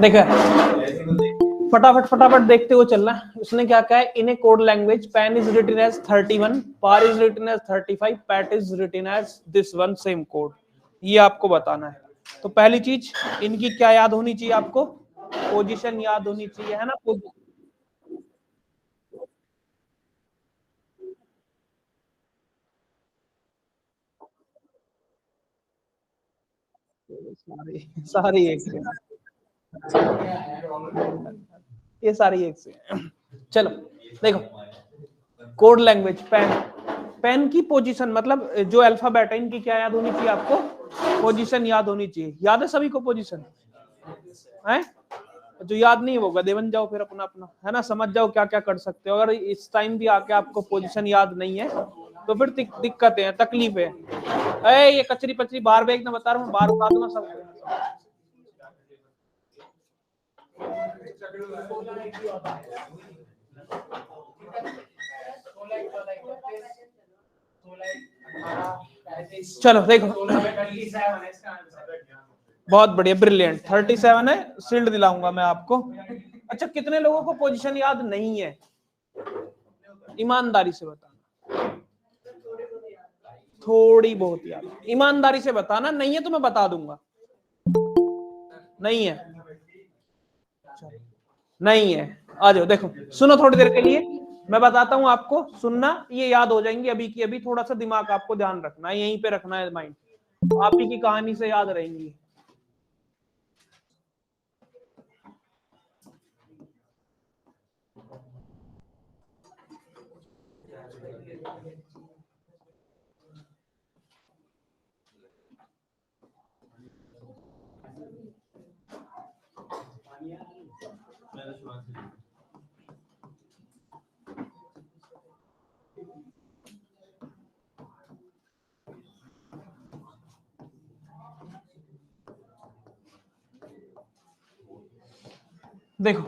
देखो फटाफट फटाफट देखते हुए चलना। उसने क्या कहा है, in a code language pen is written as 31, par is written as 35, pat is written as this one same code. ये आपको बताना है। तो पहली चीज इनकी क्या याद होनी चाहिए आपको, पोजीशन याद होनी चाहिए, है ना। सारी एक से, ये सारी एक से। चलो देखो, कोड लैंग्वेज पैन, पेन की पोजीशन मतलब जो अल्फाबेट है इनकी क्या याद होनी चाहिए आपको, पोजीशन याद होनी चाहिए। याद है सभी को पोजीशन है? जो याद नहीं होगा गधे बन जाओ फिर अपना अपना, है ना। समझ जाओ क्या क्या कर सकते हो। अगर इस टाइम भी आके आपको पोजीशन याद नहीं है तो फिर दिक्कतें हैं, तकलीफ है। ये कचरी पचरी बाहर फेंकना, बता रहा हूँ बाहर उठा दूंगा सब। चलो देखो, बहुत बढ़िया, ब्रिलियंट। 37 है, शील्ड दिलाऊंगा मैं आपको। अच्छा, कितने लोगों को पोजीशन याद नहीं है, ईमानदारी से बताना। थोड़ी बहुत याद, ईमानदारी से बताना। नहीं है तो मैं बता दूंगा। नहीं है, नहीं है, आ जाओ। देखो सुनो थोड़ी देर के लिए, मैं बताता हूं आपको, सुनना, ये याद हो जाएंगी अभी की अभी। थोड़ा सा दिमाग आपको ध्यान रखना है, यहीं पे रखना है माइंड, आप ही की कहानी से याद रहेंगी। देखो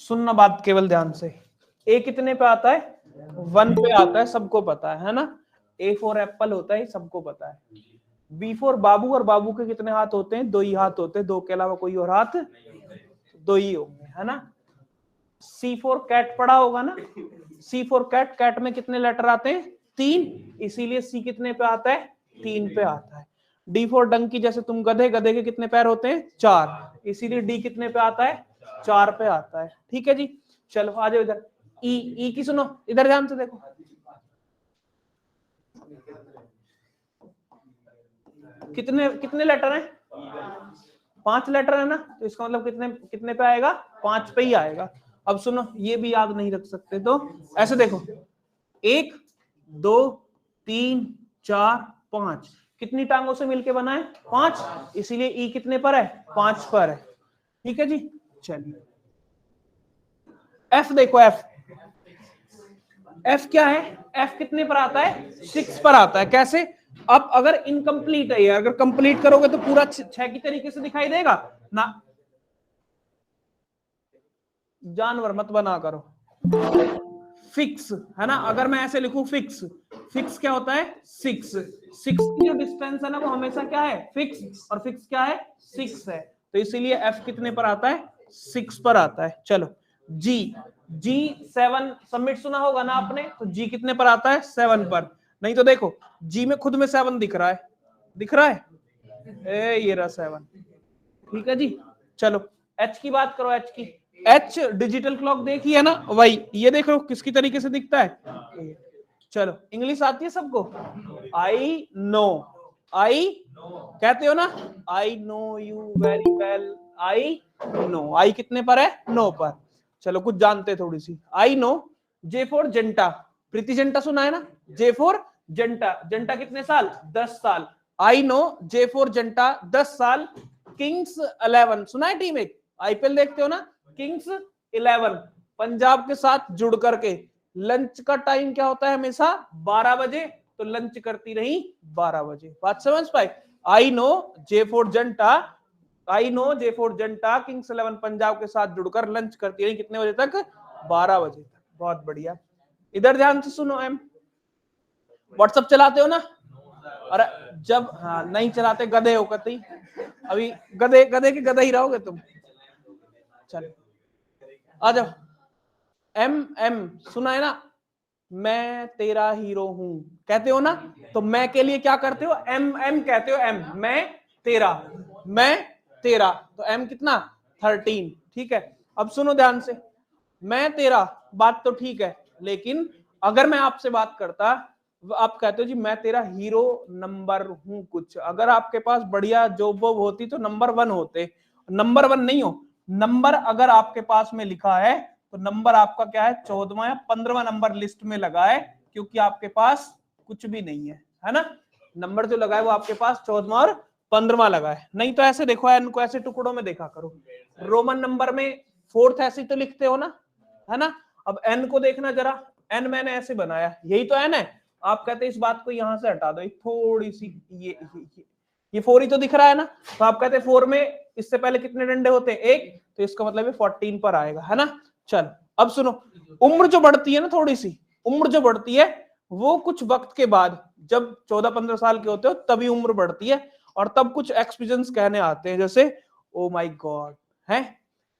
सुनना बात केवल ध्यान से। ए कितने पे आता है, 1 पे आता है, सबको पता है ना। ए फॉर एप्पल होता है, सबको पता है। बी फॉर बाबू, और बाबू के कितने हाथ होते हैं, 2 ही हाथ होते हैं, 2 के अलावा कोई और हाथ 2 ही होंगे, है ना। सी फॉर कैट पढ़ा होगा ना, सी फॉर कैट, कैट में कितने लेटर आते हैं, 3, इसीलिए सी कितने पे आता है, 3 पे आता है। डी फॉर डंकी, जैसे तुम गधे, गधे के कितने पैर होते हैं, 4, इसीलिए डी कितने पे आता है, 4 पे आता है। ठीक है जी, चलो आ जाओ इधर। ई, ई की सुनो, इधर ध्यान से देखो। कितने कितने लेटर हैं, 5 लेटर है ना, तो इसका मतलब कितने कितने पे आएगा, 5 पे ही आएगा। अब सुनो, ये भी याद नहीं रख सकते तो ऐसे देखो, 1 2 3 4 5, कितनी टांगों से मिलके बना है, 5, इसीलिए ई कितने पर है, 5 पर है। ठीक है जी, चलिए एफ देखो, एफ, एफ क्या है, एफ कितने पर आता है, 6 पर आता है। कैसे, अब अगर इनकम्प्लीट है, अगर कंप्लीट करोगे तो पूरा 6 की तरीके से दिखाई देगा ना। जानवर मत बना करो, फिक्स है ना। अगर मैं ऐसे लिखूं फिक्स, फिक्स क्या होता है, 6, 6 की जो डिस्टेंस है ना वो हमेशा क्या है, फिक्स, और फिक्स क्या है, 6 है। तो इसीलिए एफ कितने पर आता है, 6 पर आता है। चलो जी, जी 7, सबमिट सुना होगा ना आपने, तो जी कितने पर आता है, 7 पर। नहीं तो देखो, जी में खुद में 7 दिख रहा है, दिख रहा है, ये रहा 7। ठीक है जी, चलो एच की बात करो, एच की। एच डिजिटल क्लॉक देखी है ना, वही ये देखो किसकी तरीके से दिखता है। चलो इंग्लिश आती है सबको, आई नो, आई कहते हो ना, I know you very well, I know, I कितने पर है, 9 पर। चलो कुछ जानते थोड़ी सी, आई नो। जे फॉर जंटा, प्रीति जंटा सुना है ना, जे फॉर जंटा, जंटा कितने साल, 10 साल। आई नो जे फॉर जंटा 10 साल। किंग्स 11 सुना है, टीम एक, आईपीएल देखते हो ना, किंग्स 11 पंजाब के साथ जुड़ करके। लंच का टाइम क्या होता है हमेशा, 12 बजे, तो लंच करती रही 12 बजे। बात समझ पाए, आई नो जे फॉर जंटा, आई नो जे फॉर जंटा किंग्स 11 पंजाब के साथ जुड़कर लंच करती रही कितने बजे तक, 12 बजे तक। बहुत बढ़िया, इधर ध्यान से सुनो। एम, व्हाट्सएप चलाते हो ना, और जब, हाँ नहीं चलाते, गधे हो कतई, अभी गधे गधे के गधे ही रहोगे तुम। चल आ जाओ। एम एम सुना है ना, मैं तेरा हीरो हूं कहते हो ना, तो मैं के लिए क्या करते हो, एम एम कहते हो, एम मैं तेरा, मैं तेरा, तो एम कितना 13, ठीक है। अब सुनो ध्यान से, मैं तेरा बात तो ठीक है, लेकिन अगर मैं आपसे बात करता, आप कहते हो जी मैं तेरा हीरो नंबर हूं कुछ, अगर आपके पास बढ़िया जॉब वॉब होती तो नंबर 1 होते, नंबर 1 नहीं हो, नंबर अगर आपके पास में लिखा है तो नंबर आपका क्या है 14वां या 15वां नंबर लिस्ट में लगा है, क्योंकि आपके पास कुछ भी नहीं है ना, नंबर जो लगा है वो आपके पास 14वां और 15वां लगा है। नहीं तो ऐसे देखो, एन को ऐसे टुकड़ों में देखा करो, रोमन नंबर में 4th ऐसे तो लिखते हो ना, है ना। अब एन को देखना जरा, एन मैंने ऐसे बनाया, यही तो एन है, आप कहते हैं इस बात को यहां से हटा दो, थोड़ी सी ये 4 ही तो दिख रहा है ना, तो आप कहते हैं 4 में इससे पहले कितने डंडे होते हैं, एक, तो इसका मतलब 14 पर आएगा, है ना। चल अब सुनो, उम्र जो बढ़ती है ना, थोड़ी सी उम्र जो बढ़ती है वो कुछ वक्त के बाद, जब 14-15 साल के होते हो तभी उम्र बढ़ती है, और तब कुछ एक्सपीरियंस कहने आते हैं, जैसे ओ माई गॉड, है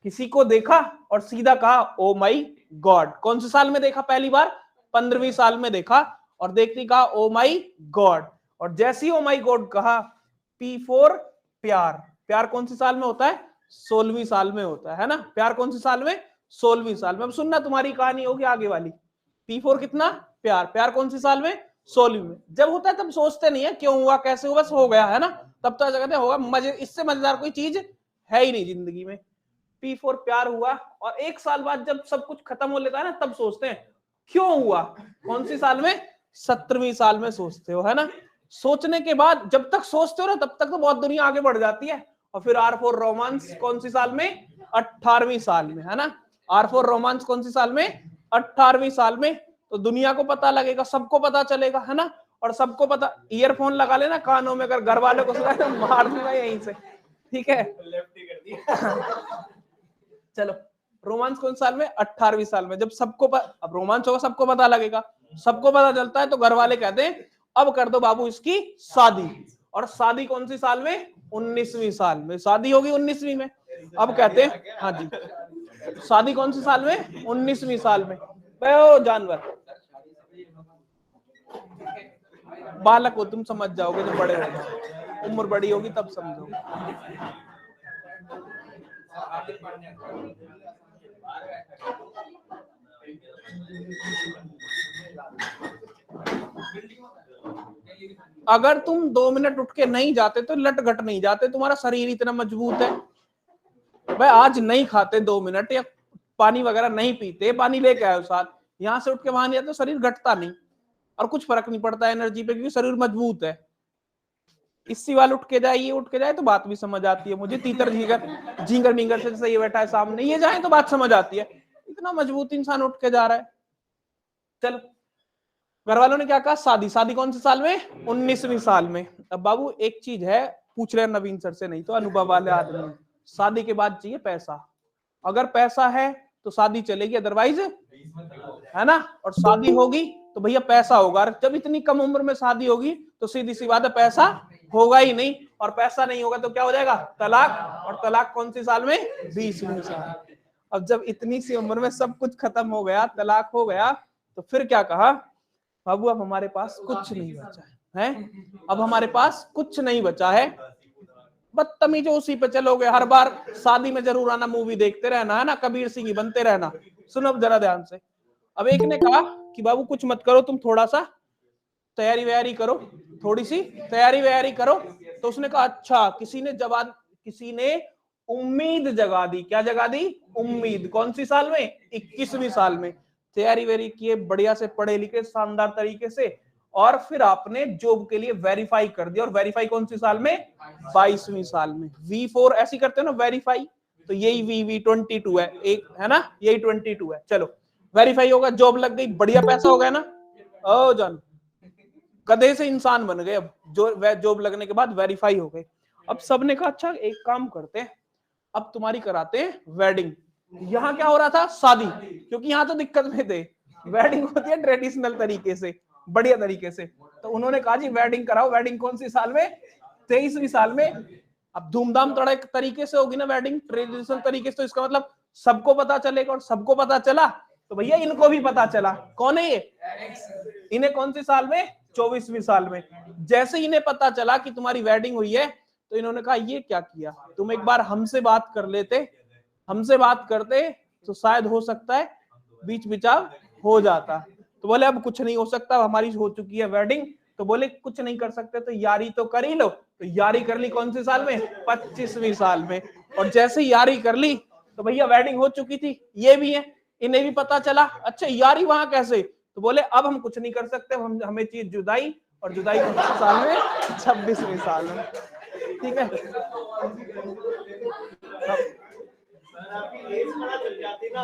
किसी को देखा और सीधा कहा ओ माई गॉड, कौन से साल में देखा पहली बार, 15वीं साल में देखा, और देखती कहा ओ माई गॉड, और जैसे ही ओ माई गॉड कहा, P4 प्यार, प्यार कौन सी साल में होता है, 16वीं साल में होता है ना, प्यार कौन सी साल में, 16वीं साल में। अब सुनना तुम्हारी कहानी होगी आगे वाली, P4 कितना, प्यार, प्यार कौन सी साल में, 16वीं में। जब होता है तब सोचते नहीं है क्यों हुआ कैसे हुआ, बस हो गया, है ना, तब तो कहते होगा मजे, इससे मजेदार कोई चीज है ही नहीं जिंदगी में। P4 प्यार हुआ, और 1 साल बाद जब सब कुछ खत्म हो लेता है ना, तब सोचते हैं क्यों हुआ, कौन सी साल में, 17वीं साल में सोचते हो, है ना। सोचने के बाद जब तक सोचते हो ना तब तक तो बहुत दुनिया आगे बढ़ जाती है, और फिर R4 रोमांस कौन सी साल में, 18वीं साल में, है ना। R4 रोमांस कौन सी साल में, 18वीं साल में, तो दुनिया को पता लगेगा, सबको पता चलेगा, है ना, और सबको पता, ईयरफोन लगा लेना कानों में, अगर घर वालों को सुना तो मार दूंगा यहीं से, ठीक है। चलो, रोमांस कौन साल में, 18वीं साल में, जब सबको अब रोमांस होगा सबको पता लगेगा, सबको पता चलता है तो घर वाले कहते हैं अब कर दो बाबू इसकी शादी, और शादी कौन सी साल में, 19वीं साल में, शादी होगी 19वीं में। अब कहते हैं हाँ जी, शादी कौन सी साल में, 19वीं साल में। ओ जानवर, बालक हो तुम, समझ जाओगे जब बड़े हो, उम्र बड़ी होगी तब समझोगे। अगर तुम 2 मिनट उठ के नहीं जाते तो लट घट नहीं जाते, तुम्हारा शरीर इतना मजबूत है। भाई आज नहीं खाते 2 मिनट, या पानी वगैरह नहीं पीते, पानी लेके आए साथ, यहाँ से उठ के वहां नहीं जाते तो शरीर घटता नहीं, और कुछ फर्क नहीं पड़ता एनर्जी पे, क्योंकि शरीर मजबूत है। इसी वाल उठ के जाए, ये उठ के जाए तो बात भी समझ आती है मुझे, तीतर झींगर झींगर मींगर से जैसे ये बैठा है सामने, ये जाए तो बात समझ आती है, इतना मजबूत इंसान उठ के जा रहा है। चलो, घर वालों ने क्या कहा, शादी, शादी कौन से साल में, 19वीं साल में। अब बाबू एक चीज है, पूछ रहे नवीन सर से, नहीं तो अनुभव वाले आदमी, शादी के बाद चाहिए पैसा, अगर पैसा है तो शादी चलेगी, अदरवाइज, है ना, और शादी होगी तो भैया पैसा होगा, जब इतनी कम उम्र में शादी होगी तो सीधी सी बात है पैसा होगा ही नहीं, और पैसा नहीं होगा तो क्या हो जाएगा, तलाक, और तलाक कौन सी साल में, 20वीं साल। अब जब इतनी सी उम्र में सब कुछ खत्म हो गया, तलाक हो गया, तो फिर क्या कहा, बाबू अब हमारे पास कुछ नहीं बचा है, अब हमारे पास कुछ नहीं बचा है, बदतमीज उसी पे चलोगे, हर बार शादी में जरूर आना, मूवी देखते रहना, है ना, कबीर सिंह बनते रहना। सुनो जरा ध्यान से, अब एक ने कहा कि बाबू कुछ मत करो, तुम थोड़ा सा तैयारी वैयारी करो, थोड़ी सी तैयारी वैयारी करो, तो उसने कहा अच्छा, किसी ने उम्मीद जगा दी, क्या जगा दी, उम्मीद, कौन सी साल में, 21वीं साल में, तैयारी वैयारी किए, बढ़िया से पढ़े लिखे शानदार तरीके से, और फिर आपने जॉब के लिए वेरीफाई कर दिया, और वेरीफाई कौन सी साल में, 22वीं साल में, V4 ऐसी करते हो ना वेरीफाई, तो यही VV22 है, एक है ना, यही 22 है। चलो वेरीफाई होगा, जॉब लग गई, बढ़िया पैसा हो गया ना, ओ जान गधे से इंसान बन गए, अब जो जॉब लगने के बाद वेरीफाई हो गए। अब सबने कहा अच्छा एक काम करते हैं, अब तुम्हारी कराते हैं वेडिंग। यहाँ क्या हो रहा था, शादी, क्योंकि यहाँ तो दिक्कत में थे, वेडिंग होती है ट्रेडिशनल तरीके से, बढ़िया तरीके से, तो उन्होंने कहा जी वेडिंग कराओ, वेडिंग कौन सी साल में, 23वीं साल में। अब धूमधाम तरीके से होगी ना वेडिंग, ट्रेडिशनल तरीके से, तो इसका मतलब सबको पता चलेगा, और सबको पता चला तो भैया इनको भी पता चला। कौन है ये? इन्हें कौन सी साल में? 24वीं साल में। जैसे इन्हें पता चला कि तुम्हारी वेडिंग हुई है, तो इन्होंने कहा ये क्या किया, तुम एक बार हमसे बात कर लेते, हमसे बात करते तो शायद हो सकता है बीच विचार हो जाता। तो बोले अब कुछ नहीं हो सकता, हमारी हो चुकी है वेडिंग। तो बोले कुछ नहीं कर सकते तो यारी तो कर ही लो। तो यारी कर ली कौन सी साल में? 25वीं साल में। और जैसे यारी कर ली तो भैया वेडिंग हो चुकी थी, ये भी है, इन्हें भी पता चला। अच्छा यारी वहां कैसे? तो बोले अब हम कुछ नहीं कर सकते, हमें चाहिए जुदाई, और जुदाई कौन सी साल में? 26वीं साल में। ठीक है, आपकी एज पता चल जाती ना,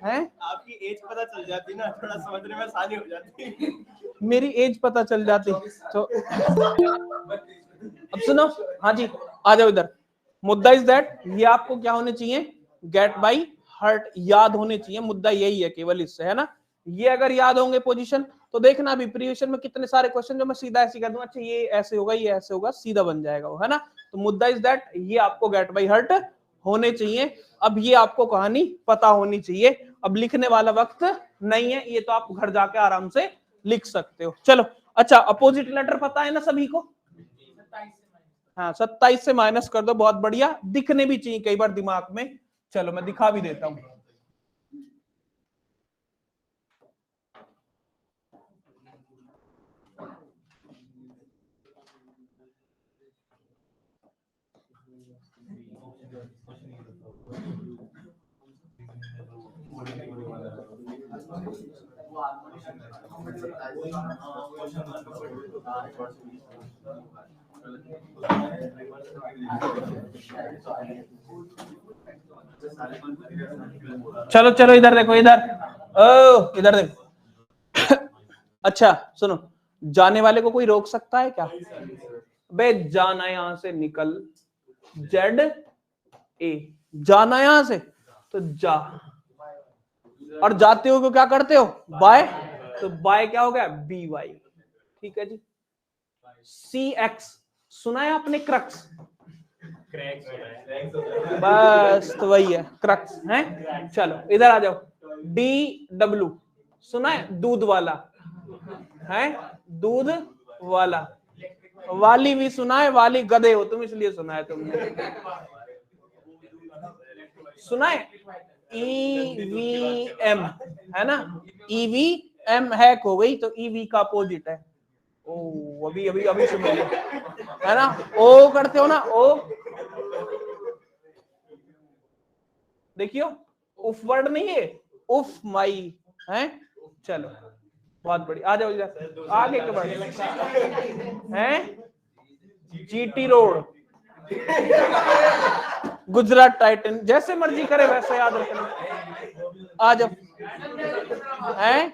हैं? आपकी एज पता चल जाती ना, थोड़ा समझने में आसानी हो जाती। मेरी एज पता चल जाती तो अब सुनो, हाँ जी आ जाओ इधर। मुद्दा इज दैट ये आपको क्या होने चाहिए? गेट बाई हार्ट याद होने चाहिए, मुद्दा यही है केवल इससे, है ना। ये अगर याद होंगे पोजीशन तो देखना अभी प्रीवियस में कितने सारे क्वेश्चन जो मैं सीधा ऐसे कर दूंगा, अच्छा ये ऐसे होगा, ये ऐसे होगा, सीधा बन जाएगा वो, है ना। तो मुद्दा इज दैट ये आपको गेट बाई हार्ट होने चाहिए। अब ये आपको कहानी पता होनी चाहिए। अब लिखने वाला वक्त नहीं है, ये तो आप घर जाके आराम से लिख सकते हो। चलो अच्छा, अपोजिट लेटर पता है ना सभी को? हाँ 27 से माइनस कर दो, बहुत बढ़िया, दिखने भी चाहिए कई बार दिमाग में। चलो मैं दिखा भी देता हूं। चलो चलो इधर देखो, इधर ओ इधर देखो। अच्छा सुनो, जाने वाले को कोई रोक सकता है क्या? बे जाना यहां से, निकल, जेड ए, जाना यहां से तो जा, और जाते हो क्या करते हो? बाय, तो बाय क्या हो गया? B Y. ठीक है जी। सी एक्स सुना है आपने? क्रक्स, बस तो वही है क्रक्स है। चलो इधर आ जाओ। डी डब्ल्यू सुना है? दूध वाला है, दूध वाला। वाली भी सुना है? वाली गधे हो तुम इसलिए सुना है तुमने। सुना है? ईवीएम है ना, ईवीएम हैक हो गई तो ईवी का अपोजिट है। ओ अभी अभी अभी सुनो, है ना, ओ करते हो ना, ओ देखियो, उफ वर्ड नहीं है, उफ माई है। चलो बहुत बढ़िया, आ जाओ इधर आगे के बढ़ हैं। जीटी रोड, गुजरात टाइटन, जैसे मर्जी करे वैसे याद रखना। आ जाओ हैं।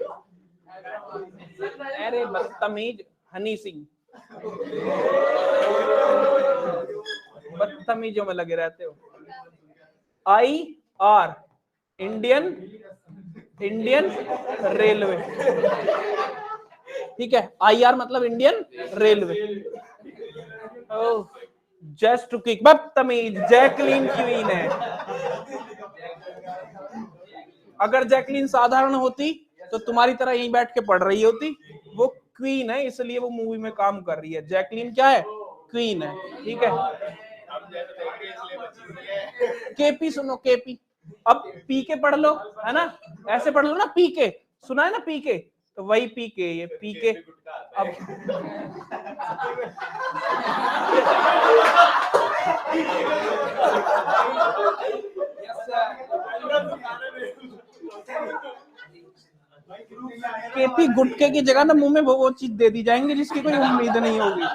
अरे बदतमीज हनी सिंह, बदतमीजों में लगे रहते हो। I R Indian, Indian railway. ठीक है, आई आर मतलब Indian railway. Just to kick, बदतमीज, जैकलीन क्वीन है। अगर जैकलीन साधारण होती तो तुम्हारी तरह यहीं बैठ के पढ़ रही होती। वो क्वीन है इसलिए वो मूवी में काम कर रही है। जैकलीन क्या है? क्वीन है। ठीक है, केपी सुनो, केपी, अब पी के पढ़ लो, है ना, ऐसे पढ़ लो ना, पी के, सुना है ना पी के, तो वही पी के, ये पी के। अब केपी गुटके की जगह ना मुंह में वो चीज दे दी जाएंगी जिसकी कोई उम्मीद नहीं होगी।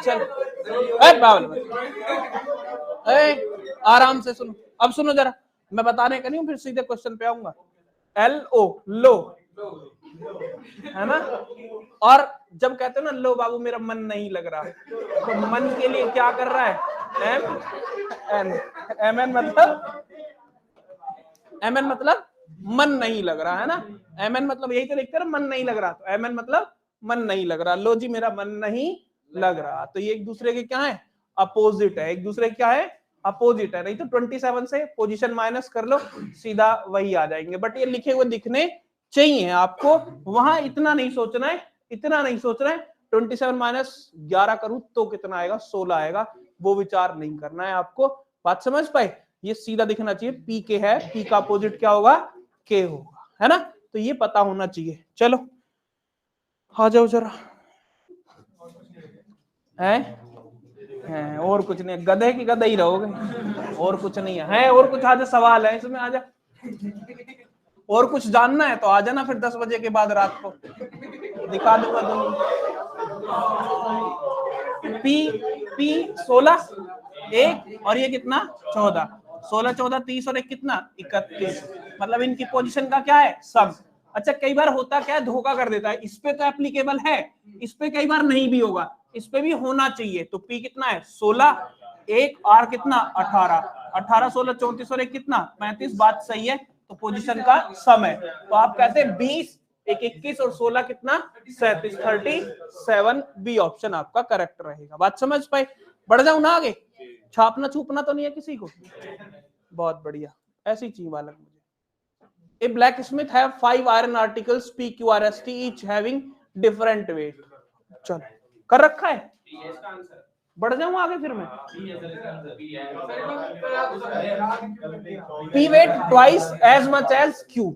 चल आराम से सुनो, अब सुनो जरा, मैं बताने का नहीं हूं, फिर सीधे क्वेश्चन पे आऊंगा। एल ओ लो, है ना, और जब कहते हो ना लो बाबू मेरा मन नहीं लग रहा, तो मन के लिए क्या कर रहा है? एम एन, एम एन मतलब, एम एन मतलब मन नहीं लग रहा, है ना। एम एन मतलब यही तो लिखते हैं मन नहीं लग रहा, तो एम एन मतलब मन नहीं लग रहा। लो जी मेरा मन नहीं लग रहा, तो ये एक दूसरे के क्या है, अपोजिट है, एक दूसरे क्या है, अपोजिट है। नहीं तो 27 से पोजीशन माइनस कर लो, सीधा वही आ जाएंगे, बट ये लिखे हुए दिखने चाहिए आपको, वहां इतना नहीं सोचना है, इतना नहीं सोचना है 27 माइनस 11 करूं तो कितना आएगा, 16 आएगा, वो विचार नहीं करना है आपको। बात समझ पाए, ये सीधा दिखना चाहिए, पी के है, पी का अपोजिट क्या होगा, के होगा, है ना, तो ये पता होना चाहिए। चलो आ जाओ जरा, है और कुछ नहीं, गधे की गधे ही रहोगे, और कुछ नहीं है, और कुछ आजा सवाल है इसमें, आजा, और कुछ जानना है तो आ जाना फिर 10 बजे के बाद रात को, दिखा दूंगा तुम। पी पी 16 एक, और ये कितना 14, 16 14 30 और एक कितना 31, मतलब इनकी पोजीशन का क्या है, सम। अच्छा कई बार होता क्या है, धोखा कर देता है, इस पे तो एप्लीकेबल है, इस पे कई बार नहीं भी होगा, इस पे भी होना चाहिए। तो पी कितना है 16, एक आर कितना 18, 18 16 34 और एक कितना 35, बात सही है, तो पोजीशन का सम है। तो आप कहते हैं 20, एक 21 और 16 कितना 37, 37 बी ऑप्शन आपका करेक्ट रहेगा। बात समझ पाए, बढ़ जाऊं ना आगे, छापना छूपना तो नहीं है किसी को, बहुत बढ़िया, ऐसी चीज वाला मुझे। A blacksmith have 5 iron articles P Q R S T each having different weight। चलो कर रखा है, बढ़ जाऊं आगे फिर मैं, P weight twice as much as Q।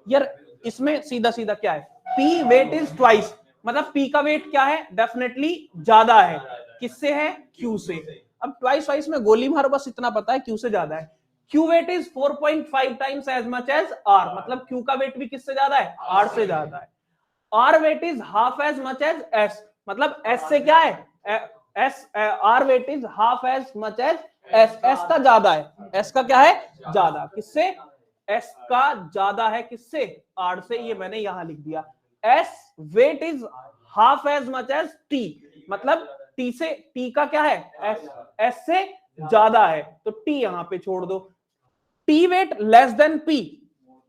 यार इसमें सीधा सीधा क्या है, P weight is twice, मतलब P का वेट क्या है, डेफिनेटली ज्यादा है, किससे है, Q से। अब ट्वाइस वाइस में गोली मारो, बस इतना पता है Q से ज्यादा है। Q weight is 4.5 times as much as R, मतलब Q का वेट भी किससे ज्यादा है, R से ज्यादा है। R weight is half as much as S, मतलब S से क्या है, R weight is half as much as S, S का ज्यादा है, S का क्या है ज्यादा, किससे, S का ज्यादा है किससे, R से, ये मैंने यहां लिख दिया। S weight is half as much as T, मतलब T से, T का क्या है, S से ज्यादा है, तो T यहां पे छोड़ दो। T weight less than P,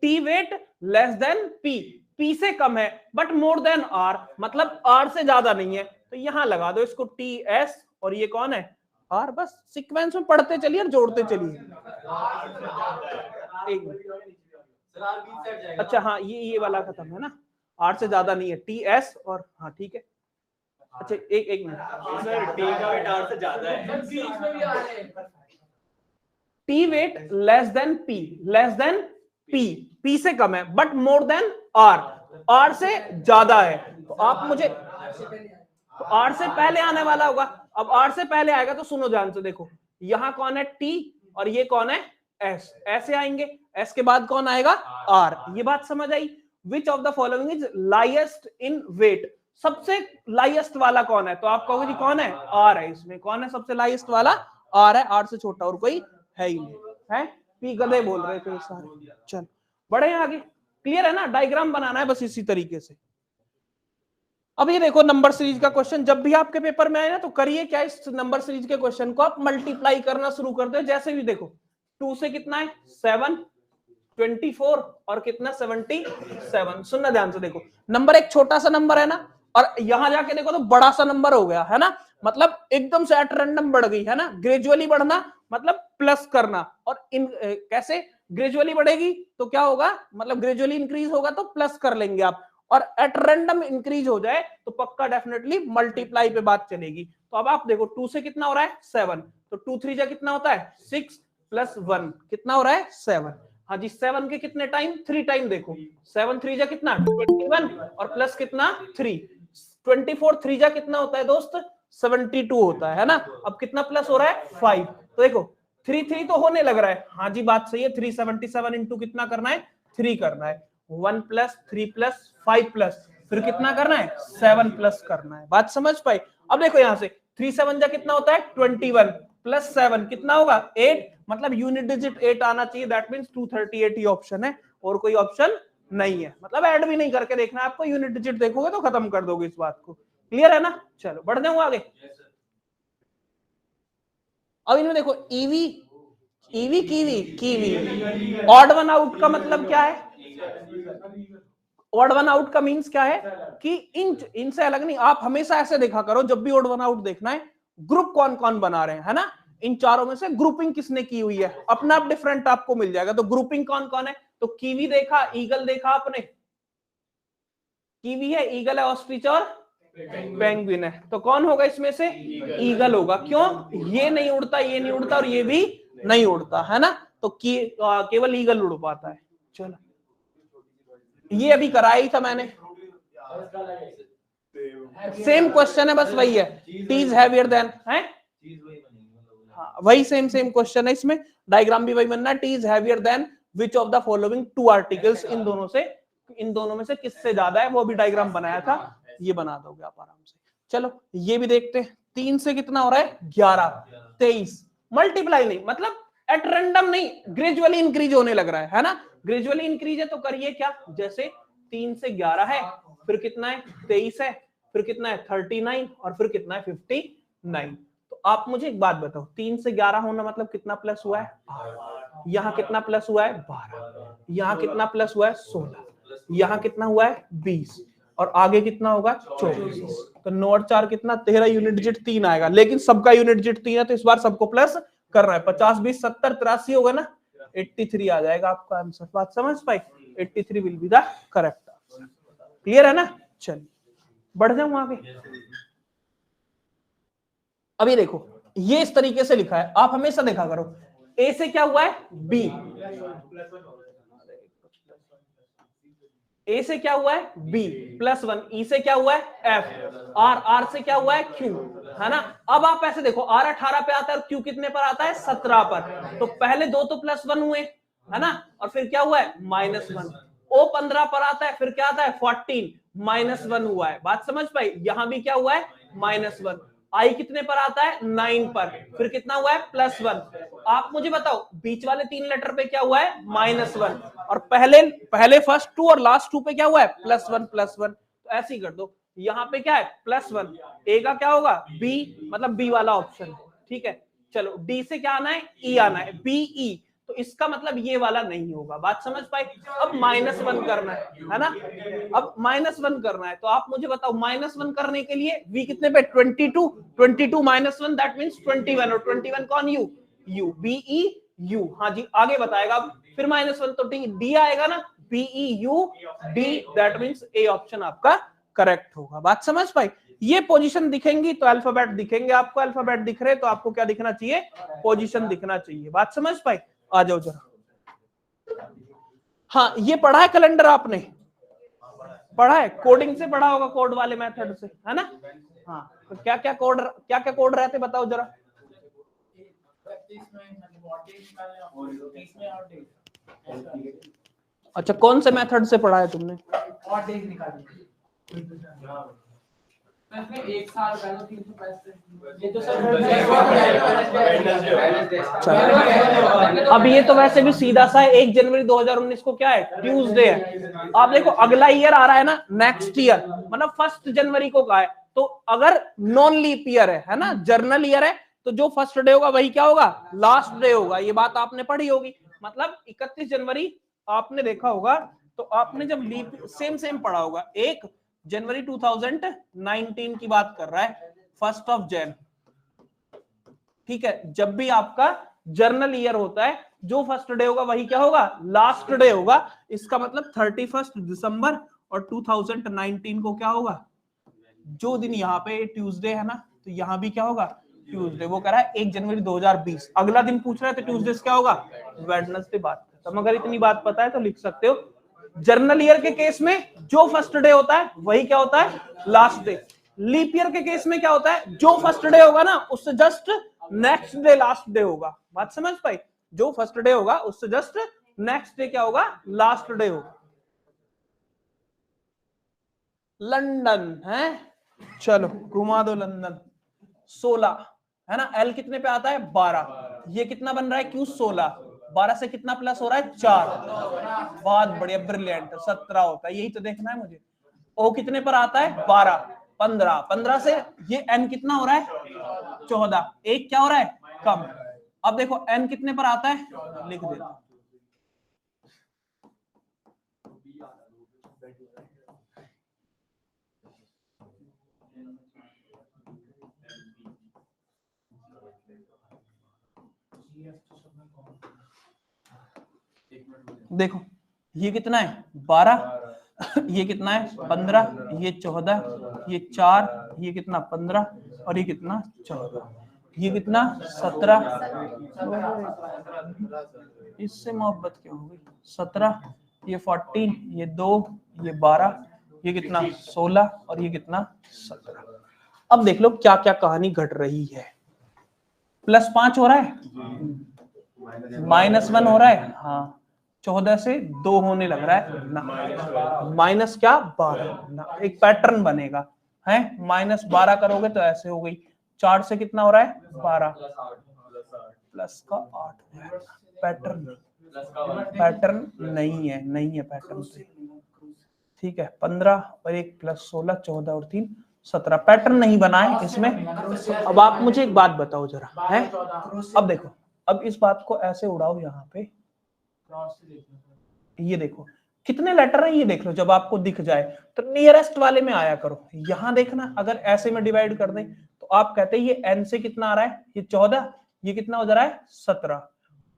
T weight less than P, P से कम है बट मोर देन R, मतलब R से ज्यादा नहीं है, तो यहां लगा दो इसको TS, और ये कौन है R, बस सीक्वेंस में पढ़ते चलिए और जोड़ते चलिए। अच्छा हाँ, ये वाला खत्म है ना, R से ज्यादा नहीं है, TS और हाँ ठीक है। अच्छा एक मिनट, टी का वेट आर से ज्यादा है, T weight less than P, less than P, P से कम है but more than R, R से ज्यादा है, तो आप मुझे, तो R से पहले आने वाला होगा, अब R से पहले आएगा तो सुनो ध्यान से देखो, यहां कौन है T और ये कौन है S, ऐसे आएंगे, S के बाद कौन आएगा R, ये बात समझ आई। Which of the following is lightest in weight, सबसे लाइएस्ट वाला कौन है, तो आप कहोगे जी कौन है, R है, इसमें कौन है सबसे लाइएस्ट वाला, R है, R से छोटा और कोई है ही नहीं है, पी गधे बोल रहे थे सारे। चल बढ़े आगे, क्लियर है ना, डायग्राम बनाना है बस इसी तरीके से। अब ये देखो नंबर सीरीज का क्वेश्चन, जब भी आपके पेपर में आए ना तो करिए क्या, इस नंबर सीरीज के क्वेश्चन को आप मल्टीप्लाई करना शुरू कर दो, जैसे भी देखो 2 से कितना है 7, 24 और कितना 77, सुनना ध्यान से देखो, नंबर एक छोटा सा नंबर है ना, और यहां जाके देखो तो बड़ा सा नंबर हो गया है ना, मतलब एकदम से एट रैंडम बढ़ गई है ना, ग्रेजुअली बढ़ना मतलब प्लस करना, और इन कैसे ग्रेजुअली बढ़ेगी तो क्या होगा, मतलब ग्रेजुअली इंक्रीज होगा तो प्लस कर लेंगे आप, और एट रैंडम इंक्रीज हो जाए तो पक्का डेफिनेटली मल्टीप्लाई पे बात चलेगी। तो अब आप देखो 2 से कितना हो रहा है 7, तो 2 3 जा कितना होता है 6 प्लस 1 कितना हो रहा है 7, हाँ जी 7 के कितने टाइम 3 टाइम, देखो 7 3 जा कितना 21 और प्लस कितना 3, 24 3 जा कितना होता है दोस्त 72 होता है ना, अब कितना प्लस हो रहा है 5, तो देखो 3 3 तो होने लग रहा है, हाँ जी बात सही है, 377 इंटू कितना करना है 3 करना है, 1 प्लस 3 प्लस 5 प्लस फिर कितना करना है 7 प्लस करना है, बात समझ पाए। अब देखो यहां से 3 7 जा कितना होता है 21 प्लस 7 कितना होगा 8, मतलब यूनिट डिजिट 8 आना चाहिए, दैट मींस 238 ही ऑप्शन है और कोई ऑप्शन नहीं है, मतलब ऐड भी नहीं करके देखना आपको, यूनिट डिजिट देखोगे तो खत्म कर दोगे इस बात को, क्लियर है ना। चलो बढ़ जाऊं आगे, अब इनमें देखो EV EV kiwi kiwi, odd one out का मतलब क्या है, ऑड वन आउट का मीन्स क्या है कि इनसे अलग नहीं, आप हमेशा ऐसे देखा करो जब भी ऑड वन आउट देखना है, ग्रुप कौन कौन बना रहे हैं, है ना, इन चारों में से ग्रुपिंग किसने की हुई है, अपना आप डिफरेंट आपको मिल जाएगा। तो ग्रुपिंग कौन कौन है, तो कीवी देखा, ईगल देखा आपने, कीवी है, ईगल है, ऑस्ट्रिच और पेंगुइन है, तो कौन होगा इसमें से, ईगल होगा। क्यों, ये नहीं उड़ता, ये नहीं उड़ता और ये भी नहीं उड़ता, है ना, तो केवल ईगल उड़ पाता है। चलो ये अभी कराया ही था मैंने, सेम क्वेश्चन है, बस वही है, टी इज हैवियर देन, है हाँ वही सेम क्वेश्चन है, इसमें डायग्राम भी वही बनना है, T is heavier than which of the following two articles, इन दोनों में से किससे ज्यादा है, वो भी डायग्राम बनाया था, ये बना दोगे आप आराम से। चलो ये भी देखते हैं, 3 से कितना हो रहा है 11, 23, मल्टीप्लाई नहीं, मतलब एट रैंडम नहीं, ग्रेजुअली इंक्रीज होने लग रहा है ना, ग्रेजुअली इंक्रीज है तो करिए क्या, जैसे 3 से 11 है, फिर कितना है 23 है, फिर कितना है 39 और फिर कितना है 59। तो आप मुझे एक बात बताओ, 3 से 11 होना मतलब कितना प्लस हुआ है 8, यहाँ कितना प्लस हुआ है 12, यहाँ कितना प्लस हुआ है 16, यहाँ कितना हुआ है 20 और आगे कितना होगा 24। तो 9 और 4 कितना 13, यूनिट डिजिट 3 आएगा, लेकिन सबका यूनिट डिजिट 3 है तो इस बार सबको प्लस कर रहा है। 50 20 70 83 होगा ना, 83 आ जाएगा आपका आंसर। बात समझ पाई, 83 will be the correct answer. Clear है ना, चलिए बढ़ जाऊं आगे। अभी देखो ये इस तरीके से लिखा है, आप हमेशा देखा करो, ए से क्या हुआ है बी, ए से क्या हुआ है बी +1, ई से क्या हुआ है एफ, आर से क्या हुआ है क्यू, है ना। अब आप ऐसे देखो, आर 18 पे आता है और क्यू कितने पर आता है 17 पर, तो पहले दो तो +1 हुए, है ना, और फिर क्या हुआ है -1। ओ 15 पर आता है, फिर क्या आता है 14, -1 हुआ है। बात समझ पाई, यहां भी क्या हुआ है -1। आई कितने पर आता है 9 पर, फिर कितना हुआ है +1। आप मुझे बताओ बीच वाले 3 लेटर पे क्या हुआ है -1, और पहले फर्स्ट 2 और लास्ट 2 पे क्या हुआ है +1। तो ऐसे ही कर दो, यहाँ पे क्या है +1, ए का क्या होगा बी, मतलब बी वाला ऑप्शन, ठीक है। चलो डी से क्या आना है ई आना है, बीई, तो इसका मतलब ये वाला नहीं होगा। बात समझ पाए। अब -1 करना है ना, अब -1 करना है, तो आप मुझे बताओ -1 करने के लिए v कितने पे 22, 22 -1 दैट मींस 21, और 21 कौन यू, यू बीई यू, हाँ जी आगे बताएगा। फिर -1 तो डी आएगा ना, B U D, that means A option आपका करेक्ट होगा। बात समझ पाई। ये पोजीशन दिखेंगी तो अल्फाबेट दिखेंगे, आपको अल्फाबेट दिख रहे तो आपको क्या दिखना चाहिए, पोजीशन दिखना चाहिए। बात समझ पाई, आ जाओ जरा। हाँ ये पढ़ा है कैलेंडर आपने, पढ़ा है, कोडिंग से पढ़ा होगा, कोड वाले मेथड से, है ना। हाँ तो क्या क्या कोड रहते बताओ जरा। अच्छा कौन से मेथड से पढ़ा है तुमने, एक साल पहले 365, ये तो सर अब ये तो वैसे भी सीधा सा है, 1 जनवरी 2019 को क्या है ट्यूसडे है। आप देखो अगला ईयर आ रहा है ना, नेक्स्ट ईयर, मतलब 1 जनवरी को का है, तो अगर नॉन लीप ईयर है ना, जर्नल ईयर है, तो जो फर्स्ट डे होगा वही क्या होगा लास्ट डे होगा। ये बात आपने पढ़ी होगी, मतलब 31 जनवरी आपने देखा होगा, तो आपने जब लीप सेम पढ़ा होगा। 1 जनवरी 2019 की बात कर रहा है, 1 जैन, ठीक है। जब भी आपका जर्नल ईयर होता है, जो फर्स्ट डे होगा वही क्या होगा लास्ट डे होगा। इसका मतलब 31 दिसंबर और 2019 को क्या होगा, जो दिन यहाँ पे ट्यूसडे है ना, तो यहाँ भी क्या होगा ट्यूसडे। वो कह रहा है 1 जनवरी 2020, अगला दिन पूछ रहा है तो ट्यूसडे क्या होगा वेडनेसडे। बात खत्म। अगर इतनी बात पता है तो लिख सकते हो। जर्नल ईयर के केस में जो फर्स्ट डे होता है वही क्या होता है लास्ट डे। लीप ईयर के केस में क्या होता है, जो फर्स्ट डे होगा ना उससे just next day last day होगा। बात समझ पाई, जो फर्स्ट डे होगा उससे जस्ट नेक्स्ट डे क्या होगा लास्ट डे होगा। लंदन है, चलो घुमा दो लंदन। 16 है ना, एल कितने पे आता है 12, ये कितना बन रहा है क्यू 16, 12 से कितना प्लस हो रहा है 4, बहुत बढ़िया ब्रिलियंट, 17 होता है, यही तो देखना है मुझे। ओ कितने पर आता है 12, 15, 15 से ये एन कितना हो रहा है 14, एक क्या हो रहा है कम। अब देखो एन कितने पर आता है, लिख देता हूं देखो ये कितना है 12, ये कितना है 15, ये 14, ये 4, ये कितना 15 और ये कितना 14, ये कितना 17, इससे मोहब्बत क्यों हो गई 17, ये 14, ये 2, ये 12, ये कितना 16 और ये कितना 17। अब देख लो क्या क्या कहानी घट रही है। +5 हो रहा है, -1 हो रहा है, हाँ 14 से 2 होने लग रहा है ना, माइनस क्या 12 ना, एक पैटर्न बनेगा है। -12 करोगे तो ऐसे हो गई, 4 से कितना हो रहा है 12, प्लस का 8 हो रहा है। पैटर्न नहीं है, नहीं है पैटर्न से, ठीक है 15 और 1 + 16, 14 और 3 17, पैटर्न नहीं बना है इसमें। अब आप मुझे एक बात बताओ जरा है, अब देखो, अब इस बात को ऐसे उड़ाओ यहाँ पे, ये देखो कितने लेटर हैं ये देख लो, जब आपको दिख जाए तो नियरेस्ट वाले में आया करो। यहां देखना अगर ऐसे में डिवाइड कर दें तो आप कहते हैं ये n से कितना आ रहा है, ये 14, ये कितना हो जा रहा है 17,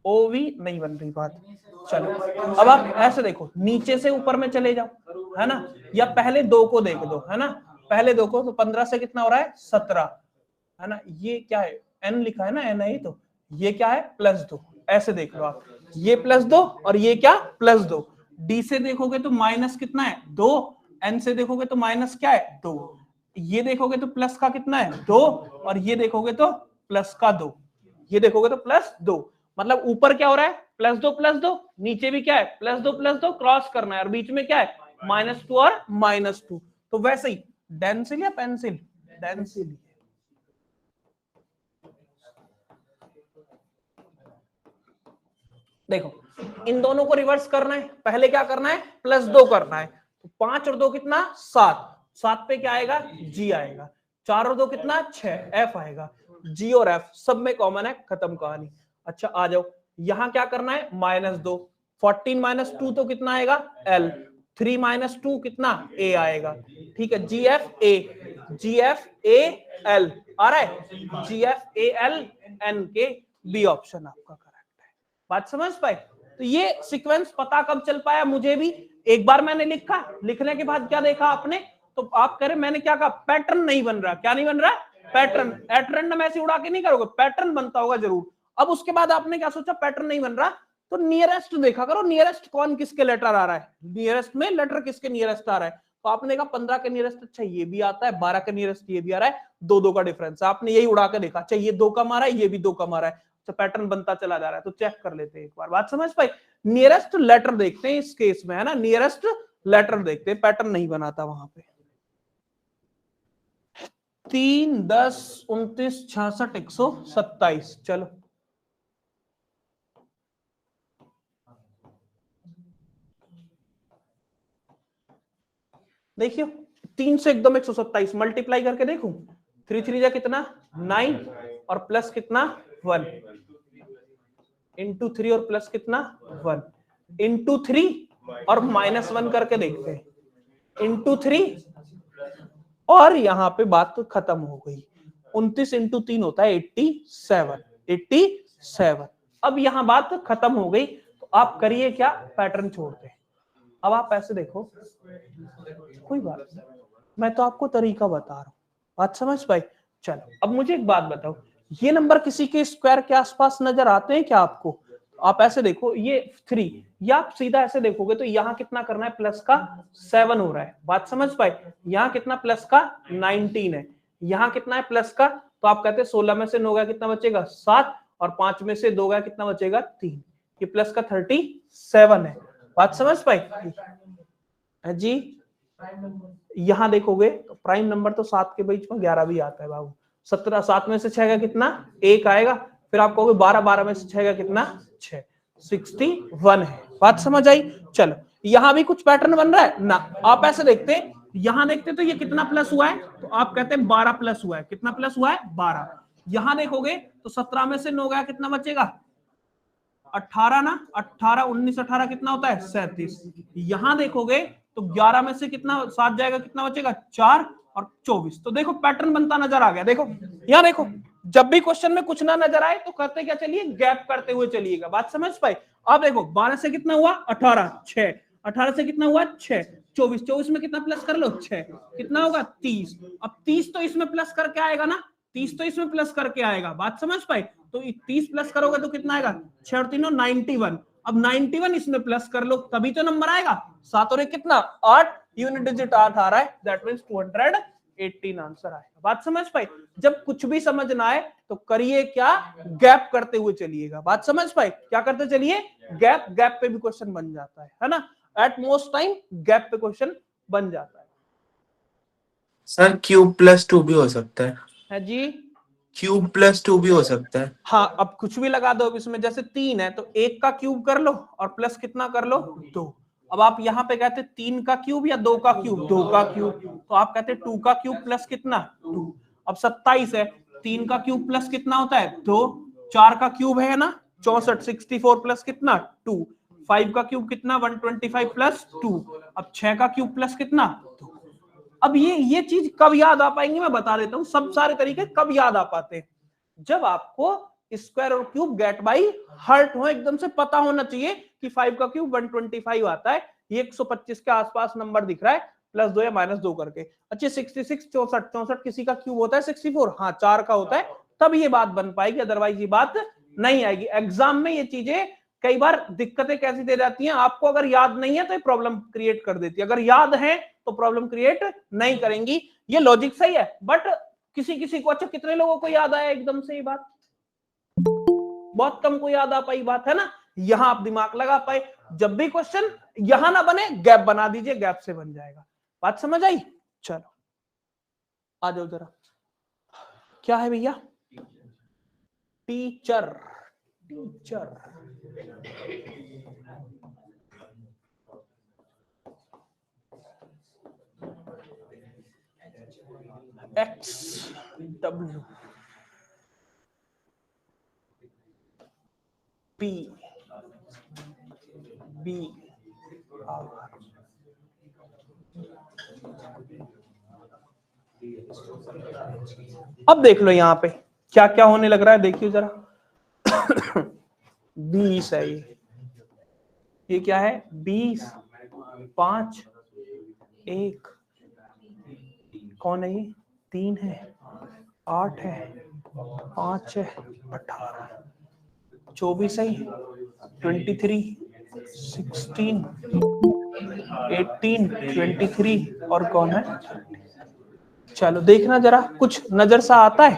ओवी नहीं बन रही बात। चलो अब आप ऐसे देखो, नीचे से ऊपर में चले जाओ है ना, या पहले 2 को देख दो है ना, पहले 2 को, तो 15 से कितना हो रहा है 17 है ना, ये क्या है n लिखा है ना, n है, तो ये क्या है +2, ऐसे देख लो आप, ये +2 और ये क्या +2, d से देखोगे तो माइनस कितना है 2, n से देखोगे तो माइनस क्या है 2, ये देखोगे तो प्लस का कितना है 2 और ये देखोगे तो प्लस का 2, ये देखोगे तो +2, मतलब ऊपर क्या हो रहा है +2, नीचे भी क्या है +2, क्रॉस करना है और बीच में क्या है -2 और -2। तो वैसे ही डेंसिल या पेंसिल, डेंसिल। देखो इन दोनों को रिवर्स करना है, पहले क्या करना है +2 करना है, तो 5 और 2 कितना 7, 7 पे क्या आएगा G आएगा, 4 और 2 कितना 6, F आएगा, G और F सब में कॉमन है, खत्म कहानी। अच्छा आ जाओ, यहां क्या करना है -2, 14 - 2 तो कितना आएगा L, 3 - 2 कितना A आएगा, ठीक है GFA आ रहा है, GFAL N के B ऑप्शन आपका करेक्ट है। बात समझ पाए? तो ये सीक्वेंस पता कब चल पाया मुझे भी, एक बार मैंने लिखा, लिखने के बाद क्या देखा आपने, तो आप कह रहे मैंने क्या कहा, पैटर्न नहीं बन रहा, क्या नहीं बन रहा, पैटर्न, एट रैंडम ऐसे उड़ा के नहीं करोगे, पैटर्न बनता होगा जरूर। अब उसके बाद आपने क्या सोचा, पैटर्न नहीं बन रहा तो नियरेस्ट देखा करो, नियरेस्ट कौन किसके लेटर आ रहा है, नियरेस्ट में लेटर किसके नियरेस्ट आ रहा है, तो आपने कहा 15 के नियरेस्ट, अच्छा ये भी आता है, 12 के नियरेस्ट ये भी आ रहा है, 2 का डिफरेंस, आपने यही उड़ा के देखा, अच्छा ये 2 का मारा है, ये भी 2 का मारा है, तो पैटर्न बनता चला जा रहा है, तो चेक कर लेते हैं एक बार। बात समझ पाई? नियरेस्ट लेटर देखते हैं इस केस में है ना, नियरेस्ट लेटर देखते हैं, पैटर्न नहीं बनाता वहां पे। 3, 10, 29, 66, 127, चलो देखियो, 3 से एकदम 127 मल्टीप्लाई करके देखूं, 3 3 जा कितना 9 और प्लस कितना 1 इंटू 3 और प्लस कितना 1 इंटू 3 और -1 करके देखते हैं, इंटू 3 और यहाँ पे बात तो खत्म हो गई। 29 इंटू 3 होता है 87। अब यहाँ बात खत्म हो गई, तो आप करिए क्या, पैटर्न छोड़ते हैं। अब आप ऐसे देखो, कोई बात नहीं, मैं तो आपको तरीका बता रहा हूं, बात समझ पाई? चलो अब मुझे एक बात बताओ, ये नंबर किसी के स्क्वायर के आसपास नजर आते हैं क्या आपको? आप ऐसे देखो, ये 3, या आप सीधा ऐसे देखोगे तो यहाँ कितना करना है, प्लस का 7 हो रहा है, बात समझ पाए? यहाँ कितना प्लस का 19 है, यहाँ कितना है प्लस का, तो आप कहते हैं 16 में से 9 गया कितना बचेगा 7 और 5 में से 2 गया कितना बचेगा 3, ये प्लस का 37 है, बात समझ पाई जी? यहां देखोगे तो प्राइम नंबर तो 7 के बीच में 11 भी आता है बाबू, 17, 7 में से 6 का कितना 1 आएगा, फिर आप कहोगे 12, 12 में से 6 का कितना 6, 61 है, बात समझ आई? चलो यहां भी कुछ पैटर्न बन रहा है ना, आप ऐसे देखते हैं, यहां देखते तो ये कितना प्लस हुआ है, तो आप कहते हैं 12 प्लस हुआ है, कितना प्लस हुआ है 12, यहां देखोगे तो 17 में से 9 गया कितना बचेगा 18 ना, 18, 19, 18 कितना होता है 37, यहां देखोगे तो 11 में से कितना 7 जाएगा, कितना बचेगा 4 और 24, तो देखो पैटर्न बनता नजर आ गया। देखो यहां देखो, जब भी क्वेश्चन में कुछ ना नजर आए तो करते क्या चलिए, गैप करते हुए चलिएगा, बात समझ पाए? अब देखो 12 से कितना हुआ 18, 6, 18 से कितना हुआ 6, 24, 24 में कितना प्लस कर लो 6, कितना होगा 30। अब 30 तो इसमें प्लस करके आएगा ना, 30 तो इसमें प्लस करके आएगा, बात समझ पाए। तो 30 प्लस करोगे तो कितना आएगा 6 और 3 91। अब 91 इसमें प्लस कर लो तभी तो नंबर आएगा। 7 और 1 कितना 8, यूनिट डिजिट 8 आ रहा है, दैट मींस 218 आंसर आएगा। बात समझ पाए। जब कुछ भी समझ ना आए तो करिए क्या, गैप करते हुए चलिएगा। बात समझ पाए, क्या करते चलिए, गैप, गैप पे भी क्वेश्चन बन जाता है ना, एट मोस्ट टाइम गैप पे क्वेश्चन बन जाता है। सर क्यूब प्लस 2 भी हो सकता है जी, क्यूब प्लस 2 भी हो सकता है। हाँ अब कुछ भी लगा दो। अब इसमें जैसे 3 है तो 1 का क्यूब कर लो और प्लस कितना कर लो 2। अब आप यहाँ पे कहते 3 का क्यूब या 2 का क्यूब, 2 का क्यूब, तो आप कहते 2 का क्यूब प्लस कितना 2। अब 27 है, 3 का क्यूब प्लस कितना होता है 2, 4 का क्यूब है ना 64, 64 प्लस कितना 2, 5 का क्यूब कितना 125 प्लस 2, अब 6 का क्यूब प्लस कितना 2। अब ये चीज कब याद आ पाएंगी मैं बता देता हूँ, सब सारे तरीके कब याद आ पाते हैं, जब आपको स्क्वायर और क्यूब गेट बाई हार्ट हो, एकदम से पता होना चाहिए कि 5 का क्यूब 125 आता है, ये 125 के आसपास नंबर दिख रहा है, प्लस 2 या माइनस 2 करके। अच्छा 66, 64, 64 किसी का क्यूब होता है 64, हाँ 4 का होता है, तब ये बात बन पाएगी, अदरवाइज ये बात नहीं आएगी। एग्जाम में ये चीजें कई बार दिक्कतें कैसी दे जाती हैं, आपको अगर याद नहीं है तो ये प्रॉब्लम क्रिएट कर देती है, अगर याद है तो प्रॉब्लम क्रिएट नहीं करेंगी। ये लॉजिक सही है, बट किसी किसी को, अच्छा कितने लोगों को याद आया एकदम से ये बात, बहुत कम को याद आ पाई बात है ना। यहां आप दिमाग लगा पाए, जब भी क्वेश्चन यहां ना बने गैप बना दीजिए, गैप से बन जाएगा। बात समझ आई। चलो आ जाओ जरा, क्या है भैया, teacher, teacher X W P B R. अब देख लो यहां पे क्या क्या होने लग रहा है, देखिए जरा 20 है ये क्या है 20, 5, 1 कौन है ये 3 है, 8 है, 5 है, 18, 24 है, 23, 16, 18, 23 और कौन है। चलो देखना जरा कुछ नजर सा आता है।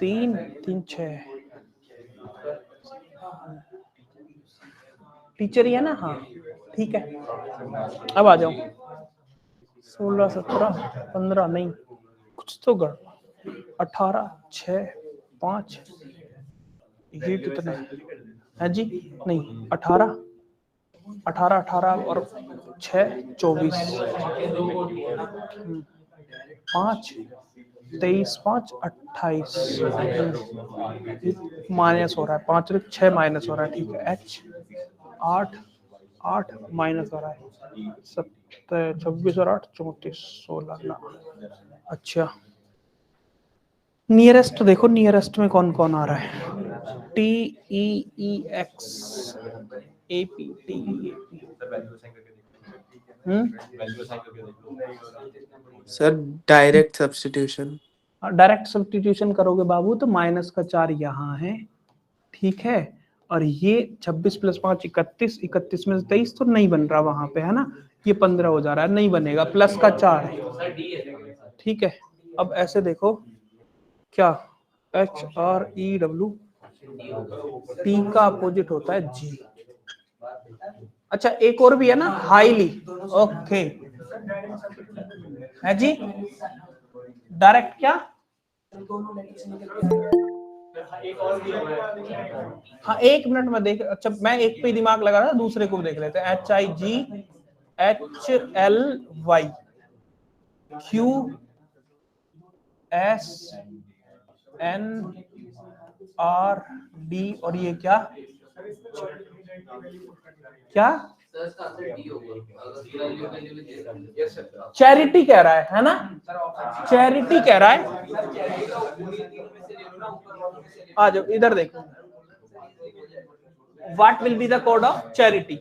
3, 3, 6 टीचर ही है ना, हाँ ठीक है। अब आ जाओ 16, 17, 15 नहीं कुछ तो गड़बड़, 18, 6, 5 ये कितना है जी, नहीं 18, 18, 18 और 6, 24, 5, 23, 5, 28 माइनस हो रहा है, 5 और 6 माइनस हो रहा है, ठीक है। H 8, 8 माइनस हो रहा है, 26 और 8 34, 16 ना। अच्छा नियरेस्ट देखो, नियरेस्ट में कौन कौन आ रहा है, TEEX AP TEAP। Sir direct substitution, direct substitution करोगे बाबू तो माइनस का 4 यहाँ है, ठीक है। और ये 26 प्लस 5 31, 31 में से 23 तो नहीं बन रहा वहां पे है ना, ये 15 हो जा रहा है, नहीं बनेगा, प्लस का 4 है, ठीक है। अब ऐसे देखो क्या HREW, T का अपोजिट होता है G। अच्छा एक और भी है ना हाईली, ओके है जी, डायरेक्ट क्या, हाँ 1 मिनट में देख, अच्छा मैं एक पे दिमाग लगा रहा था, दूसरे को देख लेते हैं। HIGHLYQSNRD और ये क्या क्या सर इसका आंसर डी होगा अगर वैल्यू के लिए दे रहा है। Yes sir. चैरिटी कह रहा है ना, चैरिटी कह रहा है। आ जाओ इधर देखो, what will be the code of charity.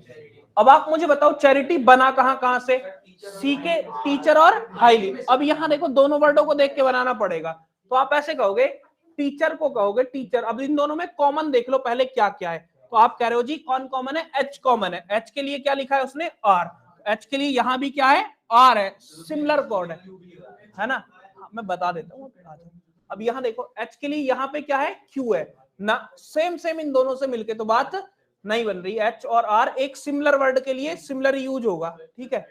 अब आप मुझे बताओ चैरिटी बना कहां से, सी के टीचर और हाईली। अब यहां देखो दोनों वर्डों को देख के बनाना पड़ेगा, तो आप ऐसे कहोगे टीचर को कहोगे टीचर। अब इन दोनों में कॉमन देख लो पहले क्या क्या है, तो आप कह रहे हो जी कौन कॉमन है, एच कॉमन है। एच के लिए क्या लिखा है उसने, आर। एच के लिए यहां भी क्या है, आर है, सिमिलर कोड है ना। मैं बता देता हूँ। अब यहां देखो एच के लिए यहां पे क्या है, क्यू है ना, सेम सेम इन दोनों से मिलके तो बात नहीं बन रही। एच और आर एक सिमिलर वर्ड के लिए सिमिलर यूज होगा, ठीक है।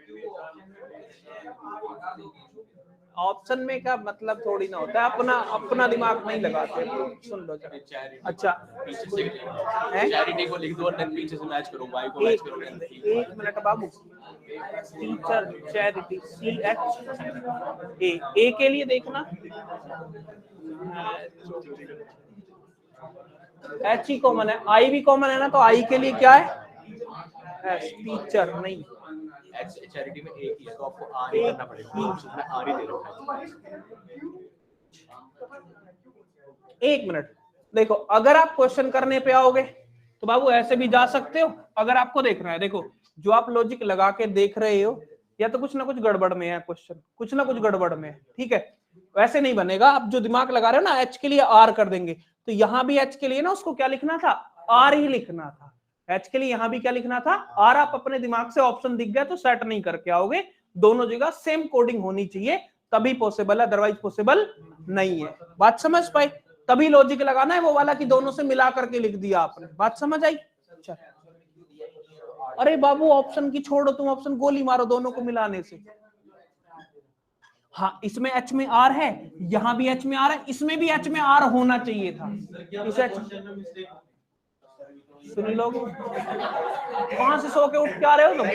ऑप्शन में का मतलब थोड़ी ना होता है, अपना अपना दिमाग नहीं लगाते। सुन लो जरा। अच्छा चैरिटी को लिख दो और देन पीछे से मैच करो, वाई को मैच करो। एक मिनट बाबू, teacher charity C H A के लिए देखना, एच ही कॉमन है, आई भी कॉमन है ना, तो आई के लिए क्या है, एस। टीचर नहीं, चैरिटी में एक ही है तो आपको आर ही करना पड़ेगा, उसमें आर ही दे रखा है। एक मिनट देखो, अगर आप क्वेश्चन करने पे आओगे तो बाबू ऐसे भी जा सकते हो। अगर आपको देखना है, देखो जो आप लॉजिक लगा के देख रहे हो या तो कुछ ना कुछ गड़बड़ में है क्वेश्चन, कुछ ना कुछ गड़बड़ में है, ठीक है। वैसे नहीं बनेगा, आप जो दिमाग लगा रहे हो ना, एच के लिए आर कर देंगे, तो यहां भी एच के लिए ना उसको क्या लिखना था, आर ही लिखना था। एच के लिए यहां भी क्या लिखना था, आर। आप अपने दिमाग से ऑप्शन दिख गया तो सेट नहीं करके आओगे, दोनों जगह सेम कोडिंग होनी चाहिए तभी पॉसिबल है, अदरवाइज पॉसिबल नहीं है। बात समझ पाए, तभी लॉजिक लगाना है वो वाला कि दोनों से मिला करके लिख दिया आपने। बात समझ आई। चल अरे बाबू ऑप्शन की छोड़ो, तुम ऑप्शन गोली मारो दोनों को मिलाने से। हाँ इसमें एच में आर है, यहां भी एच में आर है, इसमें भी एच में आर होना चाहिए था। इस एच सुन लोग, वहां से सो के उठ के आ रहे हो तुम,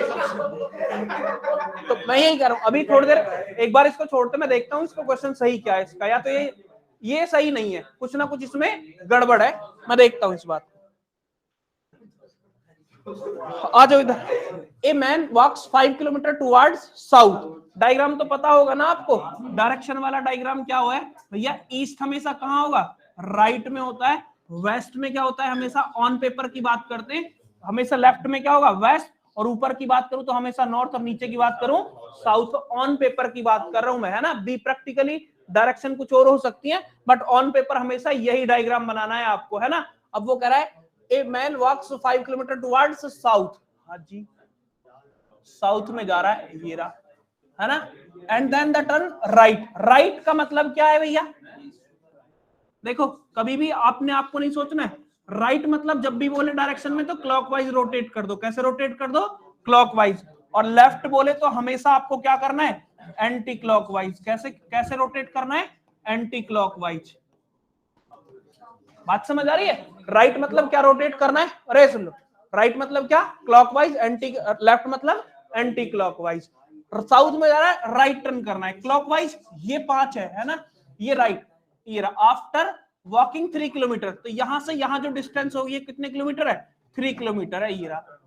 तो मैं यही कह रहा हूं अभी थोड़ी देर एक बार इसको छोड़ते, मैं देखता हूं इसको क्वेश्चन सही क्या है इसका, या तो ये सही नहीं है, कुछ ना कुछ इसमें गड़बड़ है, मैं देखता हूं इस बात। आ जाओ इधर। A man walks 5 kilometre towards south. Diagram तो पता होगा ना आपको, डायरेक्शन वाला डायग्राम क्या हुआ है भैया, ईस्ट हमेशा कहां होगा, राइट में होता है। वेस्ट में क्या होता है, हमेशा ऑन पेपर की बात करते हैं, हमेशा लेफ्ट में क्या होगा, वेस्ट। और ऊपर की बात करूं तो हमेशा नॉर्थ, और नीचे की बात करूं साउथ। ऑन पेपर की बात कर रहा हूं मैं, है ना। बी प्रैक्टिकली डायरेक्शन कुछ और हो सकती है, बट ऑन पेपर हमेशा यही डायग्राम बनाना है आपको, है ना। अब वो कह रहा है a man walks 5 kilometre towards south. हाँ जी, साउथ में जा रहा है, ये रहा, है ना। And then the turn right. Right का मतलब क्या है भैया, देखो कभी भी आपने आपको नहीं सोचना है। राइट मतलब जब भी बोले डायरेक्शन में तो क्लॉकवाइज रोटेट कर दो। कैसे रोटेट कर दो, क्लॉकवाइज। और लेफ्ट बोले तो हमेशा आपको क्या करना है, एंटी क्लॉकवाइज। कैसे कैसे रोटेट करना है, एंटी क्लॉकवाइज। बात समझ आ रही है। राइट मतलब क्या, रोटेट करना है। अरे सुन लो, राइट मतलब क्या, क्लॉकवाइज। एंटी लेफ्ट मतलब एंटी क्लॉकवाइज। साउथ में जा रहा है, राइट टर्न करना है, क्लॉकवाइज। ये 5 है ना। ये राइट, ये रहा। आफ्टर वॉकिंग 3 किलोमीटर, तो यहां से यहां जो डिस्टेंस होगी ये कितने किलोमीटर है, 3 किलोमीटर है, ये रहा।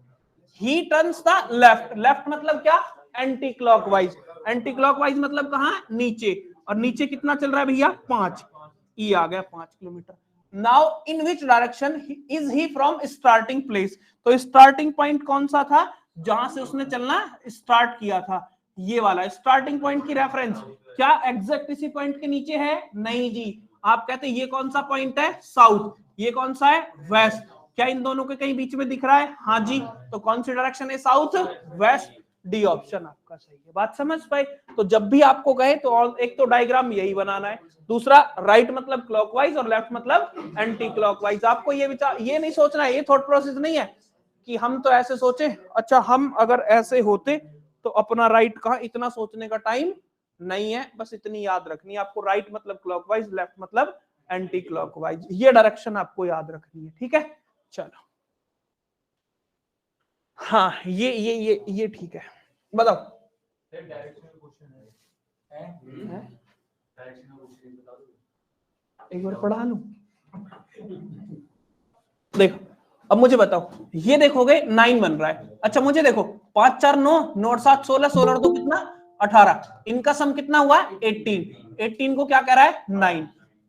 ही टर्न्स द लेफ्ट। लेफ्ट मतलब क्या, एंटी क्लॉकवाइज। एंटी क्लॉकवाइज मतलब कहां, नीचे। और नीचे कितना चल रहा है भैया, 5। ये आ गया 5 kilometre. Now in which direction is he from starting place. तो स्टार्टिंग पॉइंट कौन सा था, जहां से उसने चलना स्टार्ट किया था, ये वाला स्टार्टिंग पॉइंट की रेफरेंस। क्या एग्जैक्ट इसी पॉइंट के नीचे है, नहीं जी। आप कहते हैं ये कौन सा पॉइंट है, साउथ। ये कौन सा है, वेस्ट। क्या इन दोनों के कहीं बीच में दिख रहा है, हाँ जी। तो कौन सी डायरेक्शन है, साउथ वेस्ट। डी ऑप्शन आपका सही है। बात समझ पाए। तो जब भी आपको कहे तो एक तो डायग्राम यही बनाना है, दूसरा राइट मतलब क्लॉकवाइज और लेफ्ट मतलब एंटी क्लॉकवाइज। आपको ये विचार, ये नहीं सोचना है, ये थॉट प्रोसेस नहीं है कि हम तो ऐसे सोचे, अच्छा हम अगर ऐसे होते तो अपना राइट कहां, इतना सोचने का टाइम नहीं है। बस इतनी याद रखनी है आपको, राइट मतलब क्लॉकवाइज, लेफ्ट मतलब एंटी क्लॉकवाइज। ये डायरेक्शन आपको याद रखनी है, ठीक है। चलो हाँ, ये ठीक है। बताओ एक बार पढ़ा लूं। देखो अब मुझे बताओ, ये देखोगे 9 बन रहा है। अच्छा मुझे देखो 5 4 9, 9 और 7 16, 16 और 2 कितना 18, इनका सम कितना हुआ 18। 18 को क्या कह रहा है 9।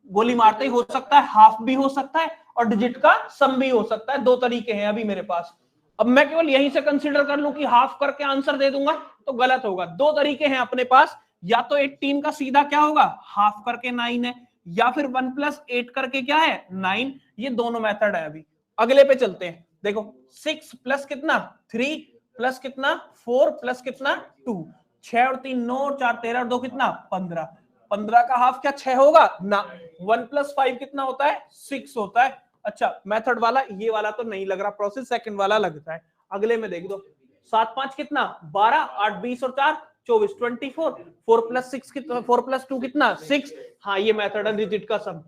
गोली मारते ही हो सकता है हाफ भी हो सकता है और डिजिट का सम भी हो सकता है, दो तरीके हैं अभी मेरे पास। अब मैं केवल यहीं से कंसीडर कर लूं कि हाफ करके आंसर दे दूंगा तो गलत होगा। दो तरीके हैं अपने पास, या तो 18 का सीधा क्या होगा हाफ करके 9 है, या फिर 1 + 8 करके क्या है 9। ये दोनों मेथड है। अभी अगले पे चलते हैं। देखो 6 प्लस कितना 3 प्लस कितना 4 प्लस कितना 2, 6 और 3 9 और 4 13 और 2 कितना 15। 15 का हाफ क्या 6 होगा ना। 1 + 5 कितना होता है 6 होता है। अच्छा मेथड वाला ये वाला तो नहीं लग रहा प्रोसेस, सेकंड वाला लगता है। अगले में देख दो 7 5 कितना 12, 8 20 और 4 24 24, 4 + 6 कितना 4 + 2 कितना 6। हाँ ये मेथड है डिजिट का सम।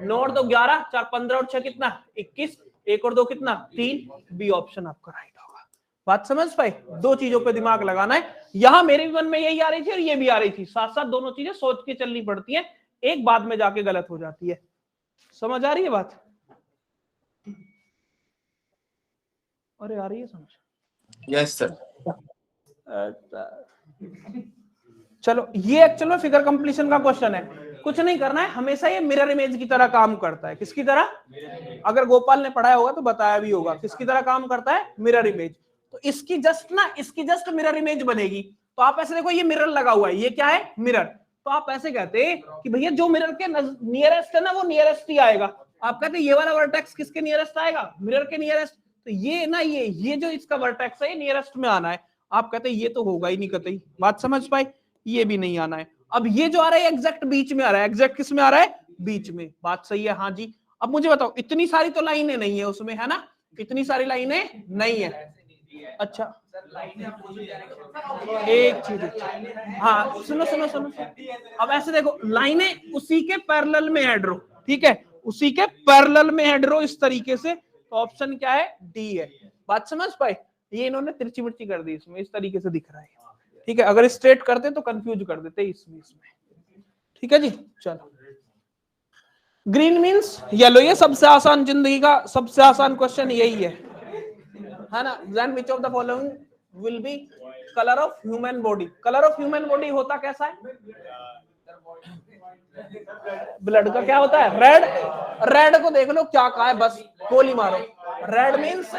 9 और 2 11, 4 15 और 6 कितना 21, 1 और 2 कितना 3। बी ऑप्शन आपका राइट होगा। बात समझ पाए? दो चीजों पे दिमाग लगाना है। यहां मेरे मन में यही आ रही थी और ये भी आ रही थी, साथ साथ दोनों चीजें सोच के चलनी पड़ती है, एक बाद में जाके गलत हो जाती है। समझ आ रही है बात? अरे आ रही है समझ? Yes sir. चलो ये एक्चुअल में फिगर कंप्लीशन का क्वेश्चन है। कुछ नहीं करना है, हमेशा ये मिरर इमेज की तरह काम करता है। किसकी तरह? अगर गोपाल ने पढ़ाया होगा तो बताया भी होगा किसकी तरह काम करता है, मिरर इमेज। तो इसकी जस्ट मिरर इमेज बनेगी। तो आप ऐसे देखो ये मिरर लगा हुआ है, ये क्या है मिरर। तो आप ऐसे कहते कि भैया जो मिरर के नियरेस्ट है ना वो नियरेस्ट ही आएगा। आप कहते ये वाला वर्टेक्स किसके नियरेस्ट आएगा, मिरर के नियरेस्ट। तो ये ना ये जो इसका वर्टेक्स है ये नियरेस्ट में आना है। आप कहते ये तो होगा ही नहीं कतई। बात समझ पाए? ये भी नहीं आना है। अब ये जो आ रहा है एग्जैक्ट बीच में आ रहा है। एग्जैक्ट किस में आ रहा है? बीच में। बात सही है? हाँ जी। अब मुझे बताओ इतनी सारी तो लाइनें नहीं है उसमें, है ना? इतनी सारी लाइनें नहीं है। अच्छा एक चीज, हाँ सुनो सुनो सुनो। अब ऐसे देखो लाइनें उसी के पैरेलल में है ड्रो, ठीक है? उसी के पैरेलल में है ड्रो इस तरीके से। तो ऑप्शन क्या है? डी है। बात समझ पाए? ये इन्होंने तिरछी मिर्ची कर दी इसमें, इस तरीके से दिख रहा है, ठीक है? अगर स्ट्रेट करते तो कंफ्यूज कर देते इसमें। ठीक है जी। चलो ग्रीन मींस येलो, ये सबसे आसान, जिंदगी का सबसे आसान क्वेश्चन यही है ना? Then which of the following will be colour of human body? Colour of human body होता कैसा है? ब्लड का क्या होता है? रेड। रेड को देख लो क्या कहा है, बस गोली मारो। Red means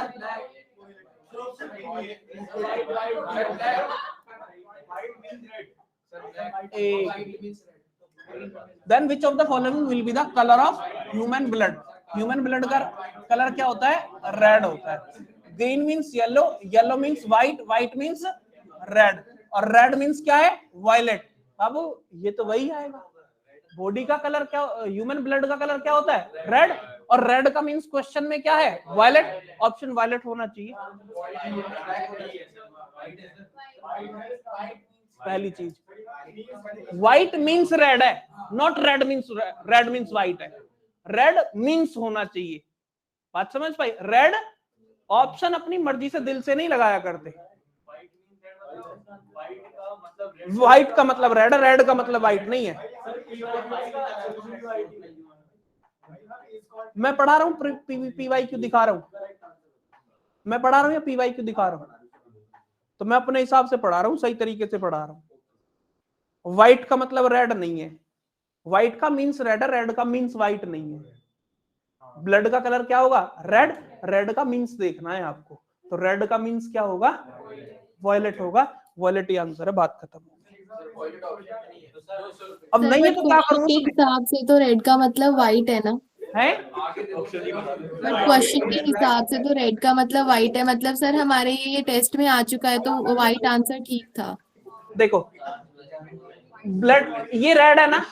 Then which of the following will be the color of human blood? Human blood का कलर क्या होता है? रेड होता है। Green means yellow, yellow means white, white means red, और रेड मीन्स क्या है? वायलेट। बाबू ये तो वही आएगा। बॉडी का कलर क्या, ह्यूमन ब्लड का कलर क्या होता है? रेड। और रेड का मीन्स क्वेश्चन में क्या है? वायलेट। ऑप्शन वायलेट होना चाहिए पहली चीज। व्हाइट मीन्स रेड है, नॉट रेड मीन्स व्हाइट है। रेड मीन्स होना चाहिए। बात समझ पाई? रेड ऑप्शन अपनी मर्जी से दिल से नहीं लगाया करते। व्हाइट का मतलब रेड, रेड का मतलब व्हाइट नहीं है। मैं पढ़ा रहा हूँ पीवाई क्यों दिखा रहा हूँ? मैं पढ़ा रहा हूँ या पीवाई क्यों दिखा रहा हूँ? तो मैं अपने हिसाब से पढ़ा रहा हूँ, सही तरीके से पढ़ा रहा हूँ। व्हाइट का मतलब रेड नहीं है। व्हाइट का मीन्स रेड है, रेड का मीन्स व्हाइट नहीं है। ब्लड का कलर क्या होगा? रेड। रेड का मीन्स देखना है आपको, तो रेड का मीन्स क्या होगा? वॉयलेट होगा। वॉयलेट ही आंसर है, बात खत्म हो गई। अब नहीं है तो क्या करूं? के हिसाब से तो रेड का मतलब व्हाइट है ना? है बट क्वेश्चन के हिसाब से तो रेड का मतलब व्हाइट है। मतलब सर हमारे ये टेस्ट में आ चुका है, तो व्हाइट आंसर ठीक था। देखो ब्लड ये रेड है ना,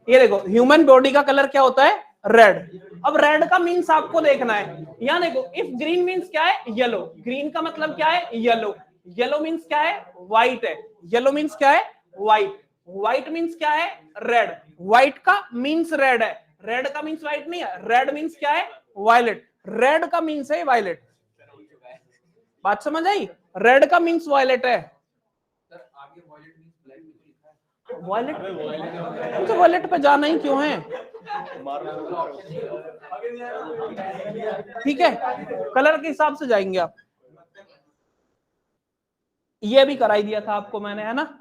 ये देखो ह्यूमन बॉडी का कलर क्या होता है? रेड। अब रेड का मीन्स आपको देखना है। यहाँ देखो इफ ग्रीन मीन्स क्या है? येलो। ग्रीन का मतलब क्या है? येलो। येलो मीन्स क्या है? व्हाइट है। येलो मीन्स क्या है? व्हाइट। व्हाइट मीन्स क्या है? रेड। व्हाइट का मीन्स रेड है, रेड का मीन्स व्हाइट नहीं है। रेड मीन्स क्या है? वायलेट। रेड का मीन्स है वायलेट। बात समझ आई? रेड का मीन्स वायलेट है। वॉयलेट, तो वॉयलेट पे जाना ही क्यों है? ठीक है, कलर के हिसाब से जाएंगे आप। ये भी कराई दिया था आपको मैंने, है ना?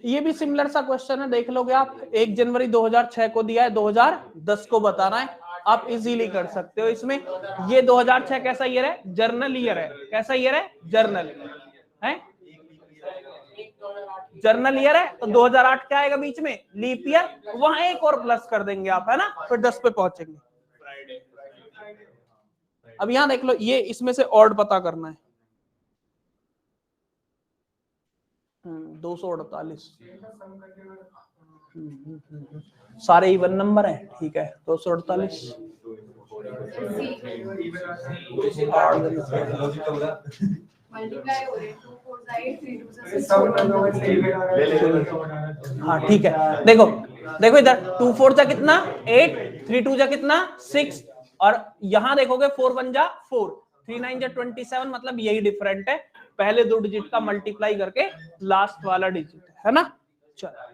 ये भी सिमिलर सा क्वेश्चन है, देख लोगे आप। 1 जनवरी 2006 को दिया है, 2010 को बताना है, आप इजीली कर सकते हो इसमें। ये 2006 कैसा ईयर है? जर्नल ईयर है। कैसा ईयर है? जर्नल है, जर्नल ईयर है। तो 2008 क्या आएगा बीच में? Leap year. वहां एक और प्लस कर देंगे आप, है ना, फिर 10 पे पहुंचेंगे। अब यहां देख लो, ये इसमें से ऑड पता करना है। 248 सारे इवन नंबर है, ठीक है। 248 हाँ ठीक है। देखो देखो इधर 2 4 जा कितना 8, 3 2 जा कितना 6, और यहां देखोगे 4 1 जा 4, 3 9 जा 27, मतलब यही डिफरेंट है, पहले दो डिजिट का मल्टीप्लाई करके लास्ट वाला डिजिट, है ना। चलो,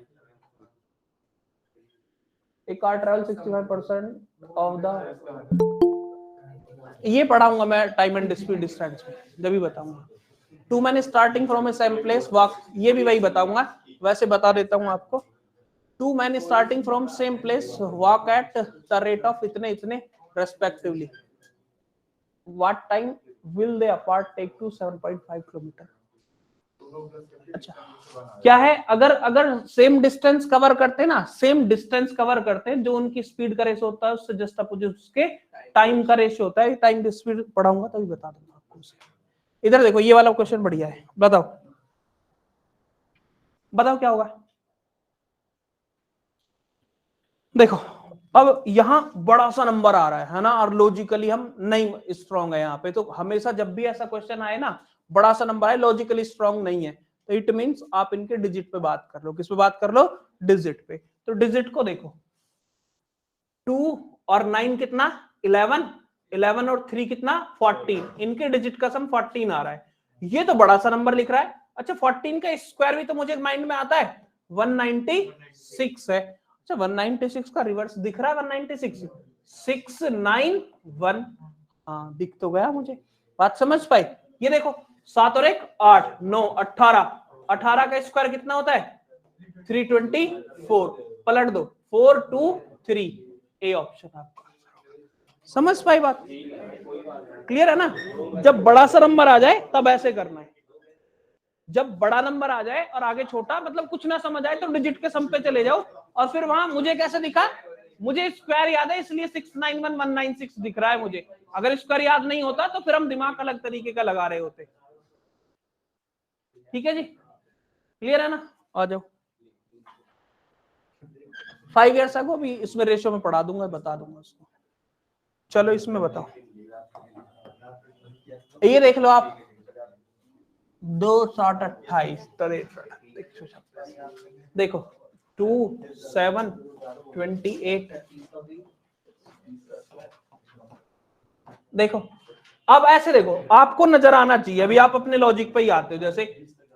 A car travels 65% of the, ये पढ़ाऊंगा मैं टाइम एंड स्पीड डिस्टेंस में, जब भी बताऊंगा। 2 मैंने starting from A same place walk, ये भी वही बताऊंगा, वैसे बता देता हूं आपको। 2 मैंने starting from same place walk at the rate of इतने इतने respectively, what time will they apart take to 7.5 kilometre. अच्छा क्या है, अगर सेम डिस्टेंस कवर करते हैं ना, सेम डिस्टेंस कवर करते हैं, जो उनकी स्पीड का रेशियो होता है उससे जस्ट अपोजिट उसके टाइम का रेशियो होता है। टाइम स्पीड पढ़ाऊंगा तभी बता दूंगा आपको। इधर देखो, ये वाला क्वेश्चन बढ़िया है, बताओ बताओ क्या होगा। देखो अब यहां बड़ा सा नंबर आ रहा है ना, और लॉजिकली हम नहीं स्ट्रॉन्ग है यहाँ पे, तो हमेशा जब भी ऐसा क्वेश्चन आए ना, बड़ा सा नंबर है, लॉजिकली स्ट्रॉन्ग नहीं है, तो इट मींस आप इनके डिजिट पे बात कर लो। किस पे बात कर लो? डिजिट पे। तो डिजिट को देखो, 2 और 9 कितना 11, 11 और 3 कितना 14, इनके डिजिट का सम 14 आ रहा है। ये तो बड़ा सा नंबर लिख रहा है। अच्छा 14 का स्क्वायर भी तो मुझे माइंड में आता है, 196 है। अच्छा 196 का रिवर्स दिख रहा है 196, 691, हाँ दिख तो गया मुझे, बात समझ पाई। ये देखो 7 और 1 8 9 18, 18 का स्क्वायर कितना होता है 324, पलट दो 4 2 3, ए ऑप्शन आपका। समझ पाई बात? क्लियर है ना। जब बड़ा सा नंबर आ जाए तब ऐसे करना है, जब बड़ा नंबर आ जाए और आगे छोटा, मतलब कुछ ना समझ आए तो डिजिट के सम पे चले जाओ, और फिर वहां मुझे कैसे दिखा, मुझे स्क्वायर याद है इसलिए 691196 दिख रहा है मुझे। अगर स्क्वायर याद नहीं होता तो फिर हम दिमाग अलग तरीके का लगा रहे होते। ठीक है जी, क्लियर है ना। आ जाओ 5 ईयर्स अगो, भी इसमें रेशियो में पढ़ा दूंगा, बता दूंगा उसको। चलो इसमें बताओ, ये देख लो आप 2 7 28 63, देखो 2 7 28, देखो अब ऐसे देखो, आपको नजर आना चाहिए, अभी आप अपने लॉजिक पे ही आते हो। जैसे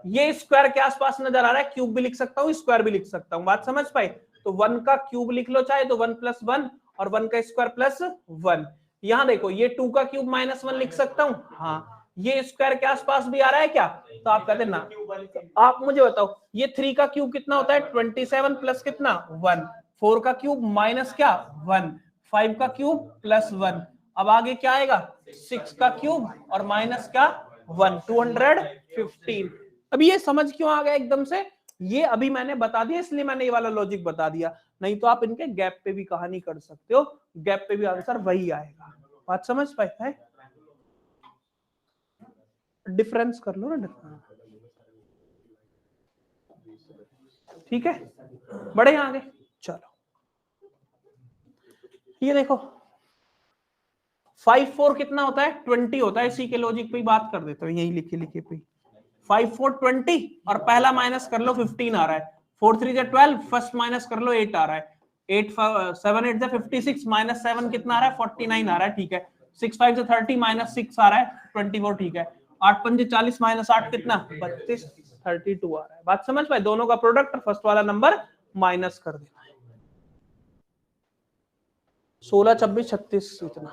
ये स्क्वायर के आसपास नजर आ रहा है, क्यूब भी लिख सकता हूँ, स्क्वायर भी लिख सकता हूँ, बात समझ पाए। तो 1 का क्यूब लिख लो चाहे तो 1 + 1, और 1 का स्क्वायर +1। यहां देखो ये 2 का क्यूब -1 लिख सकता हूँ, हाँ ये स्क्वायर के आसपास भी आ रहा है क्या, तो आप कहते ना। तो आप मुझे बताओ ये 3 का क्यूब कितना होता है 27 प्लस कितना 1, 4 का क्यूब माइनस क्या 1, 5 का क्यूब +1, अब आगे क्या आएगा 6 का क्यूब और माइनस क्या 1, 215। अब ये समझ क्यों आ गया एकदम से, ये अभी मैंने बता दिया इसलिए मैंने ये वाला लॉजिक बता दिया, नहीं तो आप इनके गैप पे भी कहानी कर सकते हो, गैप पे भी आंसर वही आएगा। बात समझ पाए है? डिफरेंस कर लो ना, ठीक है, बढ़े आगे। चलो ये देखो 5 4 कितना होता है 20 होता है, इसी के लॉजिक पे ही बात कर देते हो, यही लिखे लिखे पे 5 4 20, और पहला माइनस कर लो 15 आ रहा है, 4 3 जा 12, फर्स्ट माइनस कर लो 8 आ रहा है, 8 7 8 जा 56, -7 कितना आ रहा है 49 आ रहा है, ठीक है। 6 5 जा 30, -6 आ रहा है 24, ठीक है। 8 5 40, -8 कितना 32, 32 आ रहा है। बात समझ पाए? दोनों का प्रोडक्ट फर्स्ट वाला नंबर माइनस कर देना है। 16, 26, 36 इतना।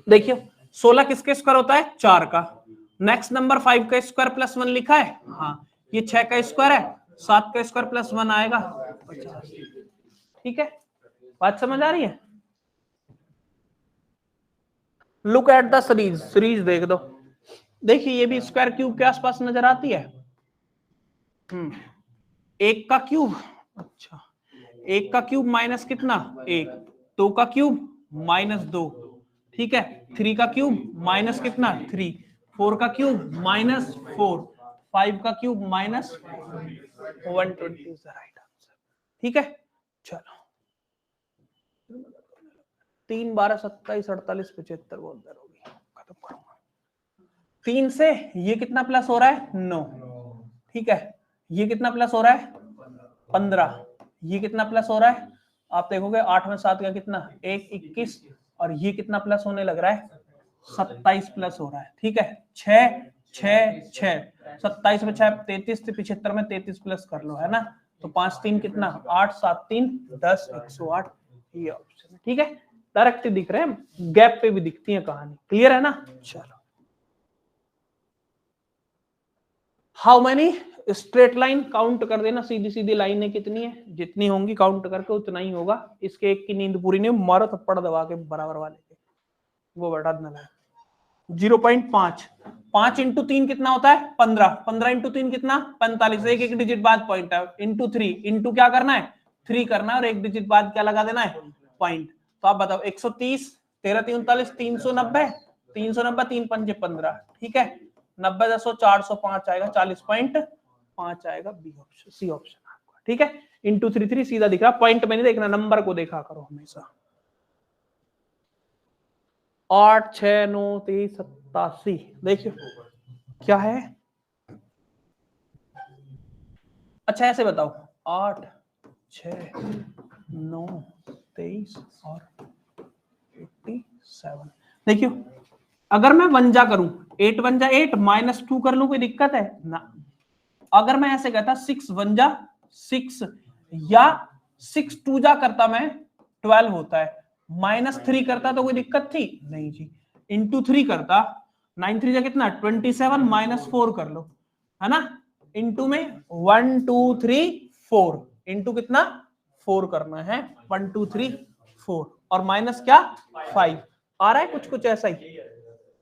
देखिए 16 किसके स्क्वायर होता है? 4 का। नेक्स्ट नंबर 5 का स्क्वायर प्लस 1 लिखा है, हाँ ये 6 का स्क्वायर है, 7 का स्क्वायर प्लस 1 आएगा 50। ठीक है, बात समझ आ रही है? Look at the series, series देख दो। देखिए ये भी स्क्वायर क्यूब के आसपास नजर आती है। 1 का क्यूब, अच्छा 1 का क्यूब माइनस कितना? 1, 2 का क्यूब माइनस 2, ठीक है, 3 का क्यूब माइनस कितना? 3, 4 का क्यूब माइनस 4, 5 का cube minus 120 is the right answer. ठीक है, चलो 3, 12, 27, 48, 75 बहुत देर होगी, खत्म करूंगा। 3 से ये कितना प्लस हो रहा है? 9, ठीक है, ये कितना प्लस हो रहा है? 15, ये कितना प्लस हो रहा है? आप देखोगे 8 में 7 का कितना? 1, 21, और ये कितना प्लस होने लग रहा है? 27 प्लस हो रहा है। ठीक है, 6, 6, 6, 27 में 6 33, 75 में 33 प्लस कर लो, है ना? तो 5, 3 कितना? 8, 7, 3 10, 108, ये ऑप्शन है। ठीक है, डायरेक्ट दिख रहे हैं, गैप पे भी दिखती है कहानी। क्लियर है ना? चलो, how many straight line, count कर देना, सीधी सीधी लाइनें कितनी है? जितनी होंगी काउंट करके उतना ही होगा। इसके एक की नींद पूरी नहीं, मारो थप्पड़ दबा के बराबर वाले के, वो बढ़ा देना है। 0.5, 5 इंटू 3 कितना होता है? 15, 15 इंटू 3 कितना? 45, एक एक डिजिट बाद पॉइंट है। इंटू 3, इंटू क्या करना है? 3 करना है, और एक डिजिट बाद क्या लगा देना है? पॉइंट। तो आप बताओ 130, 13, 39, 390, 390, 3 पंजे 15, ठीक है, 90, 10, 405 आएगा, 40.5 आएगा। बी ऑप्शन, सी ऑप्शन आपका। ठीक है, इंटू 3, 3 सीधा दिख रहा, पॉइंट में नहीं देखना, नंबर को देखा करो हमेशा। 8, 6, 9, 23, 87, देखियो क्या है? अच्छा ऐसे बताओ, 8, 6, 9, 23 और 87। देखियो अगर मैं 1 जा करूं, 8 1 जा 8, -2 कर लूं, कोई दिक्कत है ना? अगर मैं ऐसे कहता 6 1 जा 6, या 6 2 जा करता मैं 12 होता है, -3 करता तो कोई दिक्कत थी? नहीं जी। इंटू 3 करता, 9 3 जा कितना? 27, -4 कर लो, है ना? इंटू में 1 2 3 4, इंटू कितना? 4 करना है, 1 2 3 4, और माइनस क्या? 5 आ रहा है, कुछ कुछ ऐसा ही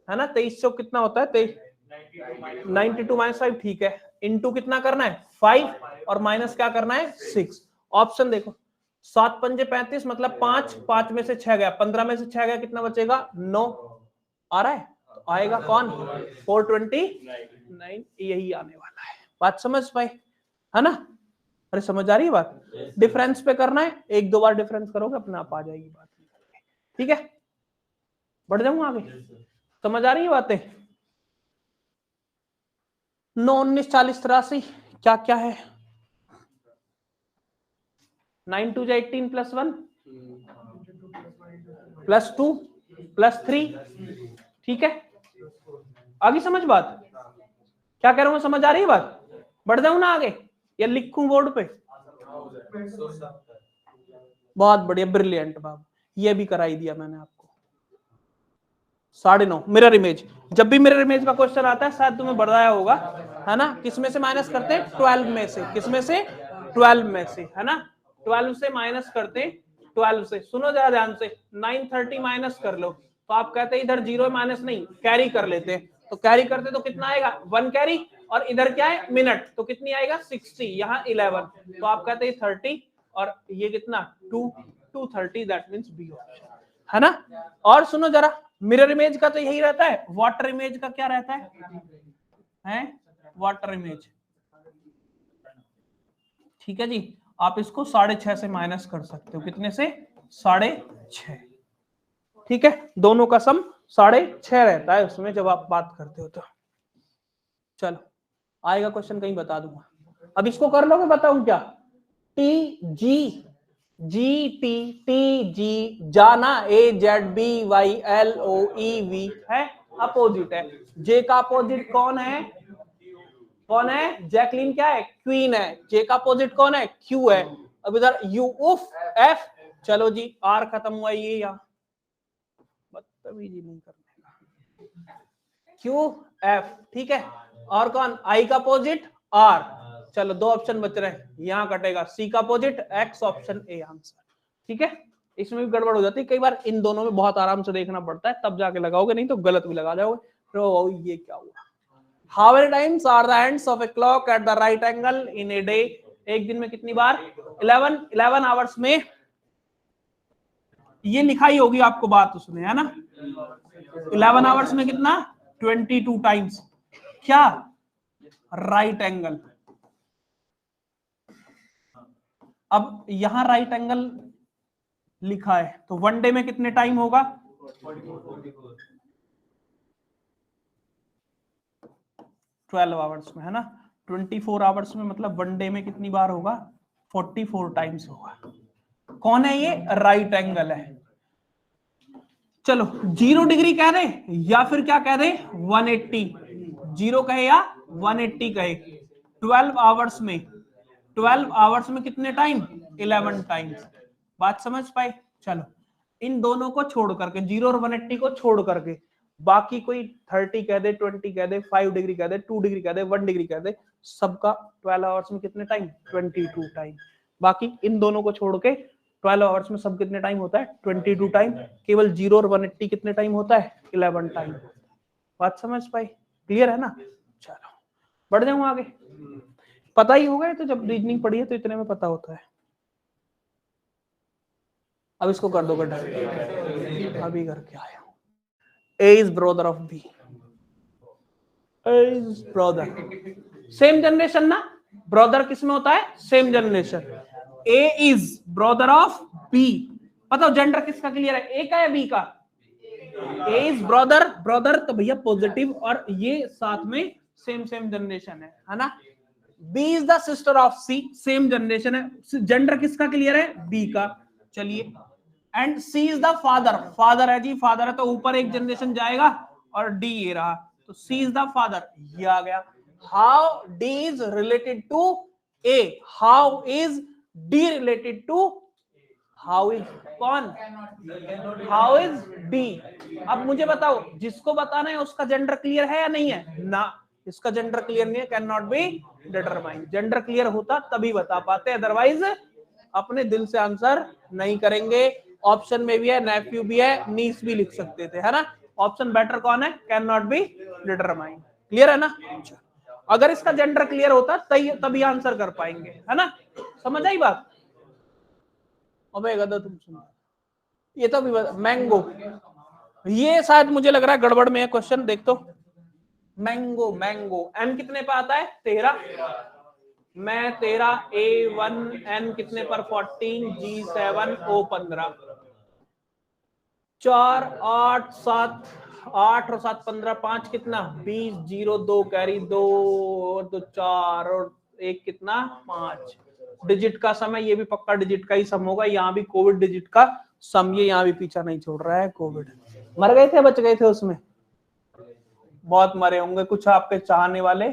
है ना? 2300 कितना होता है? 92 - 5, ठीक है। इंटू कितना करना है? 5, और माइनस क्या करना है? 6। ऑप्शन देखो, 7 पंजे 35, मतलब 5, 5 में से 6 गया, 15 में से 6 गया, कितना बचेगा? 9 आ रहा है, तो आएगा कौन? 429, यही आने वाला है। बात समझ पाए, है ना? अरे समझ आ रही है बात? डिफरेंस पे करना है, 1-2 बार डिफरेंस करोगे अपने आप आ जाएगी बात। ठीक है, बढ़ जाऊंगा आगे, समझ आ रही है बातें? 9 19 40 83 क्या क्या है? 9 2 18 +1 +2 +3, ठीक है, आगे समझ बात? क्या कह रहा हूं, समझ आ रही है बात? बढ़ जाऊं ना आगे या लिखूं बोर्ड पे? बहुत बढ़िया, ब्रिलियंट बाबू, ये भी कराई दिया मैंने आपको। 9.5 मिरर इमेज। जब भी मिरर इमेज का क्वेश्चन आता है, शायद तुम्हें बताया होगा, है ना? किस में से माइनस करते हैं? 12 में से। किस में से? 12 में से, है ना? 12 से माइनस करते, 12 से, सुनो जरा ध्यान से, 930 माइनस कर लो, तो आप कहते हैं इधर 0 माइनस नहीं, कैरी कर लेते हैं, तो कैरी करते तो कितना आएगा? 1 कैरी, और इधर क्या है? मिनट, तो कितनी आएगा? 60, यहाँ 11, तो आप कहते हैं 30, और ये कितना? 230, दैट मींस बी ऑप्शन, है ना? और सुनो जरा, मिरर इमेज का तो यही रहता है, वाटर इमेज का क्या रहता है? वाटर इमेज, ठीक है जी। आप इसको 6.5 से माइनस कर सकते हो, कितने से? 6.5, ठीक है, दोनों का सम 6.5 रहता है उसमें जब आप बात करते हो तो। चलो आएगा क्वेश्चन, कहीं बता दूंगा। अब इसको कर लोगे, बताऊं क्या? T G G T T G, जाना AZBYLOEV है, अपोजिट है। जे का अपोजिट कौन है? कौन है? जैकलीन क्या है? क्वीन है। जे का अपोजिट कौन है? क्यू है। अब इधर यू उफ एफ, चलो जी आर खत्म हुआ, ये यहाँ बदतमीजी नहीं करने का, क्यू एफ, ठीक है। और कौन? आई का अपोजिट आर, चलो दो ऑप्शन बच रहे हैं, यहाँ कटेगा सी का opposite x, option A answer, ठीक है। इसमें भी गड़बड़ हो जाती है कई बार, इन दोनों में बहुत आराम से देखना पड़ता है तब जाके लगाओगे, नहीं तो गलत भी लगा जाओगे। तो ये क्या हुआ? How many times are the ends of a clock at the right angle in a day? एक दिन में कितनी बार? 11 आवर्स में। ये लिखाई होगी आपको बात उसने, है ना? 11 आवर्स में कितना? 22 टाइम्स। क्या? Right angle. अब यहां राइट एंगल लिखा है तो वन डे में कितने टाइम होगा? 12 आवर्स में, है ना? 24 आवर्स में, मतलब वन डे में कितनी बार होगा? 44 टाइम्स होगा। कौन है ये? राइट एंगल है। चलो 0 डिग्री कह दे या फिर क्या कह दे? 180, 0 कहे या 180 कहे। 12 आवर्स में, 12 आवर्स में कितने टाइम? 11 टाइम्स। बात समझ पाए? चलो इन दोनों को छोड़ करके, 0 और 180 को छोड़ करके, बाकी कोई 30 कह दे, 20 कह दे, 5 डिग्री कह दे, 2 डिग्री कह दे, 1 डिग्री कह दे, सबका 12 आवर्स में कितने टाइम? 22 टाइम। बाकी इन दोनों को छोड़ के 12 आवर्स में सब कितने टाइम होता है? 22 टाइम। केवल 0 और 180 कितने टाइम होता है? 11 टाइम। बात समझ पाई? क्लियर है ना? चलो बढ़ जाऊं आगे। पता ही होगा, तो जब रीजनिंग पढ़ी है तो इतने में पता होता है। अब इसको कर दो गड्ढा, अभी करके आया हूं। A is brother of B. A is brother. Same generation ना? ब्रदर किसमें होता है? Same generation. A is brother of B. बताओ जेंडर किसका क्लियर है? A का या B का? A is brother, ब्रदर तो भैया पॉजिटिव, और ये साथ में सेम जनरेशन है ना? B is the sister of C, same generation है। जेंडर किसका क्लियर है? B का। चलिए, and C is the father, father है जी, फादर है तो ऊपर एक जनरेशन जाएगा, और D ये रहा, तो C is the father, ये आ गया। How D is related to A? How is D related to? How is कौन? How is D? अब मुझे बताओ, जिसको बताना है उसका जेंडर क्लियर है या नहीं है? ना, इसका जेंडर क्लियर नहीं है, can not be determine. Gender clear होता तभी बता पाते, अदरवाइज अपने दिल से आंसर नहीं करेंगे। ऑप्शन में भी है, नेफ्यू भी है, नीस भी लिख सकते थे, है ना? ऑप्शन बेटर कौन है? Can not be determine. Clear है ना? अगर इसका जेंडर क्लियर होता तभी आंसर कर पाएंगे, है ना? समझ आई बात? अबे गधा तुम सुनो, ये तो भी मैंगो, ये शायद मुझे लग रहा है गड़बड़ में है क्वेश्चन। देख तो, मैंगो, मैंगो एम कितने पे आता है? 13, मैं 13, A1 N कितने पर? 14, G7 O 15, 4 8 7, 8 और 7 15, 5 कितना? 20, 0 2 कैरी, 2 और 2 4 और 1 कितना? 5 डिजिट का सम है, ये भी पक्का डिजिट का ही सम होगा। यहाँ भी कोविड डिजिट का सम, ये यहाँ भी पीछा नहीं छोड़ रहा है। कोविड मर गए थे, बच गए थे उसमें? बहुत मरे होंगे, कुछ आपके चाहने वाले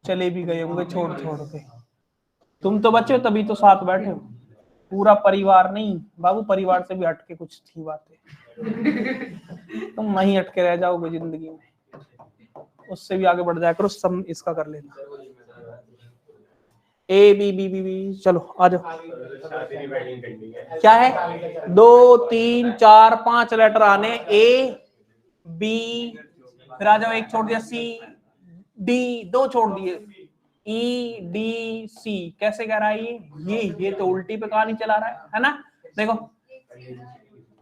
चले भी गए होंगे छोड़ के। तुम तो बचे हो तभी तो साथ बैठे हो, पूरा परिवार नहीं बाबू, परिवार से भी हटके कुछ थी बातें। तुम वहीं अटके रह जाओगे जिंदगी में, उससे भी आगे बढ़ जाया करो। सम इसका कर लेना, A B B B B। चलो आ जाओ, क्या है? 2 3 4 5 लेटर आने, A B, फिर आ जाओ, एक छोड़ दिया C D, 2 छोड़ दिए E D C। कैसे कह रहा है ये तो उल्टी पे कहानी चला रहा है ना? देखो,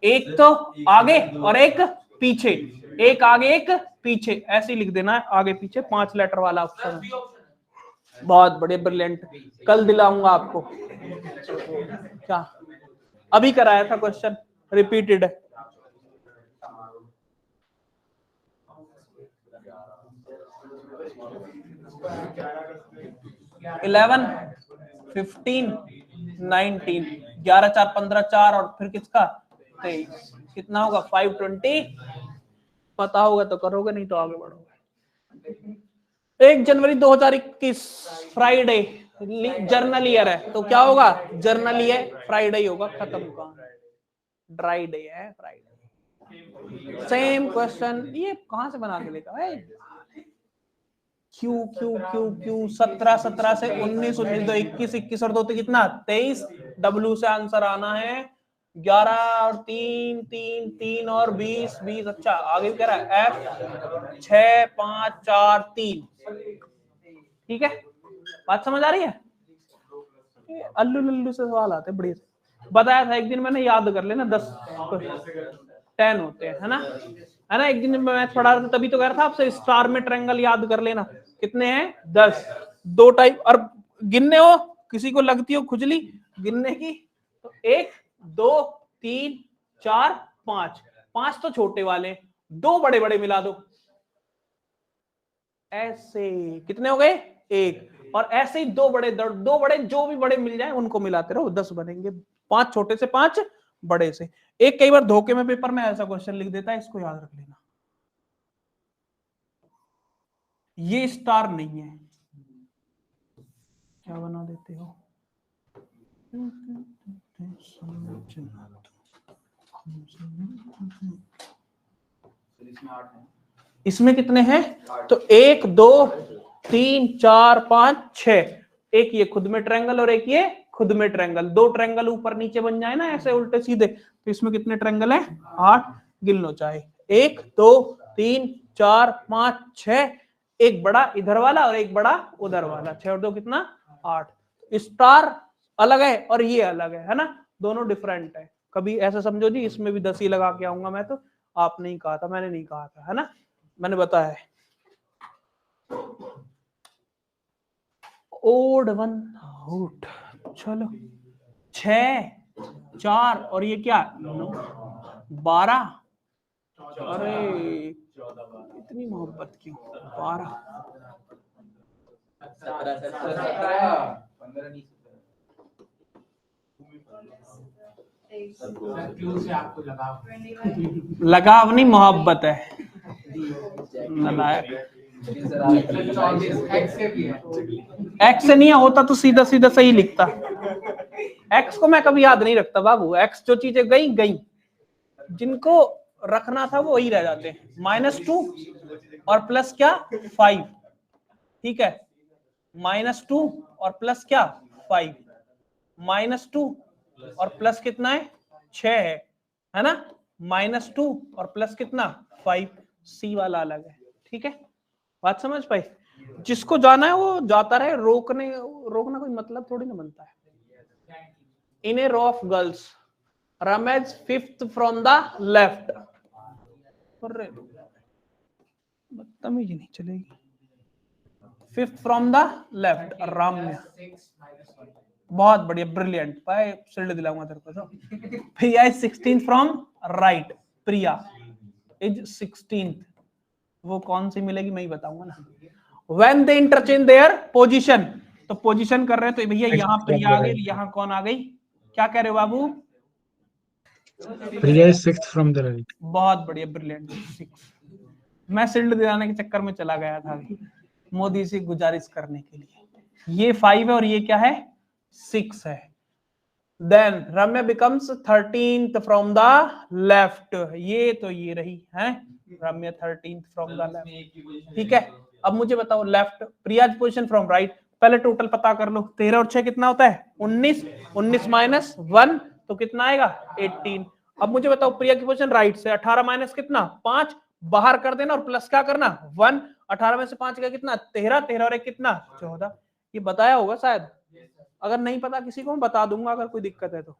एक तो आगे और एक पीछे, एक आगे एक पीछे, ऐसे ही लिख देना है, आगे पीछे 5 लेटर वाला ऑप्शन। बहुत बड़े ब्रिलियंट, कल दिलाऊंगा आपको। क्या अभी कराया था क्वेश्चन, रिपीटेड है। इलेवन 15 19, 11 4 15 4 और फिर किसका? 23, कितना होगा? 520। पता होगा तो करोगे, नहीं तो आगे बढ़ोगे। 1 जनवरी 2021 फ्राइडे जर्नल ईयर है, तो क्या होगा? जर्नल ईयर फ्राइडे ही होगा, खत्म काम, ड्राई डे है फ्राइडे। सेम क्वेश्चन, ये कहां से बना के लेता है? क्यू क्यू क्यू क्यू 17 17 से 19 19 तो 21 21 और 2 तो कितना? 23। डब्ल्यू से आंसर आना है 11 और 3 3 3 और 20 20। अच्छा आगे कह रहा है एफ 6 5 4 3। ठीक है, बात समझ आ रही है? अल्लू लल्लू से सवाल आते बड़े। बताया था एक दिन मैंने, याद कर लेना, 10 होते हैं, है ना? एक दिन मैं मैथ पढ़ा रहा था, तभी तो कह रहा था आपसे स्टार में ट्रायंगल याद कर लेना। कितने हैं? 10। 2 टाइप। और गिनने हो, किसी को लगती हो खुजली गिनने की, तो 1 2 3 4 5। 5 तो छोटे वाले, 2 बड़े बड़े मिला दो, ऐसे कितने हो गए? 1। और ऐसे ही 2 बड़े जो भी बड़े मिल जाए उनको मिलाते रहो, 10 बनेंगे। 5 छोटे से 5 बड़े से। एक कई बार धोखे में पेपर में ऐसा क्वेश्चन लिख देता है, इसको याद रख लेना। ये स्टार नहीं है, क्या बना देते हो? इसमें कितने हैं? तो 1 2 3 4 5 6। एक ये खुद में ट्रायंगल और एक ये खुद में ट्रायंगल। 2 ट्रायंगल ऊपर नीचे बन जाए ना ऐसे उल्टे सीधे, तो इसमें कितने ट्रायंगल हैं? 8। गिन लो चाहे। 1 2 3 4 5 6। एक बड़ा इधर वाला और एक बड़ा उधर वाला। 6 और 2 कितना? 8। स्टार अलग है और ये अलग है ना? दोनों डिफरेंट है। कभी ऐसा समझो जी इसमें भी 10 ही लगा के आऊंगा मैं, तो आपने ही कहा था, मैंने नहीं कहा था, है ना? मैंने बताया है। Odd 1 out. चलो 6 4 और ये क्या? 12। अरे इतनी मोहब्बत क्यों? 12 लगाव नहीं, मोहब्बत है। एक्स से नहीं होता तो सीधा सीधा सही लिखता। एक्स को मैं कभी याद नहीं रखता बाबू। एक्स जो चीजें गई गई, जिनको रखना था वो वही रह जाते हैं। -2 और प्लस क्या? 5। ठीक है, -2 और प्लस क्या? 5। -2 और प्लस कितना है? 6 है ना? -2 और प्लस कितना? 5। सी वाला अलग है। ठीक है, बात समझ पाई? जिसको जाना है वो जाता रहे, रोकना कोई मतलब थोड़ी ना बनता है। In a row of girls, Ramesh 5th from the left. बदतमीजी नहीं चलेगी। 5th from the left, Ramya. बहुत बढ़िया, ब्रिलियंट भाई, शील्ड दिलाऊंगा तेरे को। तो Priya is 16th from right. Priya is 16th। वो कौन सी मिलेगी मैं ही बताऊंगा ना। When they interchange their position, तो पोजीशन कर रहे हैं, तो भैया यहाँ प्रिया आ गई, यहाँ कौन आ गई? क्या कह रहे हो बाबू? Priya is 6th from the right. बहुत बढ़िया, ब्रिलियंट। 6। मैं शील्ड दिलाने के चक्कर में चला गया था मोदी से गुजारिश करने के लिए। ये 5 है और ये क्या है? 6 है। Then Ramya becomes 13th from the left. ये तो ये रही है रम्या 13th फ्रॉम द लेफ्ट। ठीक है, अब मुझे बताओ left Priya position from right. पहले टोटल पता कर लो। 13 और 6 कितना होता है? 19। 19 माइनस 1 तो कितना आएगा? 18। अब मुझे बताओ प्रिया की पोजीशन राइट से 18 माइनस कितना? 5 बाहर कर देना और प्लस क्या करना? 1। 18 में से 5 का कितना? 13। 13 और 1 कितना? 14। ये बताया होगा शायद। अगर नहीं पता किसी को मैं बता दूंगा, अगर कोई दिक्कत है तो।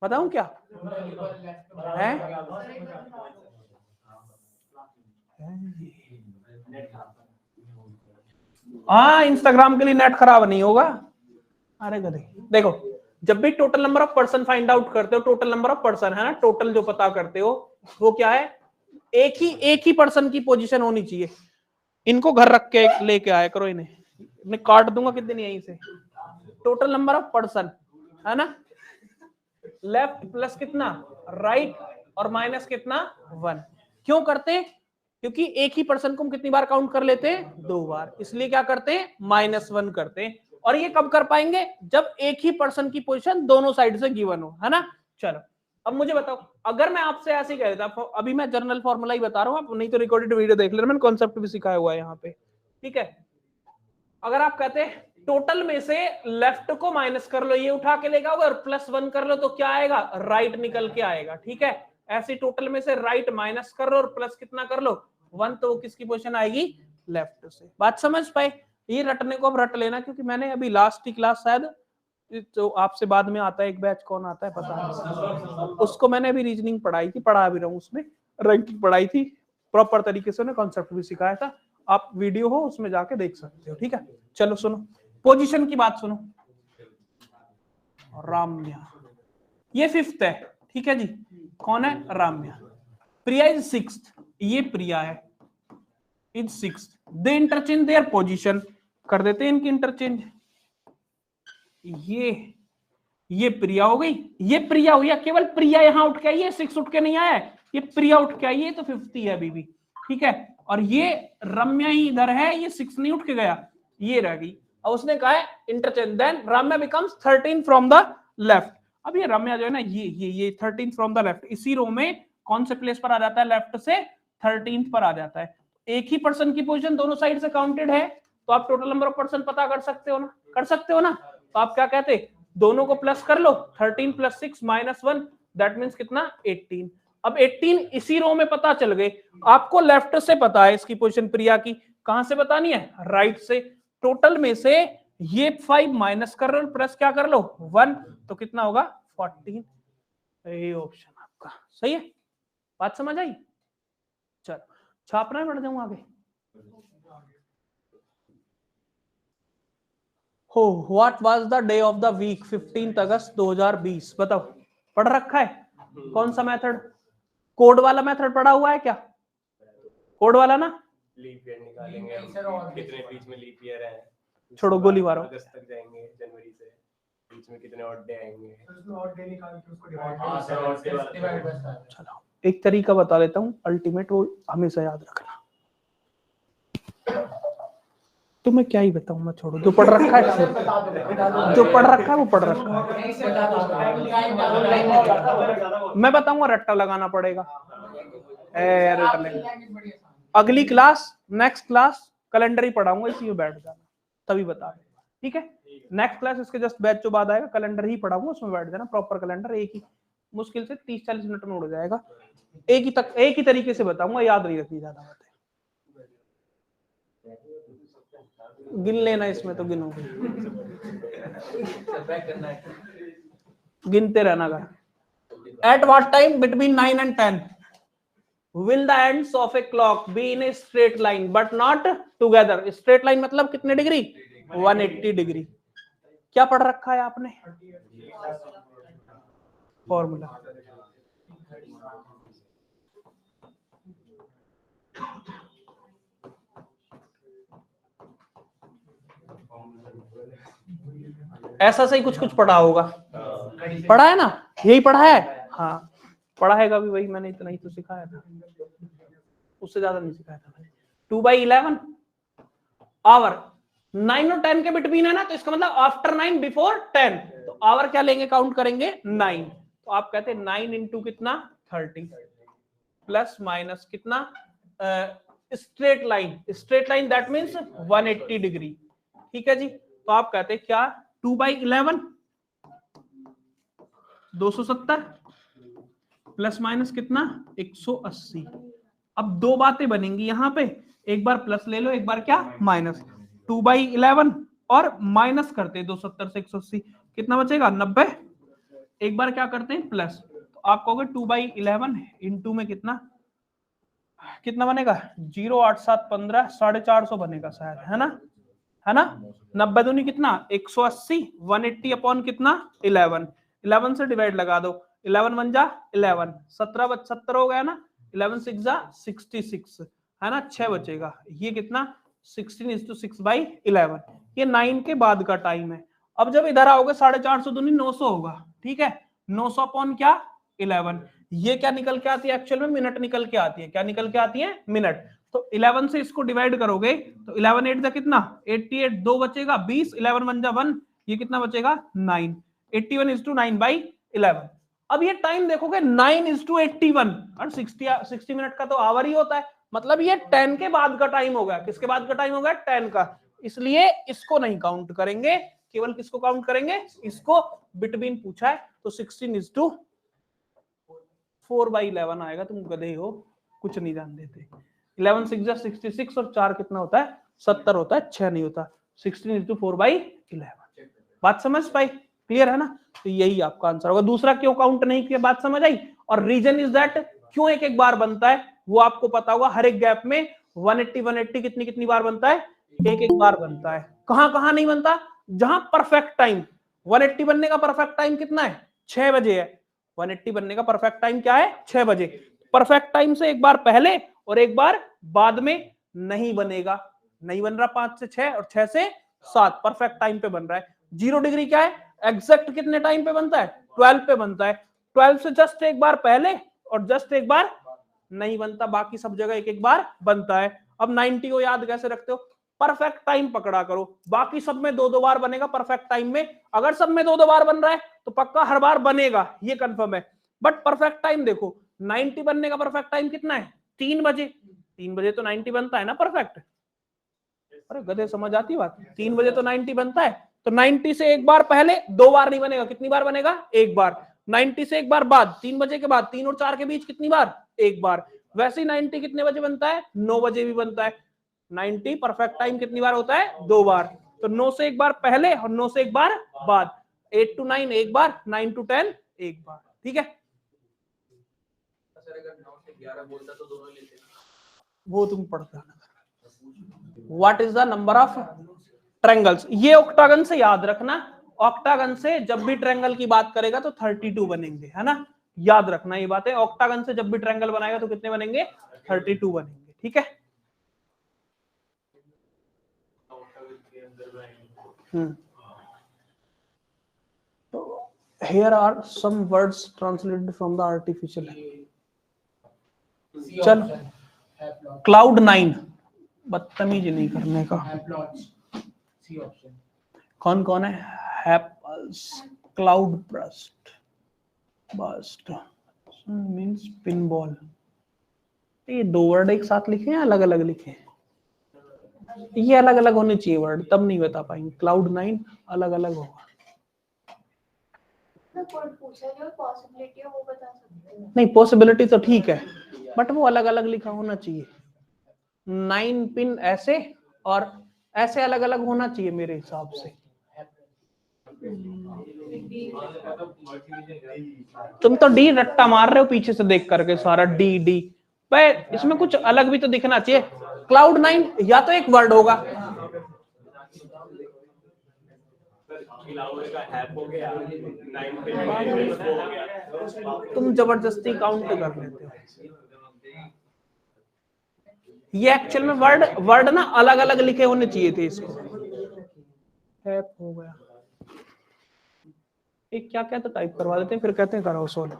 बताऊं क्या है? हाँ, इंस्टाग्राम के लिए नेट खराब नहीं होगा। अरे गधे, देखो जब भी total number of person find out करते हो, टोटल नंबर ऑफ पर्सन है ना, टोटल जो पता करते हो वो क्या है? एक ही पर्सन की पोजीशन होनी चाहिए। इनको घर रख के लेके आया करो, इन्हें मैं काट दूंगा कितने दिन यहीं से। टोटल नंबर ऑफ पर्सन है ना, लेफ्ट प्लस कितना? राइट और माइनस कितना? 1। क्यों करते? क्योंकि एक ही पर्सन को हम कितनी बार काउंट कर लेते हैं, 2 बार, इसलिए क्या करते हैं, -1 करते हैं। और ये कब कर पाएंगे, जब एक ही पर्सन की पोजीशन दोनों साइड से गिवन हो, है ना। चलो अब मुझे बताओ, अगर मैं आपसे ऐसे ही कह देता, अभी मैं जनरल फॉर्मूला ही बता रहा हूँ, आप नहीं तो रिकॉर्डेड वीडियो देख लेना, मैंने कॉन्सेप्ट भी सिखाया हुआ है यहाँ पे, ठीक है। अगर आप कहते हैं टोटल में से लेफ्ट को माइनस कर लो, ये उठा के लेगा और +1 कर लो, तो क्या आएगा, राइट निकल के आएगा, ठीक है। ऐसे टोटल में से राइट माइनस कर लो और प्लस कितना कर लो, 1, तो किसकी पोजीशन आएगी, लेफ्ट से। बात समझ पाए, ये रटने को अब रट लेना, क्योंकि मैंने अभी लास्ट की क्लास शायद, तो आपसे बाद में आता है एक बैच, कौन आता है पता नहीं, उसको मैंने अभी रीजनिंग पढ़ाई थी, पढ़ा भी रहा हूँ, उसमें रैंकिंग पढ़ाई थी प्रॉपर तरीके से, उन्हें कॉन्सेप्ट भी सिखाया था, आप वीडियो हो उसमें जाके देख सकते हो, ठीक है। चलो सुनो, पोजीशन की बात सुनो, राम्या ये 5th है, ठीक है जी, कौन है, राम्या। प्रिया इज 6th, ये प्रिया है, is 6th, they interchange their position, कर देते हैं इनकी इंटरचेंज। ये प्रिया हो गई, ये प्रिया हुई, केवल प्रिया यहां उठ के आई है, 6 उठ के नहीं आया है, ये प्रिया उठ के आई है, तो 50 है अभी भी, ठीक है। और ये रम्या ही इधर है, ये 6 नहीं उठ के गया, ये रह गई। और उसने कहा है interchange, then Ramya becomes 13 from the left. अब ये रम्या जो है ना, ये 13 फ्रॉम द लेफ्ट, इसी रो में कौन से प्लेस पर आ जाता है, लेफ्ट से 13th पर आ जाता है। एक ही पर्सन की पोजीशन दोनों साइड से काउंटेड है, तो आप टोटल नंबर ऑफ पर्सन पता कर सकते हो ना, कर सकते हो ना। तो आप क्या कहते, दोनों को प्लस कर लो, 13 + 6 - 1, दैट मींस कितना, 18। अब 18 इसी रो में पता चल गए, आपको लेफ्ट से पता है इसकी पोजीशन प्रिया की, कहां से बतानी है, राइट से। टोटल में से ये 5 माइनस कर लो, प्लस क्या कर लो, 1, तो कितना होगा, 14। ये ऑप्शन आपका सही है, बात समझ आई। चलो छापना बढ़ जाऊं आगे। हो what was the day of the week, 15 August 2020, बताओ, पढ़ रखा है, कौन सा मेथड, कोड वाला मेथड पढ़ा हुआ है क्या, कोड वाला ना, लीप ईयर निकालेंगे हम, कितने बीच में लीप ईयर है, छोड़ो गोली मारो, अगस्त तक जाएंगे, जनवरी से बीच में कितने ऑड डे आएंगे, उसमें ऑड डे निकाल के उसको डिवाइड बस। चलो एक तरीका बता देता हूँ अल्टीमेट, वो हमेशा याद रखना। तो मैं क्या ही बताऊं, मैं छोड़ो, जो पढ़ रखा है, जो पढ़ रखा है वो पढ़ रखा है, मैं बताऊंगा, रट्टा लगाना पड़ेगा। अगली क्लास, नेक्स्ट क्लास कैलेंडर ही पढ़ाऊंगा, इसी में बैठ जाना, तभी बता रहे, ठीक है। नेक्स्ट क्लास इसके जस्ट बैच जो बाद आएगा, कैलेंडर ही पढ़ाऊंगा, उसमें बैठ जाना, प्रॉपर कैलेंडर, एक ही मुश्किल से 30-40 मिनट में उड़ जाएगा, एक ही तरीके से बताऊंगा, याद नहीं रखनी ज्यादा बातें, गिन लेना, इसमें तो गिनोगे, गिनते रहना। At what time between 9 and 10 will the ends of a clock be in a straight line but not together? straight line मतलब कितने डिग्री, 180 डिग्री। क्या पढ़ रखा है आपने, फॉर्मूला, ऐसा सही कुछ पढ़ा होगा, पढ़ा है ना, यही पढ़ा है, हाँ पढ़ा है भी वही, मैंने इतना ही तो सिखाया था, उससे ज्यादा नहीं सिखाया था मैंने। 2/11 आवर 9 और 10 के बिटवीन है ना, तो इसका मतलब आफ्टर 9 बिफोर 10, तो आवर क्या लेंगे, काउंट करेंगे 9, तो आप कहते हैं 9 इंटू कितना, 30 प्लस माइनस कितना, straight line that means 180 degree, ठीक है जी। तो आप कहते हैं क्या, 2/11 270 प्लस माइनस कितना, 180। अब दो बातें बनेंगी यहाँ पे, एक बार प्लस ले लो, एक बार क्या, माइनस। 2/11 और माइनस करते हैं 270 से 180, कितना बचेगा, 90। एक बार क्या करते हैं, प्लस, तो आप कहोगे 2/11 इंटू में कितना बनेगा, 0 8 7 15 450 बनेगा शायद, है ना, 90 दूनी कितना, 180, 180 अपॉन कितना, 11 से डिवाइड लगा दो, 11 1 जा 11, 17 हो गया ना, 11 6 जा 66, है ना, 6 बचेगा, ये कितना, 16 × 6/11, ये 9 के बाद का टाइम है। अब जब इधर आओगे 450 दूनी 900 होगा, ठीक है, 900 अपॉन क्या, 11, ये क्या निकल के आती है एक्चुअल में, मिनट निकल के आती है। क्या निकल के आती है, मिनट। तो 11 से इसको डिवाइड करोगे तो 11 8 जा कितना 88, 2 बचेगा 20, 11 1 जा 1, ये कितना बचेगा 9। 81:9/11। अब ये टाइम देखोगे 9:81 और 60 मिनट का तो आवर ही होता है, मतलब ये 10 के बाद का टाइम हो गया। किसके बाद का टाइम हो गया, 10 का। इसलिए इसको नहीं काउंट करेंगे, केवल किसको काउंट करेंगे, इसको। बिटवीन पूछा है तो 16:4/11 आएगा। तुम गधे हो, कुछ नहीं जान देते। 11 6 जा 66 और 4 कितना होता है 70 होता है, 6 नहीं होता। 16:4/11। बात समझ पाई, क्लियर है ना। तो यही आपका आंसर होगा। दूसरा क्यों काउंट नहीं किया, बात समझ आई। और रीजन इज दैट क्यों एक एक बार बनता है वो आपको पता होगा। हर एक गैप में 180 कितनी कितनी बार बनता है, एक एक बार बनता है। कहां कहां नहीं बनता, जहां परफेक्ट टाइम 180 बनने का परफेक्ट टाइम कितना है, 6 बजे है। 180 बनने का परफेक्ट टाइम क्या है, 6 बजे। परफेक्ट टाइम से एक बार पहले और एक बार बाद में नहीं बनेगा, नहीं बन रहा। 5 से 6 और 6 से 7 परफेक्ट टाइम पे बन रहा है। 0 डिग्री क्या है, एग्जैक्ट कितने टाइम पे बनता है, 12 पे बनता है। 12 से जस्ट एक बार पहले और जस्ट एक बार नहीं बनता, बाकी सब जगह एक एक बार बनता है। अब 90 को याद कैसे रखते हो, परफेक्ट टाइम पकड़ा करो, बाकी सब में 2-2 बार बनेगा परफेक्ट टाइम में। अगर सब में 2-2 बार बन रहा है तो पक्का हर बार बनेगा, ये कंफर्म है। बट परफेक्ट टाइम देखो, 90 बनने का परफेक्ट टाइम कितना है, 3 बजे। 3 बजे तो 90 बनता है ना परफेक्ट। अरे गधे, समझ आती बात। 3 बजे तो 90 बनता है, तो 90 से एक बार पहले 2 बार नहीं बनेगा, कितनी बार बनेगा, एक बार। 90 से एक बार बाद, 3 बजे के बाद, 3 और 4 के बीच कितनी बार, एक बार। वैसे ही 90 कितने बजे बनता है, 9 बजे भी बनता है। 90 परफेक्ट टाइम कितनी बार होता है, 2 बार। तो 9 से एक बार पहले और 9 से एक बार बाद। 8 to 9 एक बार, 9 to 10 एक बार, ठीक है। सर अगर 9 से 11 बोलता तो दोनों लेते, वो तुम पढ़ता। What is the number of triangles, ये ऑक्टागन से याद रखना। ऑक्टागन से जब भी ट्रायंगल की बात करेगा तो 32 बनेंगे, है ना, याद रखना ये बात है। ऑक्टागन से जब भी ट्रायंगल बनाएगा तो कितने बनेंगे, 32 बनेंगे, ठीक है। So here are some words translated from the artificial. चल, क्लाउड 9, बदतमीजी नहीं करने का। कौन कौन है, हैपल्स, cloud burst, burst means pinball. ये 2 वर्ड एक साथ लिखे हैं, अलग अलग लिखे हैं, ये अलग अलग होने चाहिए वर्ड, तब नहीं बता पाएंगे। क्लाउड 9 अलग अलग होगा। नहीं, पॉसिबिलिटी तो ठीक है, बट वो अलग अलग लिखा होना चाहिए। 9 पिन ऐसे और ऐसे अलग अलग होना चाहिए मेरे हिसाब से। तुम तो डी रट्टा मार रहे हो पीछे से देख करके, सारा डी डी। भाई इसमें कुछ अलग भी तो दिखना चाहिए। क्लाउड 9 या तो एक वर्ड होगा, तुम जबरदस्ती काउंट कर लेते हो। ये एक्चुअल में वर्ड ना अलग अलग लिखे होने चाहिए थे इसको। हैप हो गया, एक क्या क्या तो टाइप करवा देते हैं, फिर कहते हैं कराओ सोल्व।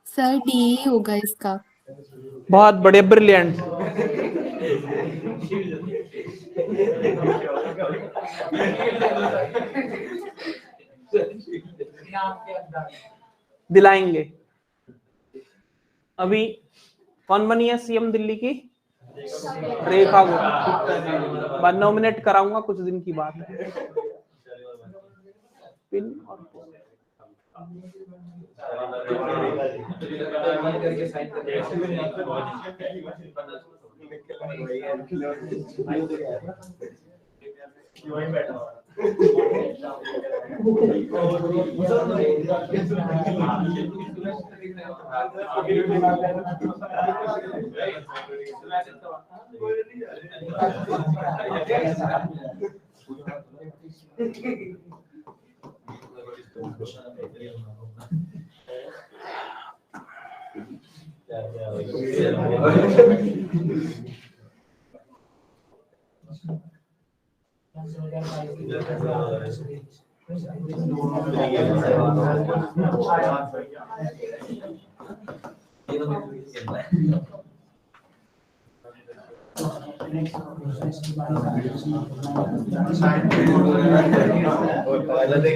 सर डी होगा इसका। बहुत बढ़िया, ब्रिलियंट। दिलाएंगे। अभी कौन बनी है सीएम दिल्ली की, रेखा को। नॉमिनेट कराऊंगा, कुछ दिन की बात है। पिन और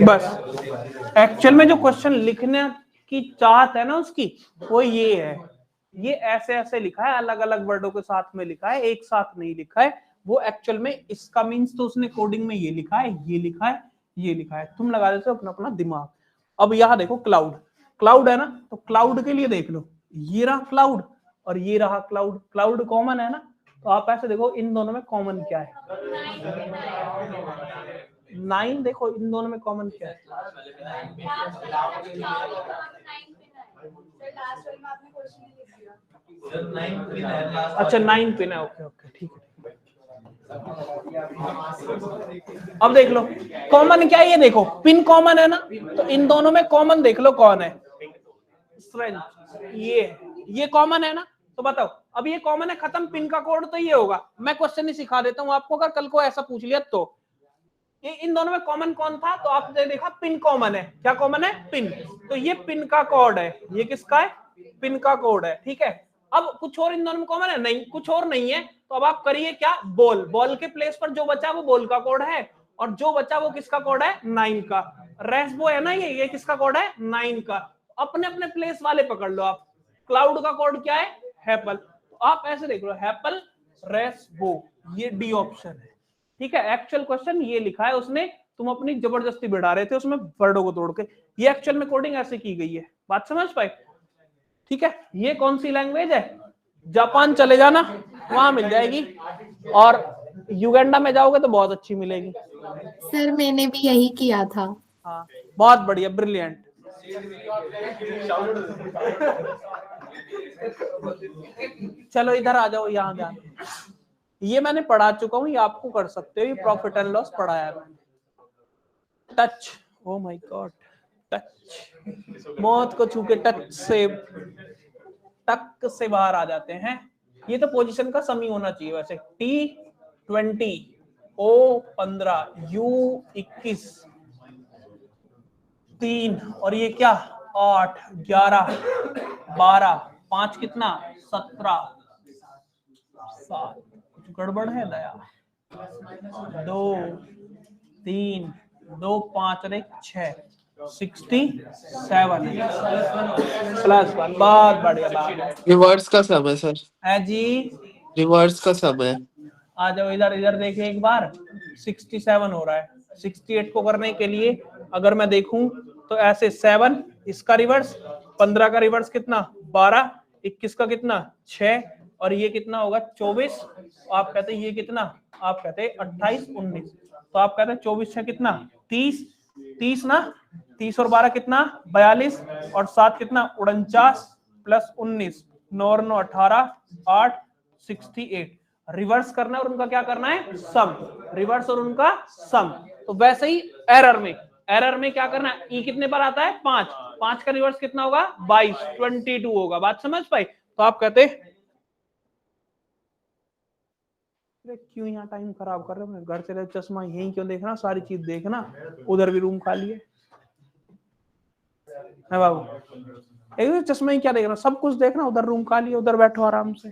बस एक्चुअल में जो क्वेश्चन लिखने की चाहत है ना उसकी, वो ये है, ये ऐसे ऐसे लिखा है, अलग अलग वर्डों के साथ में लिखा है, एक साथ नहीं लिखा है। वो एक्चुअल में इसका मीन्स तो उसने कोडिंग में ये लिखा है, ये लिखा है, ये लिखा है, तुम लगा देते हो अपना अपना दिमाग। अब यहाँ देखो क्लाउड, क्लाउड है ना, तो क्लाउड के लिए देख लो, ये रहा क्लाउड और ये रहा क्लाउड, क्लाउड कॉमन है ना, तो आप ऐसे देखो इन दोनों में कॉमन क्या है, 9, देखो इन दोनों में कॉमन क्या है, अच्छा 9 पिन है, ओके ओके ठीक है। अब देख लो कॉमन क्या है, ये देखो पिन कॉमन है ना, तो इन दोनों में कॉमन देख लो कौन है, ये कॉमन है ना, तो बताओ अब ये कॉमन है, खत्म, पिन का कोड तो ये होगा। मैं क्वेश्चन ही सिखा देता हूँ आपको, अगर कल को ऐसा पूछ लिया तो ये इन दोनों में कॉमन कौन था, तो आपने देखा पिन कॉमन है, क्या कॉमन है, पिन, तो ये पिन का कोड है, ये किसका है, पिन का कोड है, ठीक है। अब कुछ और इन दोनों में कॉमन है, नहीं कुछ और नहीं है, तो अब आप करिए क्या, बॉल, बॉल के प्लेस पर जो बचा वो बॉल का कोड है, और जो बचा वो किसका कोड है, 9 का। रेसबो है ना, ये किसका कोड है, 9 का। अपने अपने प्लेस वाले पकड़ लो आप। क्लाउड का कोड क्या है, हैपल, तो आप ऐसे देख लो, हैपल रेसबो, ये डी ऑप्शन है, ठीक है। एक्चुअल क्वेश्चन ये लिखा है उसने, तुम अपनी जबरदस्ती बिठा रहे थे उसमें वर्डों को तोड़ के, ये एक्चुअल में कोडिंग ऐसे की गई है, बात समझ पाए, ठीक है। ये कौन सी लैंग्वेज है, जापान चले जाना वहां मिल जाएगी, और युगांडा में जाओगे तो बहुत अच्छी मिलेगी। सर मैंने भी यही किया था। हाँ बहुत बढ़िया, ब्रिलियंट। चलो इधर आ जाओ, यहाँ ध्यान, ये मैंने पढ़ा चुका हूँ, ये आपको कर सकते हो, ये प्रॉफिट एंड लॉस पढ़ाया मैंने। Touch, oh my God, touch, मौत को छू के टच से, टक से बाहर आ जाते हैं। ये तो पोजीशन का सम ही होना चाहिए वैसे, T20, O15, U21, 3, और ये क्या 8, 11, 12, 5 कितना 17, 7, कुछ गड़बड़ है दया, 2, 3, 2, 5 और 1, 6, 67 +1, बहुत बढ़िया बात है। रिवर्स का समय सर, है जी, रिवर्स का समय। आ जाओ इधर, इधर देखिए एक बार, 67 हो रहा है। 68 को करने के लिए अगर मैं देखूं तो ऐसे 7, इसका रिवर्स, 15 का रिवर्स कितना 12, 21 का कितना 6, और ये कितना होगा 24, आप कहते हैं ये कितना, आप कहते हैं 28, 19, तो आप कहते हैं 24 से कितना 30, 30 ना, 30 और 12 कितना 42, और 7 कितना 49 प्लस 19, 9 और 9 18, 8, 68। रिवर्स करना है और उनका क्या करना है, सम, रिवर्स और उनका सम। तो वैसे ही एरर में क्या करना है, ई कितने पर आता है 5, 5 का रिवर्स कितना होगा 22, 22 होगा, बात समझ पाई। तो आप कहते क्यों यहाँ टाइम खराब कर रहे हो, घर चले चश्मा यही क्यों देखना, सारी चीज देखना, उधर भी रूम खाली है बाबू, एक चश्मा ही क्या देखना, सब कुछ देखना, उधर रूम खाली है, उधर बैठो आराम से।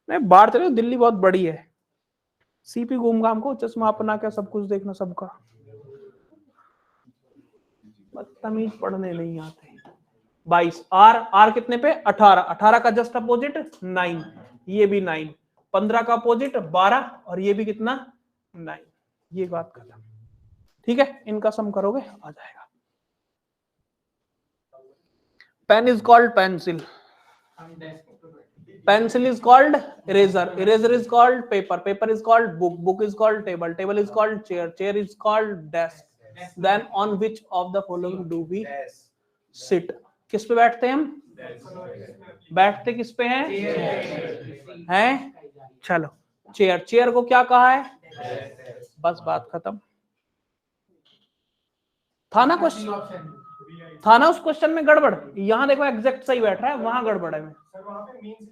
नहीं बाहर चले, दिल्ली बहुत बड़ी है, सीपी घूम घाम को चश्मा अपना क्या सब कुछ देखना सबका, बदतमीज पढ़ने नहीं आते। 22, आर कितने पे 18, 18 का जस्ट अपोजिट 9, ये भी 9, 15 का अपोजिट 12, और ये भी कितना 9, ये बात खत्म, ठीक है। इनका सम करोगे आ जाएगा। Pen is called pencil, Pencil is called eraser. Eraser is called paper. Paper is called book. Book is called table. Table is called chair. Chair is called desk. Then on which of the following do we sit? किस पे बैठते हैं हम? बैठते किस पे हैं? हैं? चलो, चेयर. चेयर को क्या कहा है? बस बात खत्म. था ना क्वेश्चन? था ना उस क्वेश्चन में गड़बड़? यहाँ देखो एग्जैक्ट सही बैठ रहा है, वहां गड़बड़ है. में सर वहां पे मींस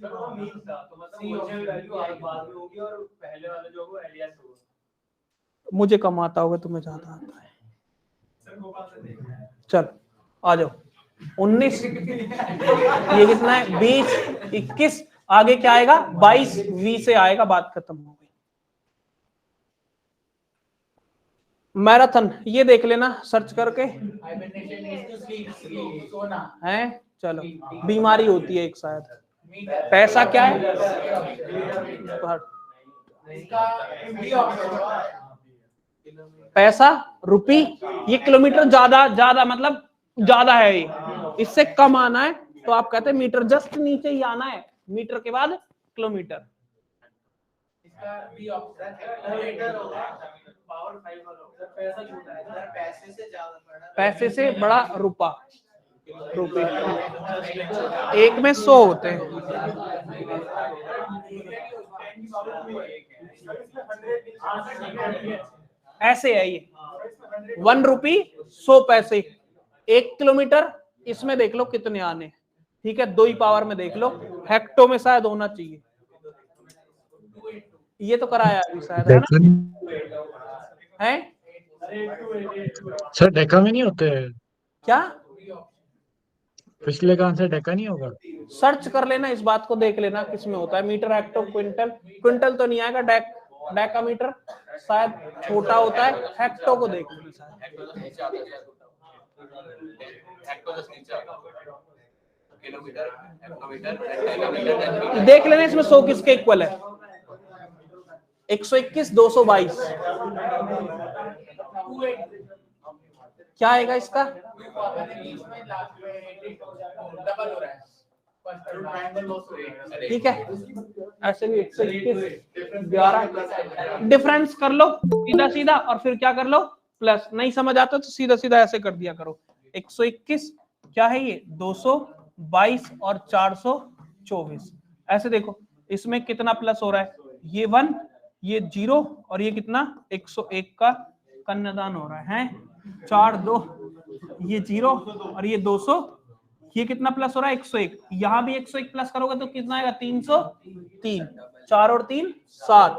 था, तो मतलब मुझे वैल्यू बाद में होगी और पहले वाला जो होगा एलियास होगा. मुझे कम आता होगा, तुम्हें ज्यादा आता है. सर गोपाल से देखना. चल आ जाओ. 19 ये कितना है? 20, 21. आगे क्या आएगा? 22 V से आएगा. बात खत्म हो गई. मैराथन ये देख लेना सर्च करके. है चलो, बीमारी होती है एक शायद. पैसा क्या है? पैसा रुपी. ये किलोमीटर ज्यादा मतलब ज्यादा है. ये इससे कम आना है तो आप कहते हैं मीटर. जस्ट नीचे ही आना है, मीटर के बाद किलोमीटर. पैसे से बड़ा रुपा. रुपए एक में 100 होते हैं. ऐसे है ये. 1 रुपी 100 पैसे. 1 किलोमीटर इसमें देख लो कितने आने. ठीक है, 2 ही पावर में देख लो. हेक्टो में शायद होना चाहिए. ये तो कराया अभी शायद, है ना? है सर डेका में नहीं होते? क्या? पिछले का आंसर डेका नहीं होगा? सर्च कर लेना, इस बात को देख लेना किस में होता है. Metre, hecto, quintal. क्विंटल तो नहीं आएगा. डेका मीटर शायद छोटा होता है. हेक्टो को देख लेना शायद. देख लेना इसमें 100 किसके इक्वल है. 121, 222. क्या आएगा इसका? ठीक है, ऐसे भी 121, 11. डिफरेंस कर लो सीधा सीधा और फिर क्या कर लो? प्लस. नहीं समझ आता तो सीधा सीधा ऐसे कर दिया करो. 121 क्या है ये? 222 और 424. ऐसे देखो इसमें कितना प्लस हो रहा है? ये 1, ये 0 और ये कितना? 101 का कन्यादान हो रहा है. 4 2, ये 0 और ये 200. ये कितना प्लस हो रहा है? 101. यहाँ भी 101 प्लस करोगे तो कितना आएगा? 303. 4 और 3 7.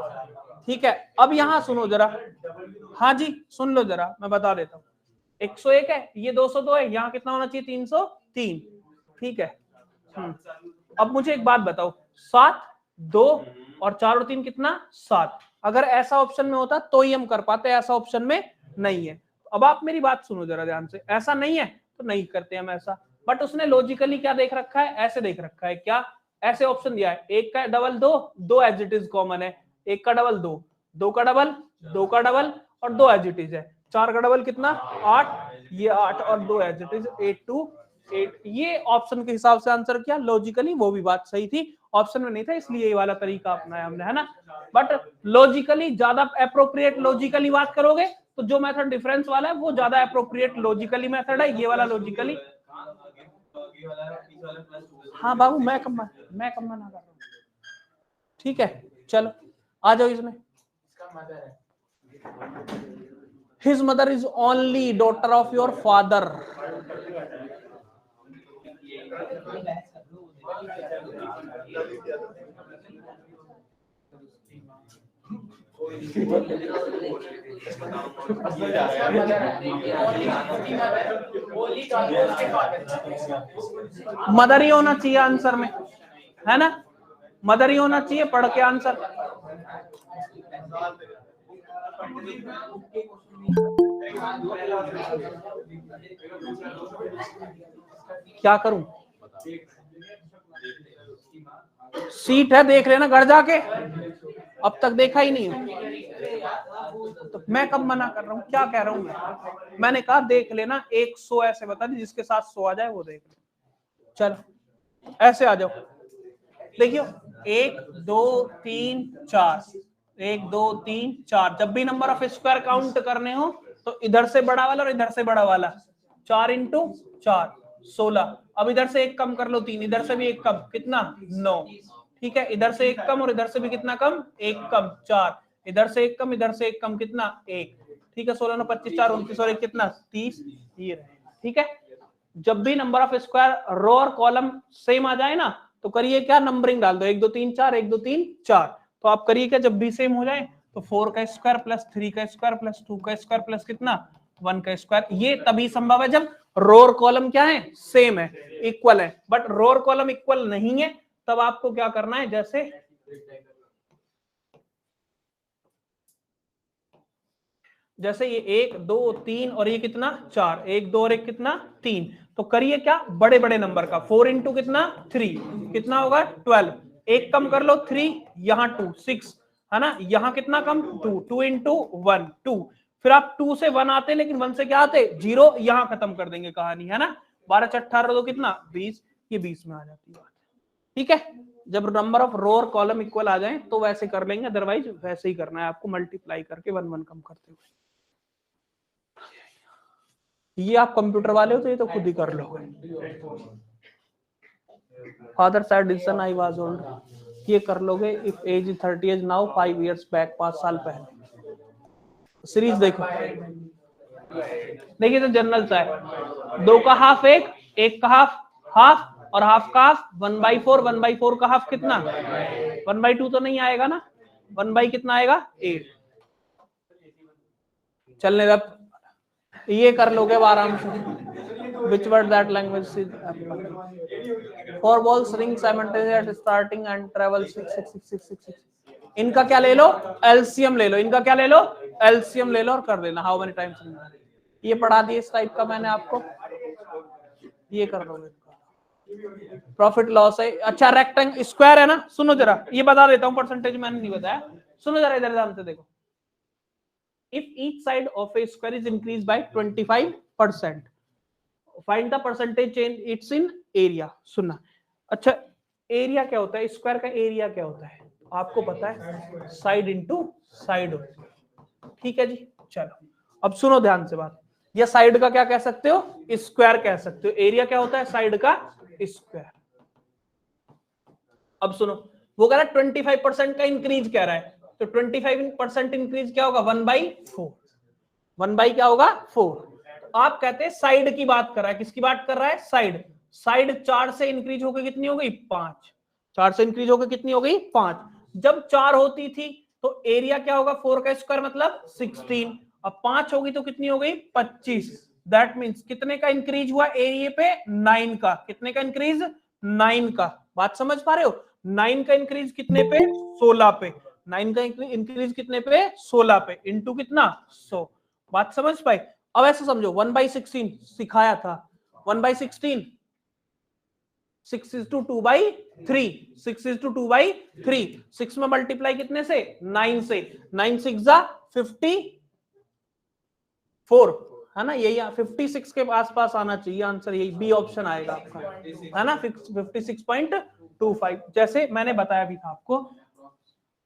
ठीक है, अब यहाँ सुनो जरा. हाँ जी सुन लो जरा, मैं बता देता हूँ. 101 है, ये 202 है. यहाँ कितना होना चाहिए? 303. ठीक है. अब मुझे एक बात बताओ. 7 2 और 4 और 3 कितना? 7. अगर ऐसा ऑप्शन में होता तो ही हम कर पाते. ऐसा ऑप्शन में नहीं है. अब आप मेरी बात सुनो जरा ध्यान से. ऐसा नहीं है तो नहीं करते हम ऐसा. बट उसने लॉजिकली क्या देख रखा है? ऐसे देख रखा है. क्या? ऐसे ऑप्शन दिया है. 1 का double 2, 2 as it is common है. 1 का डबल 2, 2 का डबल, 2 का डबल और 2 एज इट इज है. 4 का डबल कितना? 8. ये 8 और 2 एज इट इज 8 2 8. ये ऑप्शन के हिसाब से आंसर किया लॉजिकली. वो भी बात सही थी. ऑप्शन में नहीं था इसलिए ये वाला तरीका अपनाया हमने, है ना. बट लॉजिकली ज्यादा अप्रोप्रिएट लॉजिकली बात करोगे तो जो मेथड डिफरेंस वाला है वो ज्यादा अप्रोप्रिएट लॉजिकली मेथड है. ये वाला लॉजिकली. हाँ बाबू मैं कम ना कर रहा हूँ. ठीक है चलो आ जाओ इसमें. His mother is only daughter of your father. Mother ही होना चाहिए आंसर में, है ना. मदर ही होना चाहिए. पढ़ के आंसर. क्या करूं? सीट है, देख लेना घर जाके. अब तक देखा ही नहीं है तो मैं कब मना कर रहा हूं? क्या कह रहा हूं मैंने कहा देख लेना. 100 ऐसे बता दी जिसके साथ 100 आ जाए वो देख लो. चलो ऐसे आ जाओ. देखियो 1 2 3 4, 1 2 3 4। जब भी नंबर ऑफ स्क्वायर काउंट करने हो तो इधर से बड़ा वाला और इधर से बड़ा वाला, 4 इंटू 4 16। अब इधर से एक कम कर लो 3, इधर से भी एक कम, कितना 9, ठीक है। इधर से एक कम और इधर से भी कितना कम, एक कम 4, इधर से एक कम इधर से एक कम, कितना 1, ठीक है। 16 9 25 4 29 और 1 कितना 30, ये रहेगा, ठीक है। जब भी नंबर ऑफ स्क्वायर रो और कॉलम सेम आ जाए ना तो करिए क्या, नंबरिंग डाल दो, 1 2 3 4 1 2 3 4। तो आप करिए क्या, जब भी सेम हो जाए तो 4 का स्क्वायर प्लस 3 का स्क्वायर प्लस 2 का स्क्वायर प्लस कितना 1 का स्क्वायर। ये तभी संभव है जब रो और कॉलम क्या है, सेम है, इक्वल है। बट रो और कॉलम इक्वल नहीं है तब आपको क्या करना है, जैसे ये 1 2 3 और ये कितना 4, 1 2 और 1 कितना 3। तो करिए क्या, बड़े बड़े नंबर का 4 इंटू कितना 3, कितना होगा 12। एक कम कर लो 3, यहाँ 2 6 है ना, यहाँ कितना कम 2, 2 इंटू 1 2। फिर आप 2 से 1 आते, लेकिन 1 से क्या आते 0, यहाँ खत्म कर देंगे कहानी, है ना। 12 6 18 तो कितना 20, ये 20 में आ जाती है बात, ठीक है। जब नंबर ऑफ रो और कॉलम इक्वल आ जाए तो वैसे कर लेंगे, अदरवाइज वैसे ही करना है आपको, मल्टीप्लाई करके 1 1 कम करते हुए। ये आप कंप्यूटर वाले हो तो ये तो खुद ही कर लोगे। Father side decision I was old, ये कर लोगे। If age is 30 is now 5 years back, 5 साल पहले। सीरीज देखो, देखिए तो जनरल सा है, 2 का हाफ 1, 1 का हाफ हाफ और हाफ का हाफ 1/4, 1/4 का हाफ कितना 1/2 तो नहीं आएगा ना, 1 कितना आएगा 8। चलने दब, ये कर लोगे आराम से। Which word that language is apple? 4 balls ring simultaneously at starting and travel 6 6 6 6 6 6। इनका क्या ले लो, एलसीएम ले लो, इनका क्या ले लो, एलसीएम ले लो और कर देना हाउ मेनी टाइम्स। ये पढ़ा दिए इस टाइप का मैंने आपको, ये कर लोगे। प्रॉफिट लॉस है, अच्छा रेक्टेंगल स्क्वायर है ना। सुनो जरा, ये बता देता हूँ, परसेंटेज मैंने नहीं बताया, सुनो जरा इधर ध्यान से देखो। If each side of a square is increased by 25%, find the percentage change it's in area। सुनना, अच्छा एरिया क्या होता है, स्क्वायर का एरिया क्या होता है आपको पता है, साइड इंटू साइड होता है, ठीक है जी। चलो अब सुनो ध्यान से बात, या साइड का क्या कह सकते हो, स्क्वायर कह सकते हो। एरिया क्या होता है, साइड का स्क्वायर। अब सुनो, वो कह रहा है 25% का इंक्रीज कह रहा है, तो 25% इंक्रीज क्या होगा 1/4, 1 क्या होगा 4। आप कहते हैं साइड की बात कर रहा है, किसकी बात कर रहा है, साइड। साइड 4 से इंक्रीज होकर कितनी हो गई 5, 4 से इंक्रीज होकर कितनी हो गई 5। जब 4 होती थी तो एरिया क्या होगा 4 का स्क्वायर मतलब 16, अब 5 होगी तो कितनी हो गई 25। दैट मींस कितने का इंक्रीज हुआ एरिया पे 9 का, कितने का इंक्रीज 9 का। बात समझ पा रहे हो, 9 का इंक्रीज कितने पे 16 पे, 9 का इंक्रीज कितने पे 16 पे, इंटू कितना 100। बात समझ पाए। अब ऐसे समझो 1/16 सिखाया था, 1/16 6 is to 2/3, 6 is to 2/3। 6 में मल्टीप्लाई कितने से 9 से, 9 6 जा 54 है ना, यही 56 के आसपास आना चाहिए आंसर, यही बी ऑप्शन आएगा आपका, है ना 56.25। जैसे मैंने बताया भी था आपको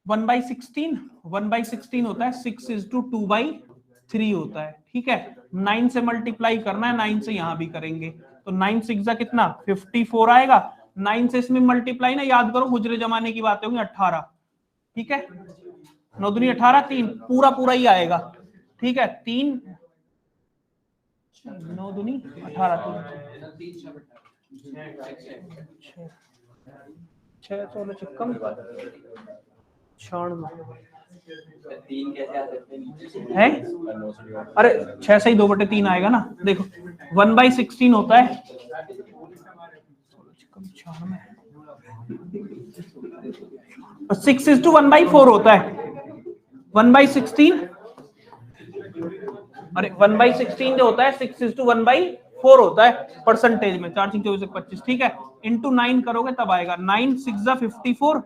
1/16 होता है, 6 is to 2/3 होता है, ठीक है। 9 से मल्टीप्लाई करना है, 9 से यहां भी करेंगे तो 9 6 जा कितना 54 आएगा। 9 से इसमें मल्टीप्लाई ना, याद करो गुजरे जमाने की बात होगी 18, ठीक है। 9 दूनी 18, 3 पूरा पूरा ही आएगा, ठीक है। 3 9 दूनी 18, 6 16 चिक्कम 3 कैसे आ सकते है, अरे 6 से ही 2/3 आएगा ना। देखो 1/16 होता है, 6 is to 1/4 होता है, 1/16 अरे 1/16 जो होता है 6 is to 1/4 होता है परसेंटेज में, 4 24 25, ठीक है। इंटू 9 करोगे तब आएगा, 9 6 जा 54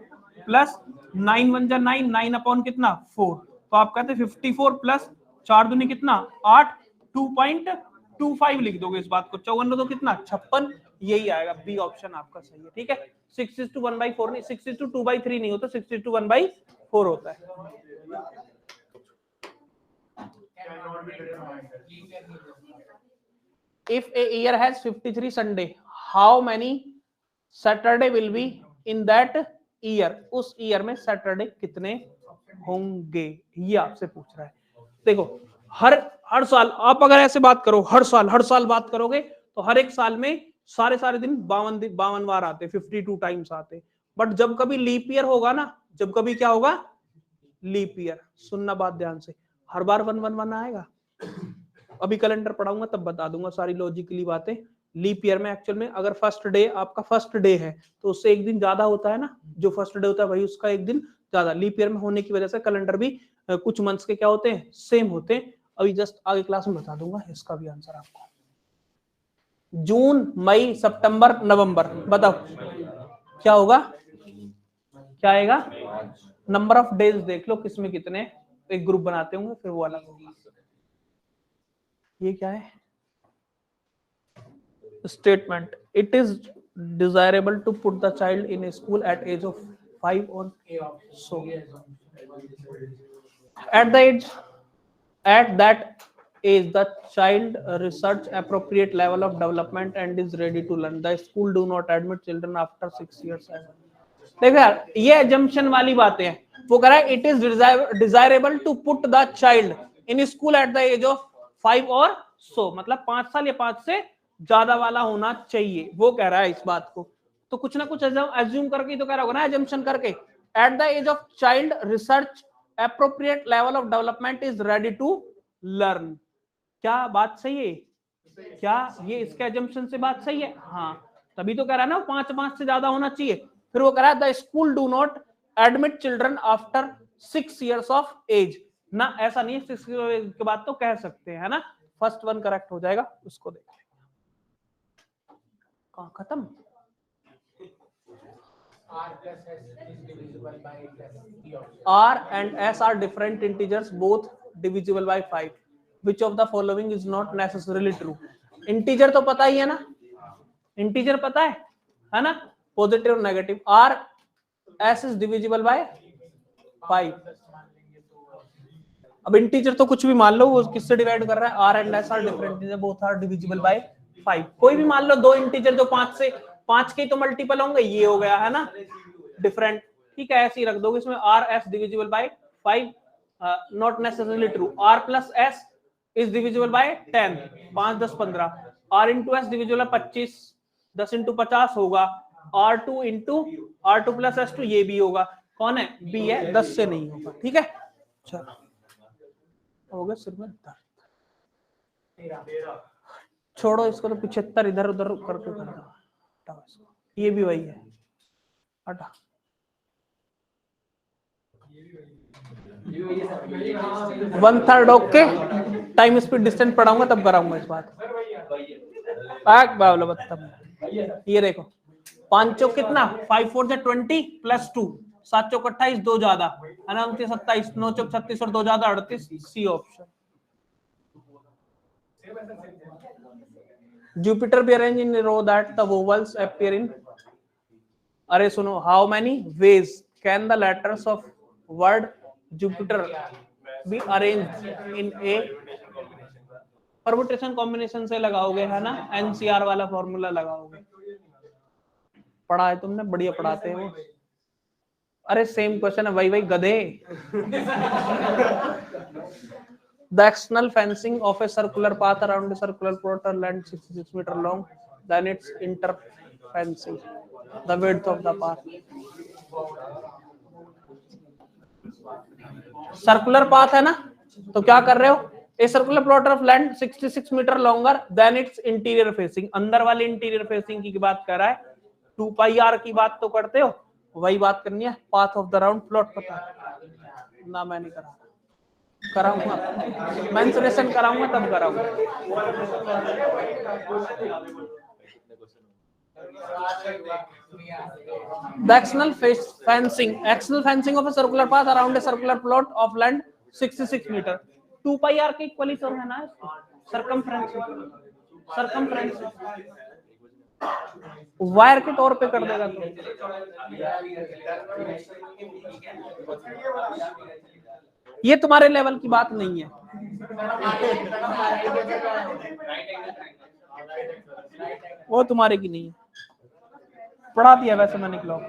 प्लस 9 1 जा 9, 9 अपॉन कितना 4। तो आप कहते 54 प्लस 4 दूनी कितना 8, 2.25 लिख दोगे इस बात को। 54 तो कितना 56, यही आएगा, बी ऑप्शन आपका सही है। ठीक है, 6:1/4 नहीं, 6:2/3 नहीं होता, 6:1/4 होता है। If a year has 53 Sunday, how many Saturday will be in that year? उस ईयर में सैटरडे कितने होंगे, ये आपसे पूछ रहा है। देखो हर साल आप अगर ऐसे बात करो, हर साल बात करोगे तो हर एक साल में सारे दिन 52 बार आते, 52 टाइम्स आते। बट जब कभी लीप ईयर होगा ना, जब कभी क्या होगा, लीप ईयर, सुनना बात ध्यान से, हर बार 111 आएगा। अभी कैलेंडर पढ़ाऊंगा तब बता दूंगा सारी लॉजिकली बातें। लीप ईयर में एक्चुअल में अगर फर्स्ट डे आपका फर्स्ट डे है तो उससे एक दिन ज्यादा होता है ना, जो फर्स्ट डे होता है भाई उसका एक दिन ज्यादा। लीप ईयर में होने की वजह से कैलेंडर भी कुछ मंथ्स के क्या होते हैं, सेम होते हैं। अभी जस्ट आगे क्लास में बता दूंगा इसका भी आंसर आपको। जून, मई, सितंबर, नवंबर, बताओ क्या होगा, क्या आएगा? नंबर ऑफ डेज देख लो किसमें कितने, एक ग्रुप बनाते होंगे फिर वो अलग होगा। ये क्या है? Statement, it is desirable to put the child in school at age of 5 और so at that age the child reach appropriate level of development and is ready to learn. The school do not admit children after 6 years. देखो यार ये assumption वाली बातें हैं। वो कह रहा है it is desirable to put the child in school at the age of 5 और so, मतलब 5 साल या 5 से ज्यादा वाला होना चाहिए, वो कह रहा है इस बात को। तो कुछ ना कुछ एज्यूम करके तो कह रहा होगा ना, एजम्पशन करके। At the age of child research appropriate level of development is ready to learn. क्या बात सही है? क्या ये इसके एजम्पशन से बात सही है? हाँ, तभी तो कह रहा है ना 5 से ज्यादा होना चाहिए। फिर वो कह रहा है the school do not admit children after 6 years of age ना, ऐसा नहीं है, 6 years के बाद तो कह सकते हैं, है ना। फर्स्ट वन करेक्ट हो जाएगा, उसको देख कहाँ खत्म। R and S are different integers, both divisible by 5. Which of the following is not necessarily true? Integer तो पता ही है ना, integer पता है ना, पॉजिटिव और negative. R S is divisible by 5। अब इंटीजर तो कुछ भी मान लो, वो किससे डिवाइड कर रहा है, R and S are different integers, both are divisible by 5। कोई भी मान लो दो इंटीजर जो 5 के तो मल्टीपल होंगे, ये हो गया है ना डिफरेंट, ठीक है, ऐसे ही रख दोगे इसमें। R S divisible by 5 not necessarily true। R plus S is divisible by 10, 5 10 15। R into S divisible by 25, 10 into 50 होगा। R2 into R2 plus S2 ये भी होगा। कौन है? B है, 10 से नहीं होगा। ठीक है, चलो हो गया सिर में दर्द, छोड़ो इसको, तो 75 इधर उधर करके कर दो, ये भी वही है, हटा। 1/3 ओके। टाइम स्पीड डिस्टेंस पढ़ाऊंगा तब कराऊंगा इस बात। ये देखो 5 चौक कितना, 5 4 जा 20 प्लस 2, 7 चौक 28, 2 ज्यादा है ना, 29 27, 9 चौक 36 और 2 ज्यादा 38, C option. Jupiter be arranged in a row that the vowels appear in। अरे सुनो, how many ways can the letters of word Jupiter be arranged in a permutation combination से लगाओगे, है ना, NCR वाला फॉर्मूला लगाओगे। पढ़ा है तुमने, बढ़िया पढ़ाते हैं वो। अरे सेम क्वेश्चन है, वही गधे। The external fencing of a circular path around a circular plot of land 66 meter long, then its interfencing, the width of the path। Circular path है ना, तो क्या कर रहे हो, a circular plot of land 66 metre longer than its interior facing, अंदर वाली interior facing की बात कर रहा है। 2 पाई आर की बात तो करते हो, वही बात करनी है। Path of the round plot पता है ना, मैं नहीं कराऊंगा, मेंसुरेशन कराऊंगा तब कराऊंगा। The external fencing of a circular path around a circular plot of land 66 meter। 2 pi r के इक्वली तो है ना, circumference वायर के तौर पे कर देगा तो ये तुम्हारे लेवल की बात नहीं है। वो तुम्हारे की नहीं है, पढ़ा दिया वैसे मैंने क्लॉक।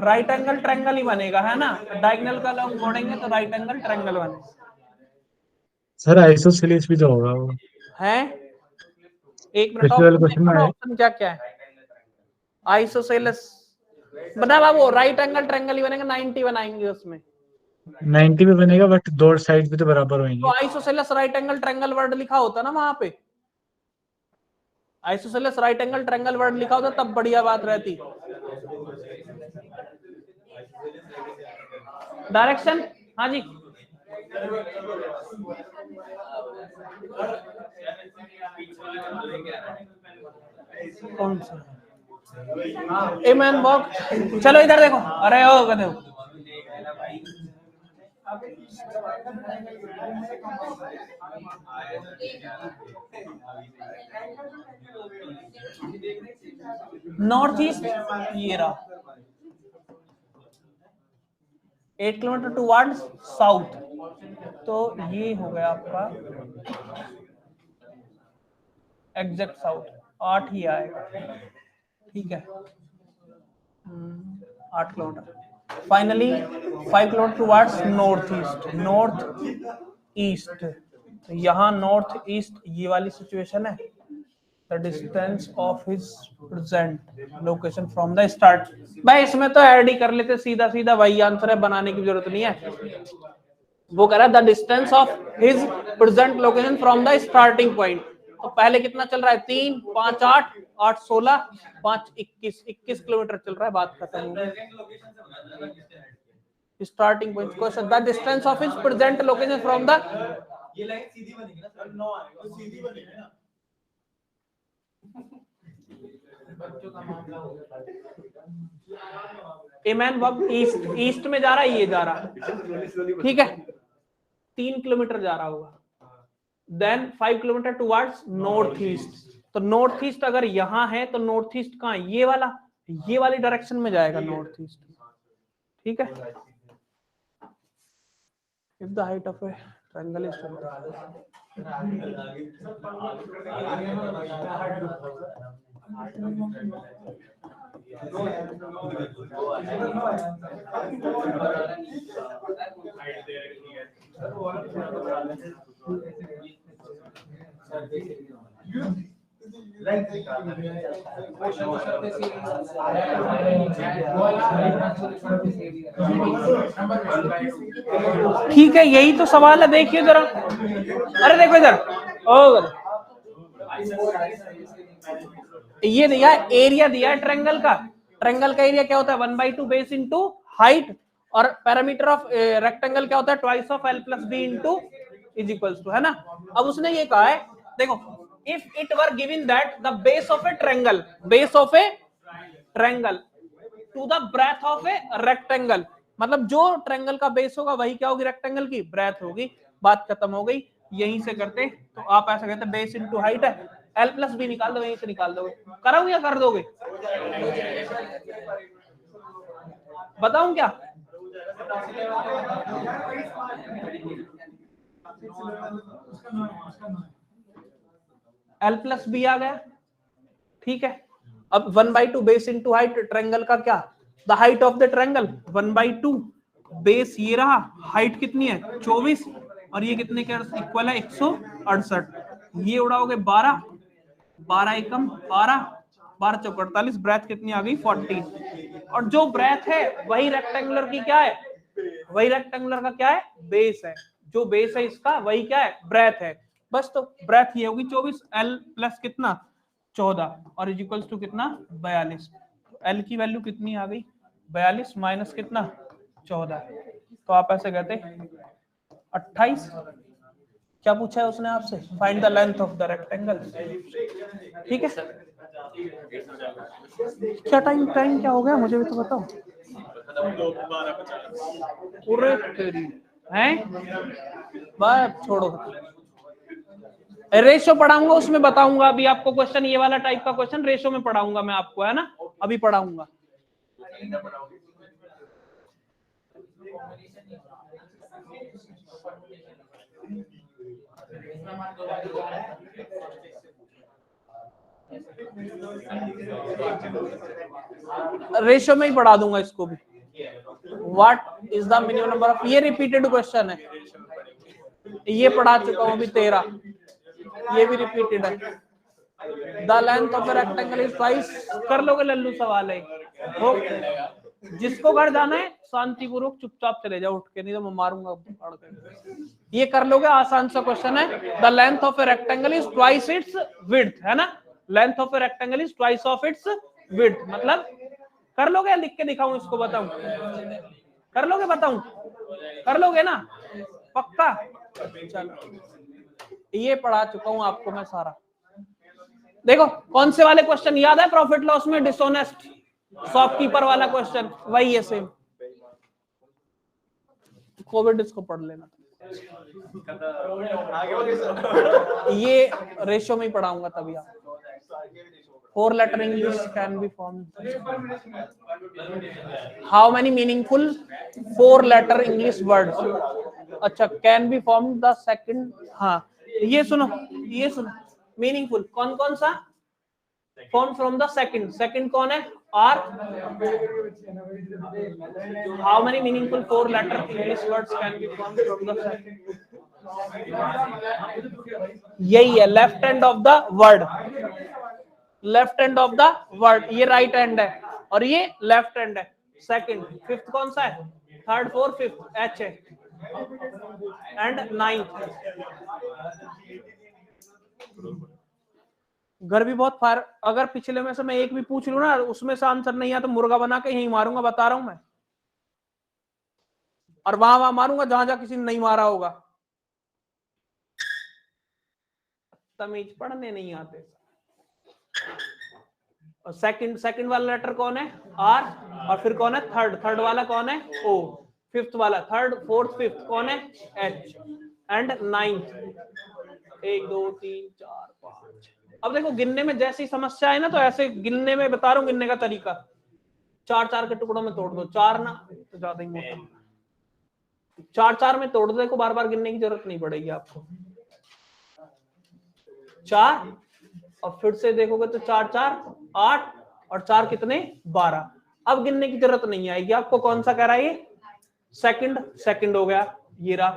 राइट एंगल ट्रायंगल ही बनेगा, है ना, डायगोनल का लॉन्ग मोड़ेंगे तो राइट एंगल ट्रायंगल बनेगा। सर आइसोसेलेस भी तो होगा वो। है एक मिनट, पिछले वाले क्वेश्चन में है। ऑप्शन क्या क्या है? आइसोसेलेस बना बाबू, राइट एंगल ट्रायंगल ही बनेगा, 90 बनाएंगे उसमें। 90 भी बनेगा बट दो साइड भी तो बराबर तो होंगे। Isosceles right angle triangle word लिखा होता ना वहां पे, isosceles right angle triangle word लिखा होता तब बढ़िया बात रहती। डायरेक्शन, हाँ जी, कौन सा ए मैन बॉक्स? चलो इधर देखो, अरे ओ गधे हो। नॉर्थ ईस्ट ये रहा, 8 किलोमीटर टुवर्ड्स साउथ, तो ये हो गया आपका एग्जैक्ट साउथ, 8 ही आएगा, ठीक है। 8 kilometre. Finally 5 kilometre towards north east, north east, तो यहाँ नॉर्थ ईस्ट ये वाली सिचुएशन है। The distance of his present location from the start. भाई इसमें तो ऐड ही कर लेते, सीधा सीधा वही आंसर है, बनाने की जरूरत नहीं है। वो कह रहा है the distance of his present location from the starting point. तो पहले कितना चल रहा है? 3, 5, 8, 8, 16, 5, 21, 21 किलोमीटर चल रहा है, बात खत्म हो गई। Starting point question, the distance of his present location from the, ये लाइन सीधी बनेगी ना सर, 9 आएगा तो सीधी बनेगी ना। बच्चों का मामला हो गया। A man verb east, east में जा रहा है, ये जा रहा है, ठीक है, 3 किलोमीटर जा रहा होगा। Then 5 kilometre towards north east, तो नॉर्थ ईस्ट अगर यहाँ है तो नॉर्थ ईस्ट कहाँ? ये वाला, ये वाली डायरेक्शन में जाएगा नॉर्थ ईस्ट, ठीक है। If the height of a triangle is ठीक है, यही तो सवाल है, देखिए जरा, अरे देखो इधर, ओ ये दिया एरिया दिया है ट्रायंगल का। ट्रायंगल का एरिया क्या होता है? 1/2 बेस इंटू हाइट, और पैरामीटर ऑफ रेक्टेंगल क्या होता है? Twice of l plus B into is equals to, है ना। अब उसने ये कहा है, देखो, if it were given that the base of a triangle, base of a triangle to the breadth of a rectangle, मतलब जो ट्रायंगल का बेस होगा वही क्या होगी? रेक्टेंगल की ब्रेथ होगी, बात खत्म हो गई। यहीं से करते तो आप ऐसा कहते बेस इंटू हाइट है, l प्लस बी निकाल दो, यहीं से निकाल दोगे। कराऊं या कर दोगे? बताऊं क्या? l प्लस बी आ गया, ठीक है। अब 1/2 बेस इंटू हाइट, ट्रायंगल का क्या? The height of the triangle 1/2, base ये रहा, हाइट कितनी है? 24, और ये कितने के इक्वल है? 168। ये उड़ाओगे 12, 12 एकम 12, 12 चौक 48, ब्रेथ कितनी आ गई? 14। और जो ब्रेथ है वही रेक्टेंगुलर की क्या है? वही रेक्टेंगुलर का क्या है? बेस है। जो बेस है इसका वही क्या है? ब्रेथ है। बस, तो ब्रेथ ये होगी 24, l प्लस कितना? 14, और इज इक्वल्स टू कितना? 42। l की वैल्यू कितनी आ गई? 42 माइनस कितना? 14, तो आप ऐसे कहते 28। क्या पूछा है उसने आपसे? Find the length of the rectangle, ठीक है। क्या टाइम क्या हो गया, मुझे भी तो बताओ। पूरे तेरी हैं, बात छोड़ो। रेशो पढ़ाऊंगा, उसमें बताऊंगा अभी आपको क्वेश्चन, ये वाला टाइप का क्वेश्चन रेशो में पढ़ाऊंगा मैं आपको, है ना, अभी पढ़ाऊंगा। रेशो में ही पढ़ा दूंगा इसको भी। What is the minimum number of, ये रिपीटेड क्वेश्चन है, ये पढ़ा चुका हूं अभी 13, ये भी रिपीटेड है। The length of rectangle is twice, कर लोगे लल्लू सवाल है हो, जिसको घर जाना है शांतिपूर्वक चुपचाप चले जाओ उठ के, नहीं तो मैं मारूंगा। ये कर लोगे, आसान सा क्वेश्चन है। The length of a rectangle is twice its width, है ना, length of a rectangle is twice of its width, मतलब कर लोगे, लिख के दिखाऊं इसको, बताऊं, कर लोगे, बताऊं, कर लोगे ना पक्का? चलो ये पढ़ा चुका हूं आपको मैं सारा। देखो कौन से वाले क्वेश्चन याद है प्रॉफिट लॉस में, डिसऑनेस्ट शॉपकीपर वाला क्वेश्चन, वही है सेम। कोविड इसको पढ़ लेना, ये रेशो में ही पढ़ाऊंगा तभी आप। 4 letter English can be formed. How many meaningful 4 letter English words? अच्छा, can be formed the second, हाँ ये सुनो, ये सुनो, मीनिंगफुल कौन कौन सा, form from the second, second कौन है, R. How many meaningful 4 letter English words can be formed from the second? यही है, left end of the word, left end of the word, ये राइट एंड है और ये लेफ्ट एंड है। Second, fifth कौन सा है, थर्ड, फोर्थ, फिफ्थ एच है, एंड नाइन्थ। घर भी बहुत फार, अगर पिछले में से मैं एक भी पूछ लूं ना, उसमें से आंसर नहीं आया तो मुर्गा बना के यहीं मारूंगा, बता रहा हूं मैं, और वहां मारूंगा जहां जहां किसी ने नहीं मारा होगा। तमीज पढ़ने नहीं आते। और सेकंड वाला लेटर कौन है, आर, और फिर कौन है, थर्ड वाला कौन है, ओ, फिफ्थ वाला, थर्ड फोर्थ फिफ्थ कौन है, एच, एंड नाइन्थ 1 2 3 4 5। अब देखो गिनने में जैसी समस्या है ना, तो ऐसे गिनने में बता रहा हूँ, गिनने का तरीका 4 के टुकड़ों में तोड़ दो, 4 ना तो ज्यादा ही मोटा, 4 में तोड़ दो, देखो बार बार गिनने की जरूरत नहीं पड़ेगी आपको। 4 और फिर से देखोगे तो 4 8 और 4 कितने 12। अब गिनने की जरूरत नहीं आएगी आपको। कौन सा कह रहा है ये, सेकंड हो गया, ये रहा,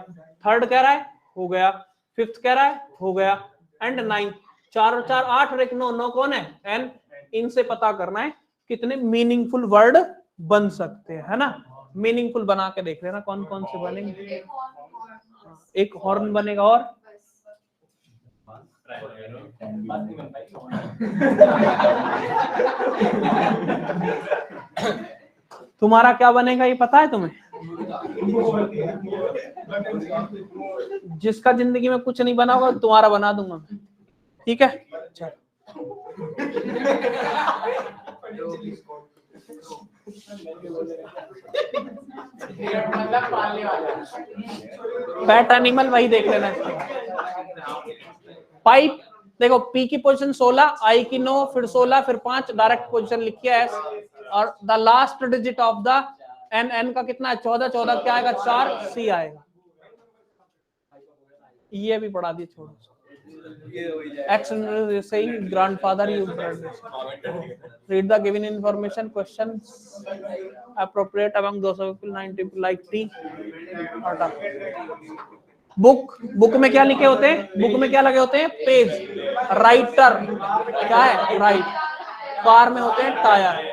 थर्ड कह रहा है, हो गया, फिफ्थ कह रहा है, हो गया, एंड नाइन्थ। 4 और 4 8 और 1 9 कौन है, एन। इनसे पता करना है कितने मीनिंगफुल वर्ड बन सकते हैं, है ना। मीनिंगफुल बना के देख लेना कौन कौन से बनेंगे। एक हॉर्न बनेगा और तुम्हारा क्या बनेगा ये पता है तुम्हें? जिसका जिंदगी में कुछ नहीं बना होगा तुम्हारा बना दूंगा मैं, ठीक है। पेट एनिमल वही देख लेना। पाइप देखो, पी की पोजीशन 16, आई की 9, फिर 16, फिर 5, डायरेक्ट पोजीशन लिखी है एस, और the last digit of the N, N का कितना है 14, 14 क्या आएगा 4, सी आएगा। ये भी पढ़ा दिए, छोड़ो। X saying grandfather you read the given information, questions appropriate among those people 90 people like tea। Book में क्या लिखे होते हैं, बुक में क्या लगे होते हैं, पेज। राइटर क्या है, राइट। कार में होते हैं टायर।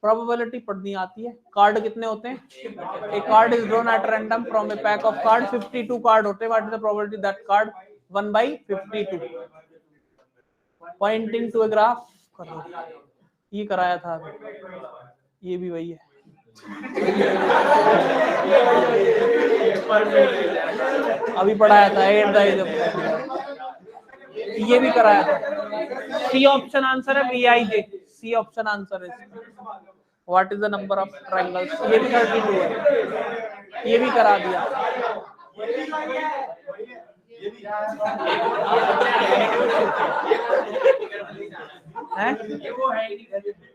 प्रोबेबिलिटी पढ़नी आती है। कार्ड कितने होते हैं, a card is drawn at random from a pack of card, 52 card होते हैं। What is the probability that card 1/52। Pointing to a graph, ये कराया था, ये भी वही है। अभी पढ़ाया था, ये भी कराया था। सी ऑप्शन आंसर है, VIJ, सी ऑप्शन आंसर है। What is the number of triangles, ये भी 32 है, ये भी करा दिया। है?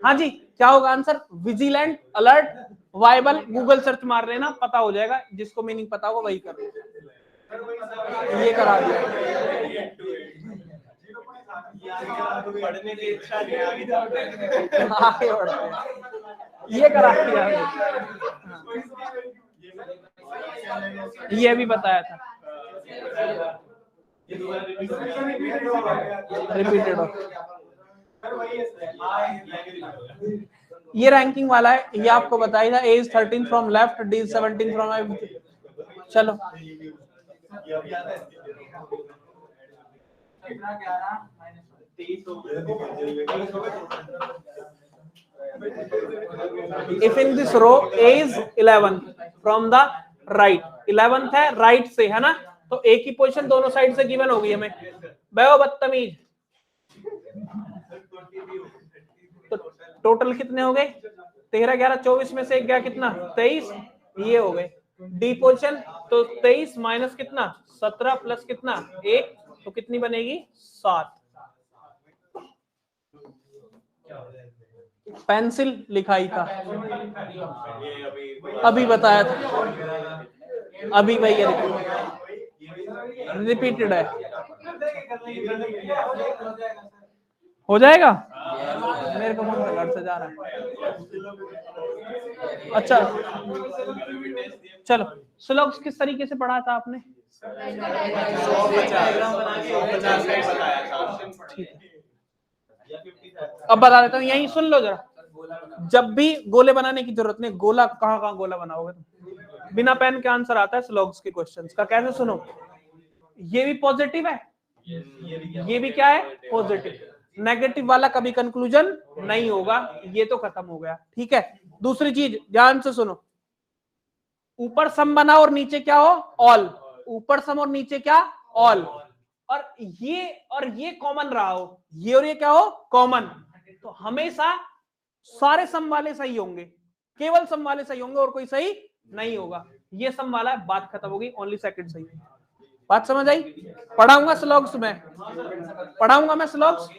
हाँ जी, क्या होगा answer? Vigilant, alert, viable. Google search मार लेना, पता हो जाएगा, जिसको मीनिंग पता होगा वही कर लो। ये करा दिया। पढ़ने की इच्छा नहीं आ रही। आगे बढ़ते हैं। ये करा दिया। ये भी बताया था, रिपीटेड हो। ये रैंकिंग वाला है, ये आपको बताया था। A is 13 from left, D is 17 from right. चलो if in this row A is 11 from the right, 11th है राइट से, है ना? तो A की पोजीशन दोनों साइड से गिवन होगी हमें। बेओ बदतमीज, तो टोटल कितने हो गए? 13 11 24 में से एक गया कितना? 23। ये हो गए डी पोजीशन। तो 23 माइनस कितना? 17 प्लस कितना? 1, तो कितनी बनेगी? 7। पेंसिल लिखाई था, अभी बताया था, अभी भैया रिपीटेड है। हो जाएगा? मेरे को फोन घर से जा रहा है। अच्छा चलो, स्लोग्स किस तरीके से पढ़ा था आपने? अब बता देता हूँ, यही सुन लो जरा। जब भी गोले बनाने की जरूरत नहीं, गोला कहाँ गोला बनाओगे तुम? बिना पेन के आंसर आता है स्लोग्स के क्वेश्चंस का। कैसे? सुनो, ये भी पॉजिटिव है, ये भी क्या है? पॉजिटिव। नेगेटिव वाला कभी कंक्लूजन नहीं होगा। ये तो खत्म हो गया, ठीक है। दूसरी चीज ध्यान से सुनो, ऊपर सम बना और नीचे क्या हो? ऑल। ऊपर सम और नीचे क्या? ऑल। और ये कॉमन रहा हो, ये और ये क्या हो? कॉमन। तो हमेशा सारे सम वाले सही होंगे, केवल सम वाले सही होंगे और कोई सही नहीं होगा। ये सम वाला है, बात खत्म होगी। ओनली सेकंड सही। बात समझ आई? पढ़ाऊंगा स्लोग्स में, पढ़ाऊंगा मैं स्लोग्स।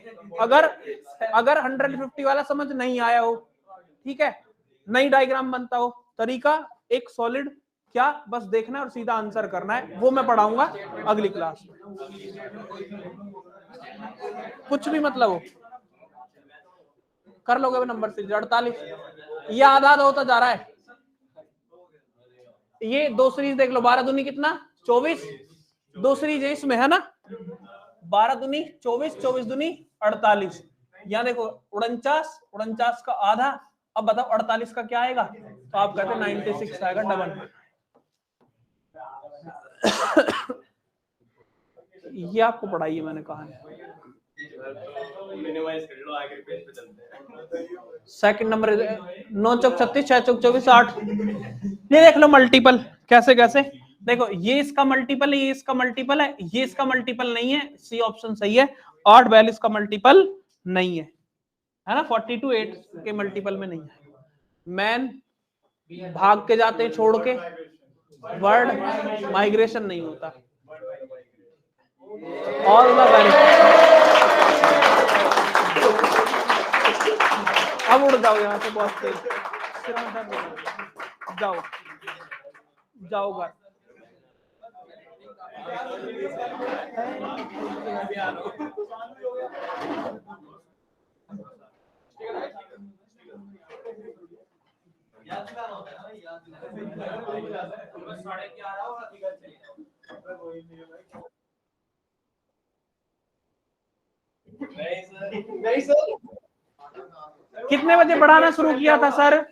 अगर 150 वाला समझ नहीं आया हो, ठीक है, नई डायग्राम बनता हो, तरीका एक सॉलिड, क्या बस देखना है और सीधा आंसर करना है, वो मैं पढ़ाऊंगा अगली क्लास में। कुछ भी मतलब हो, कर लोगे नंबर से 48। ये आधा होता जा रहा है। ये दो सीरीज देख लो, 12 दूनी कितना? 24। दो सीरीज है इसमें, है ना? 12 दूनी 24, 24 दूनी 48। यहाँ देखो 49, 49 का आधा। अब बताओ 48 का क्या आएगा? तो आप कहते 96 आएगा, डबल। ये आपको पढ़ाई है, मैंने कहा है। सेकंड नंबर 9 चौक 36, 6 चौक 24, 8। ये देख लो मल्टीपल कैसे कैसे। देखो ये इसका मल्टीपल है, ये इसका मल्टीपल है, ये इसका मल्टीपल नहीं है। सी ऑप्शन सही है। 8 42 का मल्टीपल नहीं है, है ना? 42 8 के मल्टीपल में नहीं है। मैन भाग के जाते छोड़ के, वर्ड माइग्रेशन नहीं होता। All the very. अब उड़ जाओ यहाँ से बहुत तेज, जाओ जाओ घर। नहीं सर, कितने बजे पढ़ाना शुरू किया था सर?